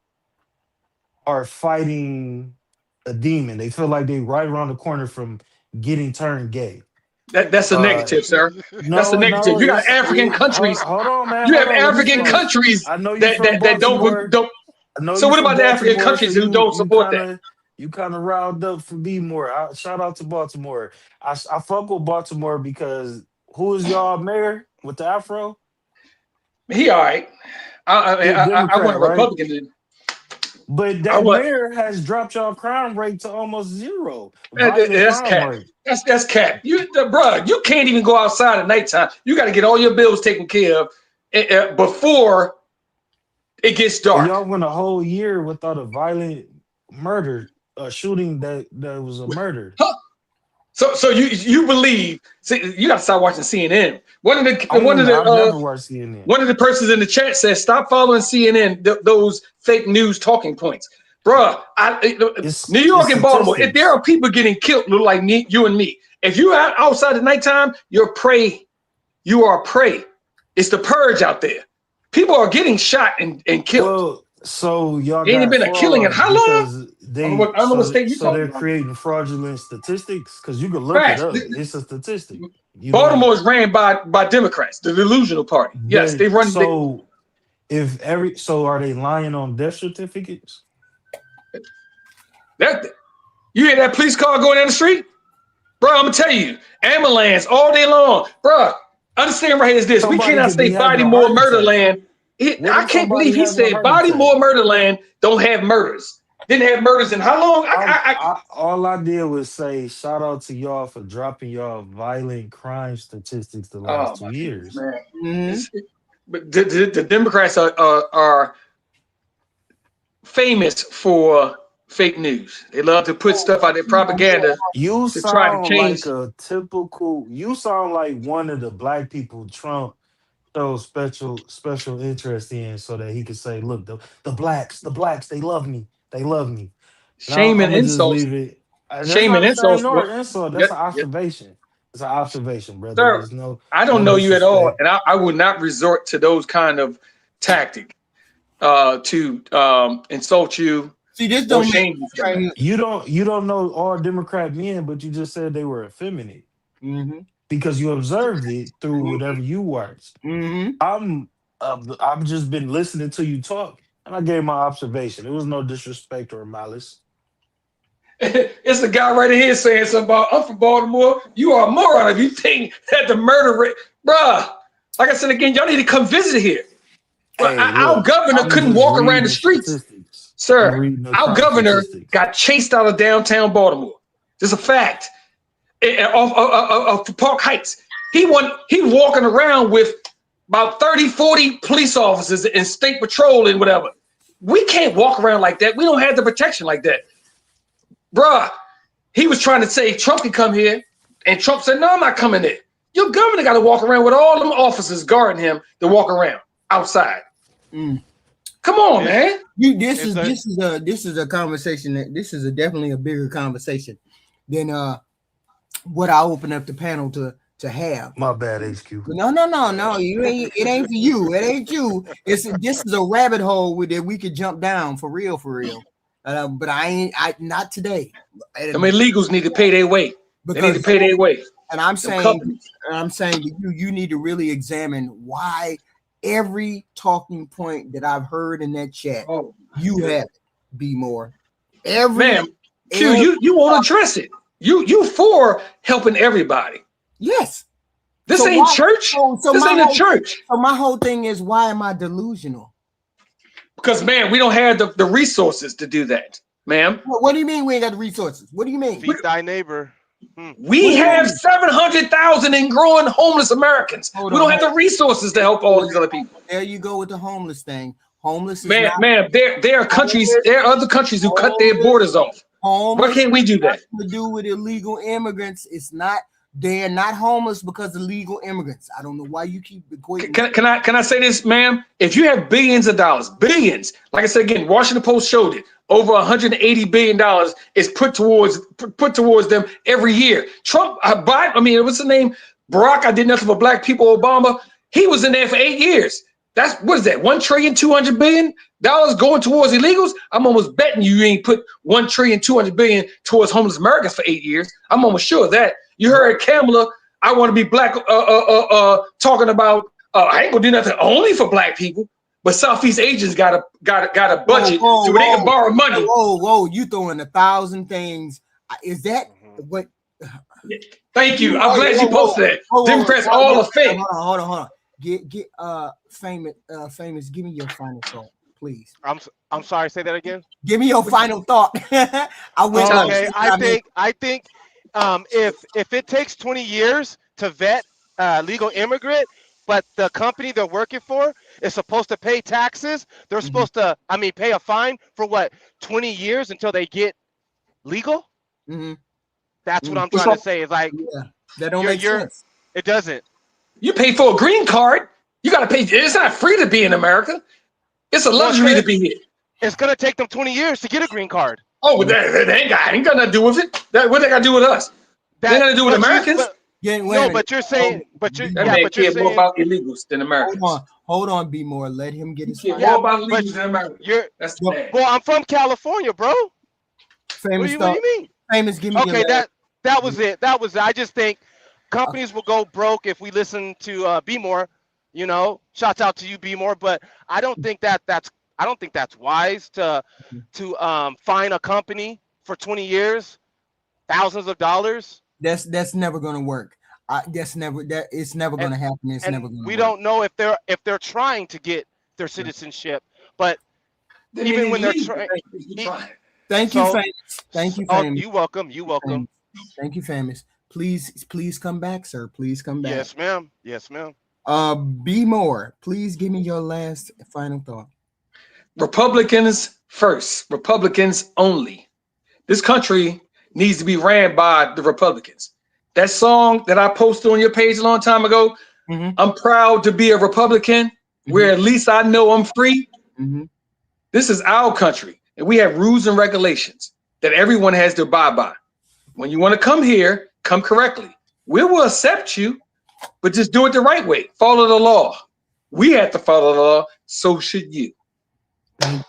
Speaker 11: are fighting a demon. They feel like they right around the corner from getting turned gay.
Speaker 9: That's a negative, sir. That's a negative. You got African countries.
Speaker 11: Hold on, man.
Speaker 9: You
Speaker 11: Hold
Speaker 9: have
Speaker 11: on. Let me
Speaker 9: African
Speaker 11: finish.
Speaker 9: countries
Speaker 11: I know you
Speaker 9: that
Speaker 11: from
Speaker 9: that
Speaker 11: Baltimore.
Speaker 9: don't.
Speaker 11: I know
Speaker 9: So
Speaker 11: you
Speaker 9: what
Speaker 11: from
Speaker 9: about the African
Speaker 11: Baltimore, so
Speaker 9: countries who don't support that?
Speaker 11: you kind of riled up for me more. Shout out to Baltimore. I fuck with Baltimore because who is y'all mayor with the afro?
Speaker 9: He all right.
Speaker 11: He a
Speaker 9: I want
Speaker 11: Democrat,
Speaker 9: a
Speaker 11: right?
Speaker 9: Republican.
Speaker 11: But
Speaker 9: I
Speaker 11: that
Speaker 9: want
Speaker 11: mayor has dropped y'all crime rate to almost zero. Violent
Speaker 9: that's
Speaker 11: crime
Speaker 9: cap.
Speaker 11: rate.
Speaker 9: That's cap. Bro, you can't even go outside at nighttime. You got to get all your bills taken care of before it gets
Speaker 11: And
Speaker 9: dark.
Speaker 11: y'all went a whole year without a violent murder, a shooting that was a murder.
Speaker 9: Huh? So you believe? See, you got to start watching CNN.
Speaker 11: I've never watched CNN.
Speaker 9: One of the persons in the chat says, "Stop following CNN. Those fake news talking points, bruh." New York
Speaker 11: It's
Speaker 9: and Baltimore. If there
Speaker 11: statistics.
Speaker 9: are people getting killed, look like me, you and me. If you're outside at nighttime, you're prey. You are prey. It's the purge out there. People are getting shot and killed.
Speaker 11: Well, So y'all
Speaker 9: Ain't
Speaker 11: got
Speaker 9: been a killing in
Speaker 11: fraud
Speaker 9: how long?
Speaker 11: because
Speaker 9: I don't know what state you
Speaker 11: so
Speaker 9: talking
Speaker 11: they're
Speaker 9: about.
Speaker 11: creating fraudulent statistics because you can look it
Speaker 9: Facts.
Speaker 11: up. It's a statistic. You don't.
Speaker 9: Baltimore is ran by Democrats, the delusional party. Yes,
Speaker 11: But
Speaker 9: they run.
Speaker 11: so if are they lying on death certificates?
Speaker 9: You hear that police car going down the street? Bro, I'm gonna tell you, ambulance all day long. Bro, understand right here is this. We
Speaker 11: Somebody
Speaker 9: cannot
Speaker 11: could be
Speaker 9: say
Speaker 11: having
Speaker 9: body
Speaker 11: a
Speaker 9: more
Speaker 11: heart
Speaker 9: murder
Speaker 11: attack.
Speaker 9: land.
Speaker 11: What
Speaker 9: I
Speaker 11: if
Speaker 9: can't believe
Speaker 11: somebody
Speaker 9: he
Speaker 11: having a
Speaker 9: said
Speaker 11: heart
Speaker 9: body
Speaker 11: attack?
Speaker 9: more murder land don't have murders. Didn't have murders in how long?
Speaker 11: All I did was say shout out to y'all for dropping y'all violent crime statistics the last
Speaker 9: Oh
Speaker 11: 2
Speaker 9: my goodness,
Speaker 11: years.
Speaker 9: man. But the Democrats are famous for fake news. They love to put stuff out there, propaganda
Speaker 11: You
Speaker 9: to try to
Speaker 11: sound
Speaker 9: change.
Speaker 11: like a typical. You sound like one of the black people Trump shows special interest in, so that he could say, "Look, the blacks, they love me, they love me." And
Speaker 9: Shame
Speaker 11: I'm
Speaker 9: and
Speaker 11: gonna just
Speaker 9: insults.
Speaker 11: leave it. That's
Speaker 9: Shame
Speaker 11: not
Speaker 9: and
Speaker 11: a shame
Speaker 9: insults.
Speaker 11: nor an insult. That's
Speaker 9: Yep,
Speaker 11: an
Speaker 9: yep.
Speaker 11: observation. It's an observation, brother.
Speaker 9: Sir,
Speaker 11: There's no
Speaker 9: I don't know you at all,
Speaker 11: disrespect.
Speaker 9: and I would not resort to those kind of tactics to insult you
Speaker 2: See, this
Speaker 9: or
Speaker 2: don't make
Speaker 9: shame you for that.
Speaker 11: You don't know all Democrat men, but you just said they were effeminate because you observed it through whatever you watched. I've just been listening to you talk, and I gave my observation. It was no disrespect or malice.
Speaker 9: It's a guy right in here saying something about, I'm from Baltimore. You are a moron if you think that the murder rate, bruh. Like I said again, y'all need to come visit here. Well,
Speaker 11: Hey,
Speaker 9: our
Speaker 11: look,
Speaker 9: governor
Speaker 11: I'm
Speaker 9: couldn't
Speaker 11: just
Speaker 9: walk around the
Speaker 11: reading
Speaker 9: streets.
Speaker 11: statistics. I'm
Speaker 9: Sir,
Speaker 11: reading the
Speaker 9: our
Speaker 11: crime
Speaker 9: governor
Speaker 11: statistics.
Speaker 9: got chased out of downtown Baltimore. This is a fact. Off Park Heights. He walking around with about 30, 40 police officers and state patrol and whatever. We can't walk around like that. We don't have the protection like that. Bruh, he was trying to say Trump can come here, and Trump said, no, I'm not coming there. Your governor got to walk around with all them officers guarding him to walk around outside. Come on, man.
Speaker 2: This is a conversation this is definitely a bigger conversation than what I open up the panel to have.
Speaker 11: My bad, HQ.
Speaker 2: No. You ain't. It ain't for you. It ain't you. This is a rabbit hole that we could jump down for real. But I not today.
Speaker 9: Some illegals need to pay their way. They need to pay their way.
Speaker 2: And I'm saying to you need to really examine why every talking point that I've heard in that chat, you have it, be more.
Speaker 9: You won't address it. You for helping everybody.
Speaker 2: Yes.
Speaker 9: This ain't church. This ain't a church.
Speaker 2: So my whole thing is, why am I delusional?
Speaker 9: Because, man, we don't have the resources to do that, ma'am.
Speaker 2: What do you mean we ain't got the resources? What do you mean?
Speaker 10: Feed thy neighbor.
Speaker 9: We have 700,000 and growing homeless Americans. We don't have the resources to help all these other people.
Speaker 2: There you go with the homeless thing. Homeless is
Speaker 9: there are countries, there are other countries who cut their borders off. Why can't we do that?
Speaker 2: To do with illegal immigrants, it's not. They are not homeless because of illegal immigrants. I don't know why you keep equating.
Speaker 9: Can I say this, ma'am? If you have billions of dollars, billions, like I said again, Washington Post showed it. Over $180 billion is put towards them every year. Trump, Biden, what's the name? Barack, I did nothing for black people. Obama, he was in there for 8 years. What is that? $1.2 trillion going towards illegals? I'm almost betting you ain't put $1.2 trillion towards homeless Americans for 8 years. I'm almost sure of that. You heard Kamala, I want to be black, talking about I ain't gonna do nothing only for black people, but Southeast Asians got a budget so they can borrow money.
Speaker 2: Whoa, you throwing 1,000 things. Is that what?
Speaker 9: Thank you. I'm glad you posted that. Democrats all are fake.
Speaker 2: Hold on. Get famous. Give me your final thought, please.
Speaker 10: I'm sorry. Say that again.
Speaker 2: Give me your final thought.
Speaker 10: I think if it takes 20 years to vet legal immigrant, but the company they're working for is supposed to pay taxes, they're supposed to, pay a fine for 20 years until they get legal. That's what I'm trying to say. Is like,
Speaker 2: that don't make sense.
Speaker 10: It doesn't.
Speaker 9: You pay for a green card. You got to pay. It's not free to be in America. It's a luxury to be here.
Speaker 10: It's gonna take them 20 years to get a green card.
Speaker 9: Oh, that ain't got nothing to do with it. What they got to do with us? They got to do with Americans.
Speaker 10: But you're saying,
Speaker 9: that man cares more about illegals than Americans.
Speaker 2: Hold on, B more. Let him get his.
Speaker 9: Yeah, more about leaders than America. That's bad.
Speaker 10: Well, I'm from California, bro.
Speaker 2: Famous
Speaker 10: What do you mean?
Speaker 2: Famous, give me
Speaker 10: Okay,
Speaker 2: your
Speaker 10: that was it. That was it. I just think companies will go broke if we listen to Be More. You know, shouts out to you, Be More. But I don't think that's wise to fine a company for 20 years, thousands of dollars.
Speaker 2: That's never gonna work. It's never gonna happen. It's never gonna
Speaker 10: we
Speaker 2: work.
Speaker 10: don't know if they're trying to get their citizenship, but
Speaker 9: Then
Speaker 10: even when they're
Speaker 9: trying.
Speaker 2: Thank you, Famous. Thank you, Famous.
Speaker 10: You welcome. You welcome.
Speaker 2: Thank you, Famous. Please come back, sir. Please come back.
Speaker 10: Yes, ma'am. Yes, ma'am.
Speaker 2: Be more. Please give me your last final thought.
Speaker 9: Republicans first. Republicans only. This country needs to be ran by the Republicans. That song that I posted on your page a long time ago, I'm proud to be a Republican, where at least I know I'm free. This is our country, and we have rules and regulations that everyone has to abide by. When you want to come here, come correctly. We will accept you, but just do it the right way. Follow the law. We have to follow the law, so should you.
Speaker 2: Thank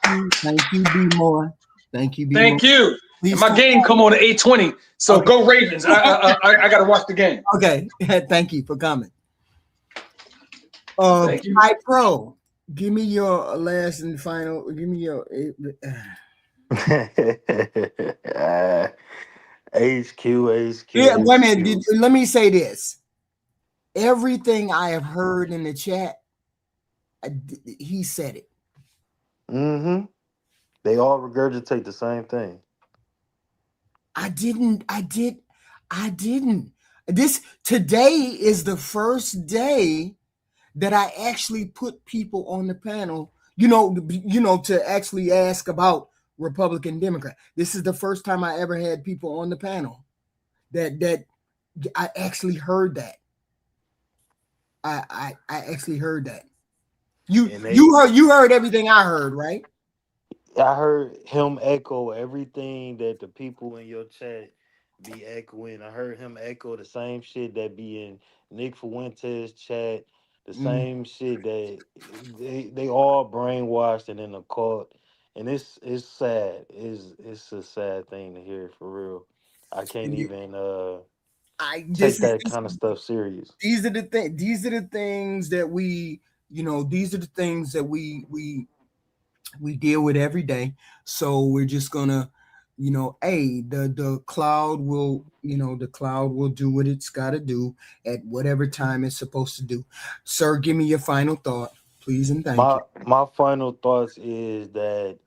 Speaker 2: you, B more. Thank you, B more.
Speaker 9: Thank you. My game come on at 8:20, so go Ravens. I got to watch the game.
Speaker 2: Okay, thank you for coming. High Pro, give me your last and final. Give me your
Speaker 14: HQ.
Speaker 2: Yeah, wait a minute. Let me say this. Everything I have heard in the chat, he said it.
Speaker 14: They all regurgitate the same thing.
Speaker 2: I didn't. Today is the first day that I actually put people on the panel, to actually ask about Republican Democrat. This is the first time I ever had people on the panel that I actually heard that. I actually heard that. You heard everything I heard, right?
Speaker 14: I heard him echo everything that the people in your chat be echoing. I heard him echo the same shit that be in Nick Fuentes' chat, the same shit that they all brainwashed and in a cult. And it's sad. It's a sad thing to hear, for real. I can't even take that kind of stuff serious.
Speaker 2: These are the things that we deal with every day. So we're just gonna, the cloud will do what it's got to do at whatever time it's supposed to do. Sir, give me your final thought, please, and thank you.
Speaker 14: My final thoughts is that,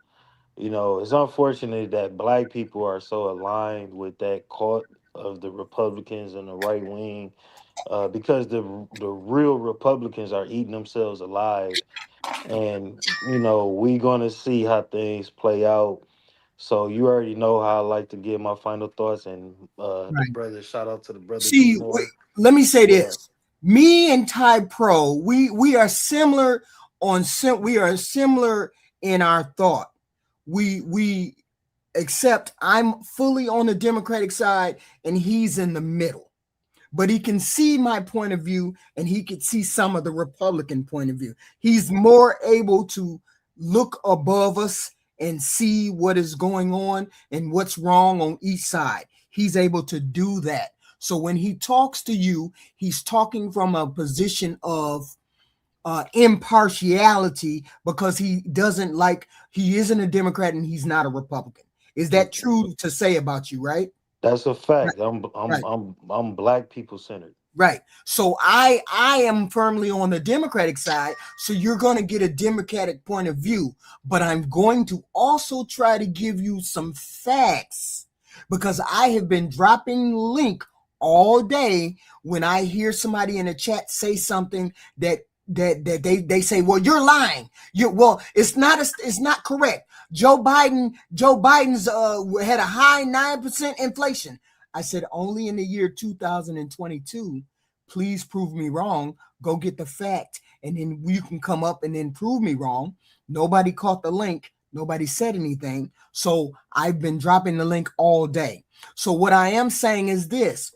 Speaker 14: it's unfortunate that Black people are so aligned with that cult of the Republicans and the right wing, because the real Republicans are eating themselves alive. And, we're going to see how things play out. So you already know how I like to give my final thoughts. And the brother, shout out to the brother.
Speaker 2: Let me say this. Me and Ty Pro, we are similar in our thought. We except I'm fully on the Democratic side and he's in the middle. But he can see my point of view and he could see some of the Republican point of view. He's more able to look above us and see what is going on and what's wrong on each side. He's able to do that. So when he talks to you, he's talking from a position of impartiality, because he isn't a Democrat and he's not a Republican. Is that true to say about you, right?
Speaker 14: That's a fact. I'm Black people centered.
Speaker 2: Right. So I am firmly on the Democratic side. So you're going to get a Democratic point of view, but I'm going to also try to give you some facts, because I have been dropping link all day when I hear somebody in the chat say something that they say, well, you're lying. It's not correct. Joe Biden's had a high 9% inflation. I said only in the year 2022. Please prove me wrong. Go get the fact, and then you can come up and then prove me wrong. Nobody caught the link. Nobody said anything. So I've been dropping the link all day. So what I am saying is this: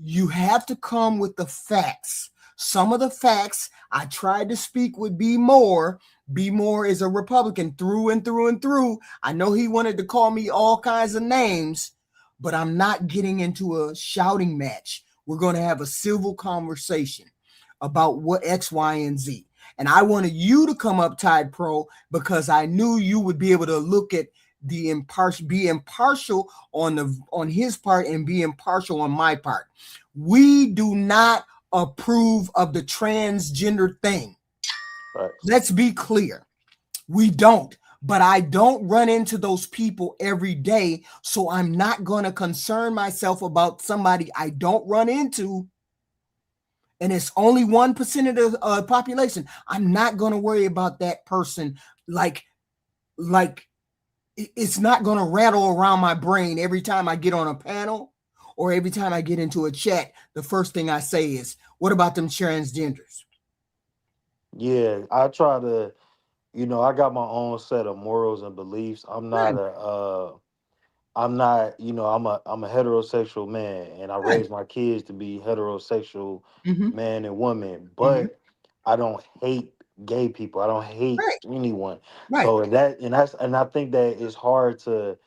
Speaker 2: you have to come with the facts. some of the facts. I tried to speak with B. Moore. B. Moore is a Republican through and through and through. I know he wanted to call me all kinds of names, but I'm not getting into a shouting match. We're going to have a civil conversation about what X, Y, and Z. And I wanted you to come up, Tide Pro, because I knew you would be able to look at the impartial, be impartial on his part and be impartial on my part. We do not approve of the transgender thing.
Speaker 14: Right.
Speaker 2: Let's be clear. We don't. But I don't run into those people every day, so I'm not going to concern myself about somebody I don't run into, and it's only 1% of the population. I'm not going to worry about that person like it's not going to rattle around my brain every time I get on a panel or every time I get into a chat. The first thing I say is, what about them transgenders?
Speaker 14: Yeah, I try to, I got my own set of morals and beliefs.
Speaker 2: Right.
Speaker 14: I'm not, I'm a heterosexual man, and I
Speaker 2: Right.
Speaker 14: raise my kids to be heterosexual
Speaker 2: Mm-hmm.
Speaker 14: man and woman,
Speaker 2: Mm-hmm.
Speaker 14: but I don't hate gay people. I don't hate
Speaker 2: Right.
Speaker 14: anyone.
Speaker 2: Right.
Speaker 14: So and I think that it's hard to,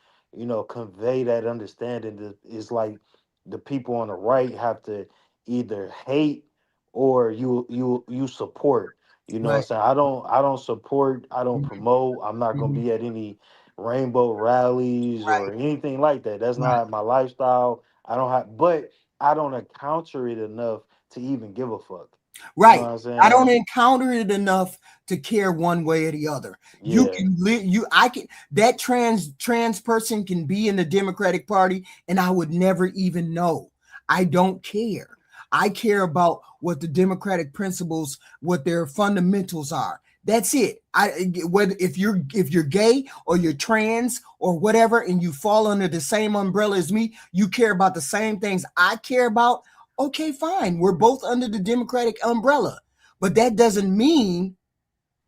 Speaker 14: convey that understanding. That it's like the people on the right have to either hate or you support. You know what I'm
Speaker 2: Right.
Speaker 14: saying? I don't support, I don't
Speaker 2: Mm-hmm.
Speaker 14: promote. I'm not gonna
Speaker 2: Mm-hmm.
Speaker 14: be at any rainbow rallies
Speaker 2: Right.
Speaker 14: or anything like that. That's
Speaker 2: Right.
Speaker 14: not my lifestyle. I don't have, but I don't encounter it enough to even give a fuck. You know
Speaker 2: Right.
Speaker 14: what I'm
Speaker 2: I don't
Speaker 14: saying?
Speaker 2: encounter it enough to care one way or the other. You
Speaker 14: Yeah,
Speaker 2: can live I can that trans person can be in the Democratic Party and I would never even know. I don't care. I care about what the democratic principles, what their fundamentals are. That's it. Whether if you're gay or you're trans or whatever and you fall under the same umbrella as me, you care about the same things I care about. Okay, fine. We're both under the Democratic umbrella. But that doesn't mean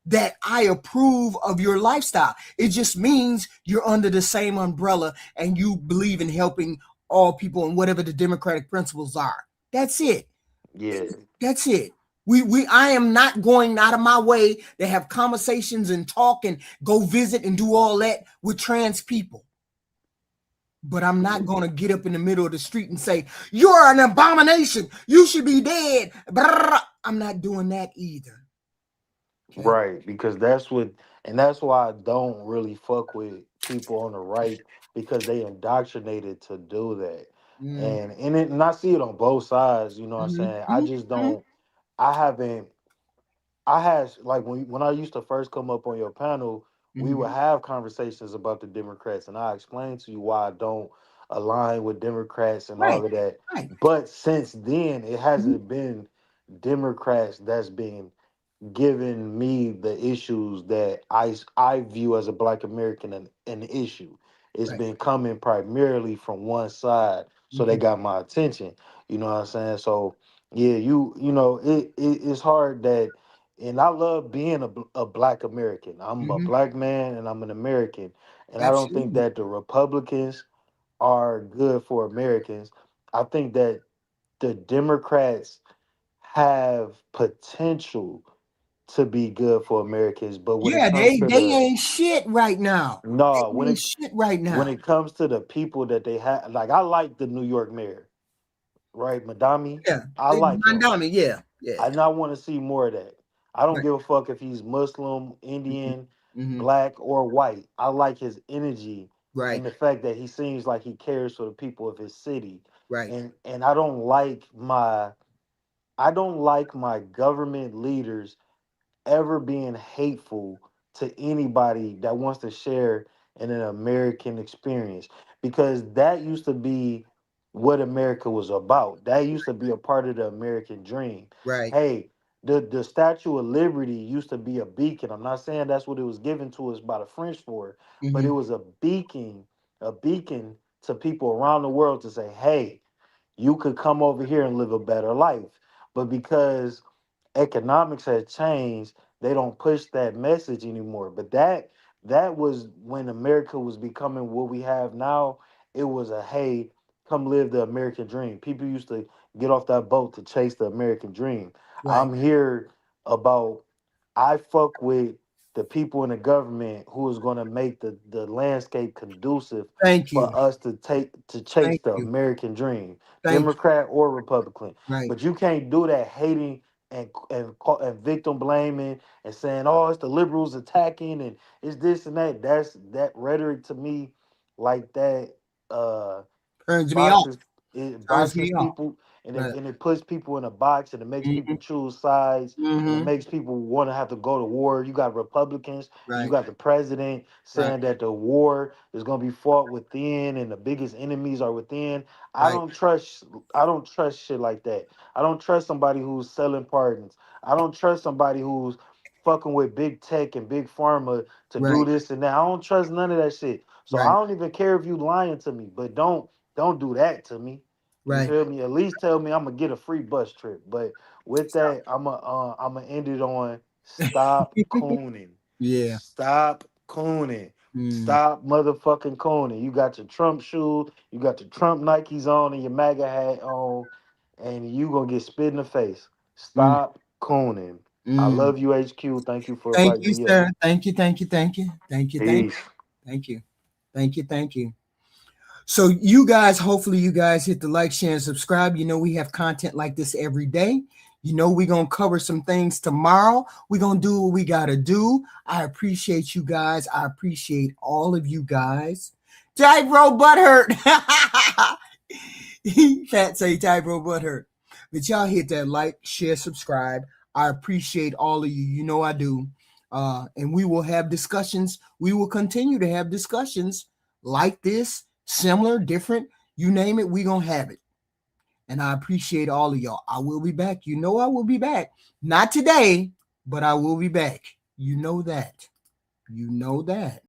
Speaker 2: that I approve of your lifestyle. It just means you're under the same umbrella and you believe in helping all people and whatever the democratic principles are. That's it.
Speaker 14: yeah,
Speaker 2: That's it. I am not going out of my way to have conversations and talk and go visit and do all that with trans people. But I'm
Speaker 14: yeah.
Speaker 2: not going to get up in the middle of the street and say, you're an abomination. You should be dead. I'm not doing that either. Okay.
Speaker 14: Right, because and that's why I don't really fuck with people on the right because they indoctrinated to do that.
Speaker 2: Mm-hmm.
Speaker 14: And I see it on both sides, you know what I'm saying? I just
Speaker 2: Mm-hmm.
Speaker 14: don't I haven't I had like when I used to first come up on your panel, we would
Speaker 2: Mm-hmm.
Speaker 14: have conversations about the Democrats, and I explained to you why I don't align with Democrats and
Speaker 2: Right.
Speaker 14: all of that.
Speaker 2: Right.
Speaker 14: But since then, it
Speaker 2: Mm-hmm.
Speaker 14: hasn't been Democrats that's been giving me the issues that I view as a Black American an issue. It's
Speaker 2: Right.
Speaker 14: been coming primarily from one side, so they
Speaker 2: Mm-hmm.
Speaker 14: got my attention. You know what I'm saying? So yeah, it's hard that, and I love being a Black American. I'm a
Speaker 2: Mm-hmm.
Speaker 14: Black man and I'm an American, and I don't think
Speaker 2: Absolutely.
Speaker 14: that the Republicans are good for Americans. I think that the Democrats have potential to be good for Americans. But when it
Speaker 2: Yeah,
Speaker 14: comes to
Speaker 2: they
Speaker 14: the
Speaker 2: ain't shit right now.
Speaker 14: no,
Speaker 2: They ain't shit right
Speaker 14: when
Speaker 2: now.
Speaker 14: it comes to the people that they have, like I like the New York mayor, right, Madami.
Speaker 2: Yeah.
Speaker 14: I like him.
Speaker 2: Mandami, yeah. Yeah.
Speaker 14: I not want to see more of that. I don't
Speaker 2: Right.
Speaker 14: give a fuck if he's Muslim,
Speaker 2: Mm-hmm.
Speaker 14: Indian,
Speaker 2: Mm-hmm.
Speaker 14: black, or white. I like his energy
Speaker 2: Right.
Speaker 14: and the fact that he seems like he cares for the people of his city.
Speaker 2: Right.
Speaker 14: And I don't like my government leaders ever being hateful to anybody that wants to share in an American experience because that used to be what America was about. That used to be a part of the American dream.
Speaker 2: Right.
Speaker 14: Hey, the Statue of Liberty used to be a beacon. I'm not saying that's what it was given to us by the French for, but
Speaker 2: Mm-hmm.
Speaker 14: it was a beacon to people around the world to say, hey, you could come over here and live a better life. But because economics has changed, they don't push that message anymore. But that was when America was becoming what we have now. It was a hey, come live the American dream. People used to get off that boat to chase the American dream.
Speaker 2: Right.
Speaker 14: I'm here about, I fuck with the people in the government who is going to make the landscape conducive
Speaker 2: Thank you.
Speaker 14: for us to chase
Speaker 2: Thank
Speaker 14: the
Speaker 2: you.
Speaker 14: American dream,
Speaker 2: Thank
Speaker 14: Democrat or Republican.
Speaker 2: you. Right.
Speaker 14: But you can't do that hating and victim blaming and saying, oh, it's the liberals attacking and it's this and that. That's that rhetoric to me, like that
Speaker 2: Turns me off.
Speaker 14: boxes it
Speaker 2: Turns
Speaker 14: boxes
Speaker 2: me off.
Speaker 14: people
Speaker 2: Right.
Speaker 14: and it puts people in a box and it makes people
Speaker 2: Mm-hmm.
Speaker 14: choose sides and it
Speaker 2: Mm-hmm.
Speaker 14: makes people want to have to go to war. You got Republicans and you
Speaker 2: Right.
Speaker 14: got the president
Speaker 2: Right.
Speaker 14: saying that the war is going to be fought within and the biggest enemies are within.
Speaker 2: Right.
Speaker 14: I don't trust shit like that. I don't trust somebody who's selling pardons. I don't trust somebody who's fucking with big tech and big pharma to do
Speaker 2: Right.
Speaker 14: this and that. I don't trust none of that shit. So I
Speaker 2: Right.
Speaker 14: don't even care if you lying to me, but don't do that to me. You
Speaker 2: Right.
Speaker 14: feel me? At least tell me I'm gonna get a free bus trip. But with that, I'm gonna end it on stop cooning.
Speaker 2: Yeah.
Speaker 14: Stop cooning.
Speaker 2: Mm.
Speaker 14: Stop motherfucking cooning. You got your Trump shoes, you got your Trump Nikes on and your MAGA hat on, and you gonna get spit in the face.
Speaker 2: Mm.
Speaker 14: Stop cooning. I
Speaker 2: Mm.
Speaker 14: love you, HQ. Thank you for
Speaker 2: Thank
Speaker 14: inviting
Speaker 2: you,
Speaker 14: me up.
Speaker 2: sir. Thank you. Thank you. Thank you. Thank you. Thank you.
Speaker 14: Peace.
Speaker 2: Thank you. Thank you. Thank you. So you guys, hopefully you guys hit the like, share, and subscribe. You know, we have content like this every day. You know, we're going to cover some things tomorrow. We're going to do what we got to do. I appreciate you guys. I appreciate all of you guys. Type bro butthurt. Can't say type bro butthurt. But y'all hit that like, share, subscribe. I appreciate all of you. You know I do. And we will have discussions. We will continue to have discussions like this, similar, different, you name it, we gonna have it. And I appreciate all of y'all. I will be back. You know I will be back. Not today, but I will be back. You know that. You know that.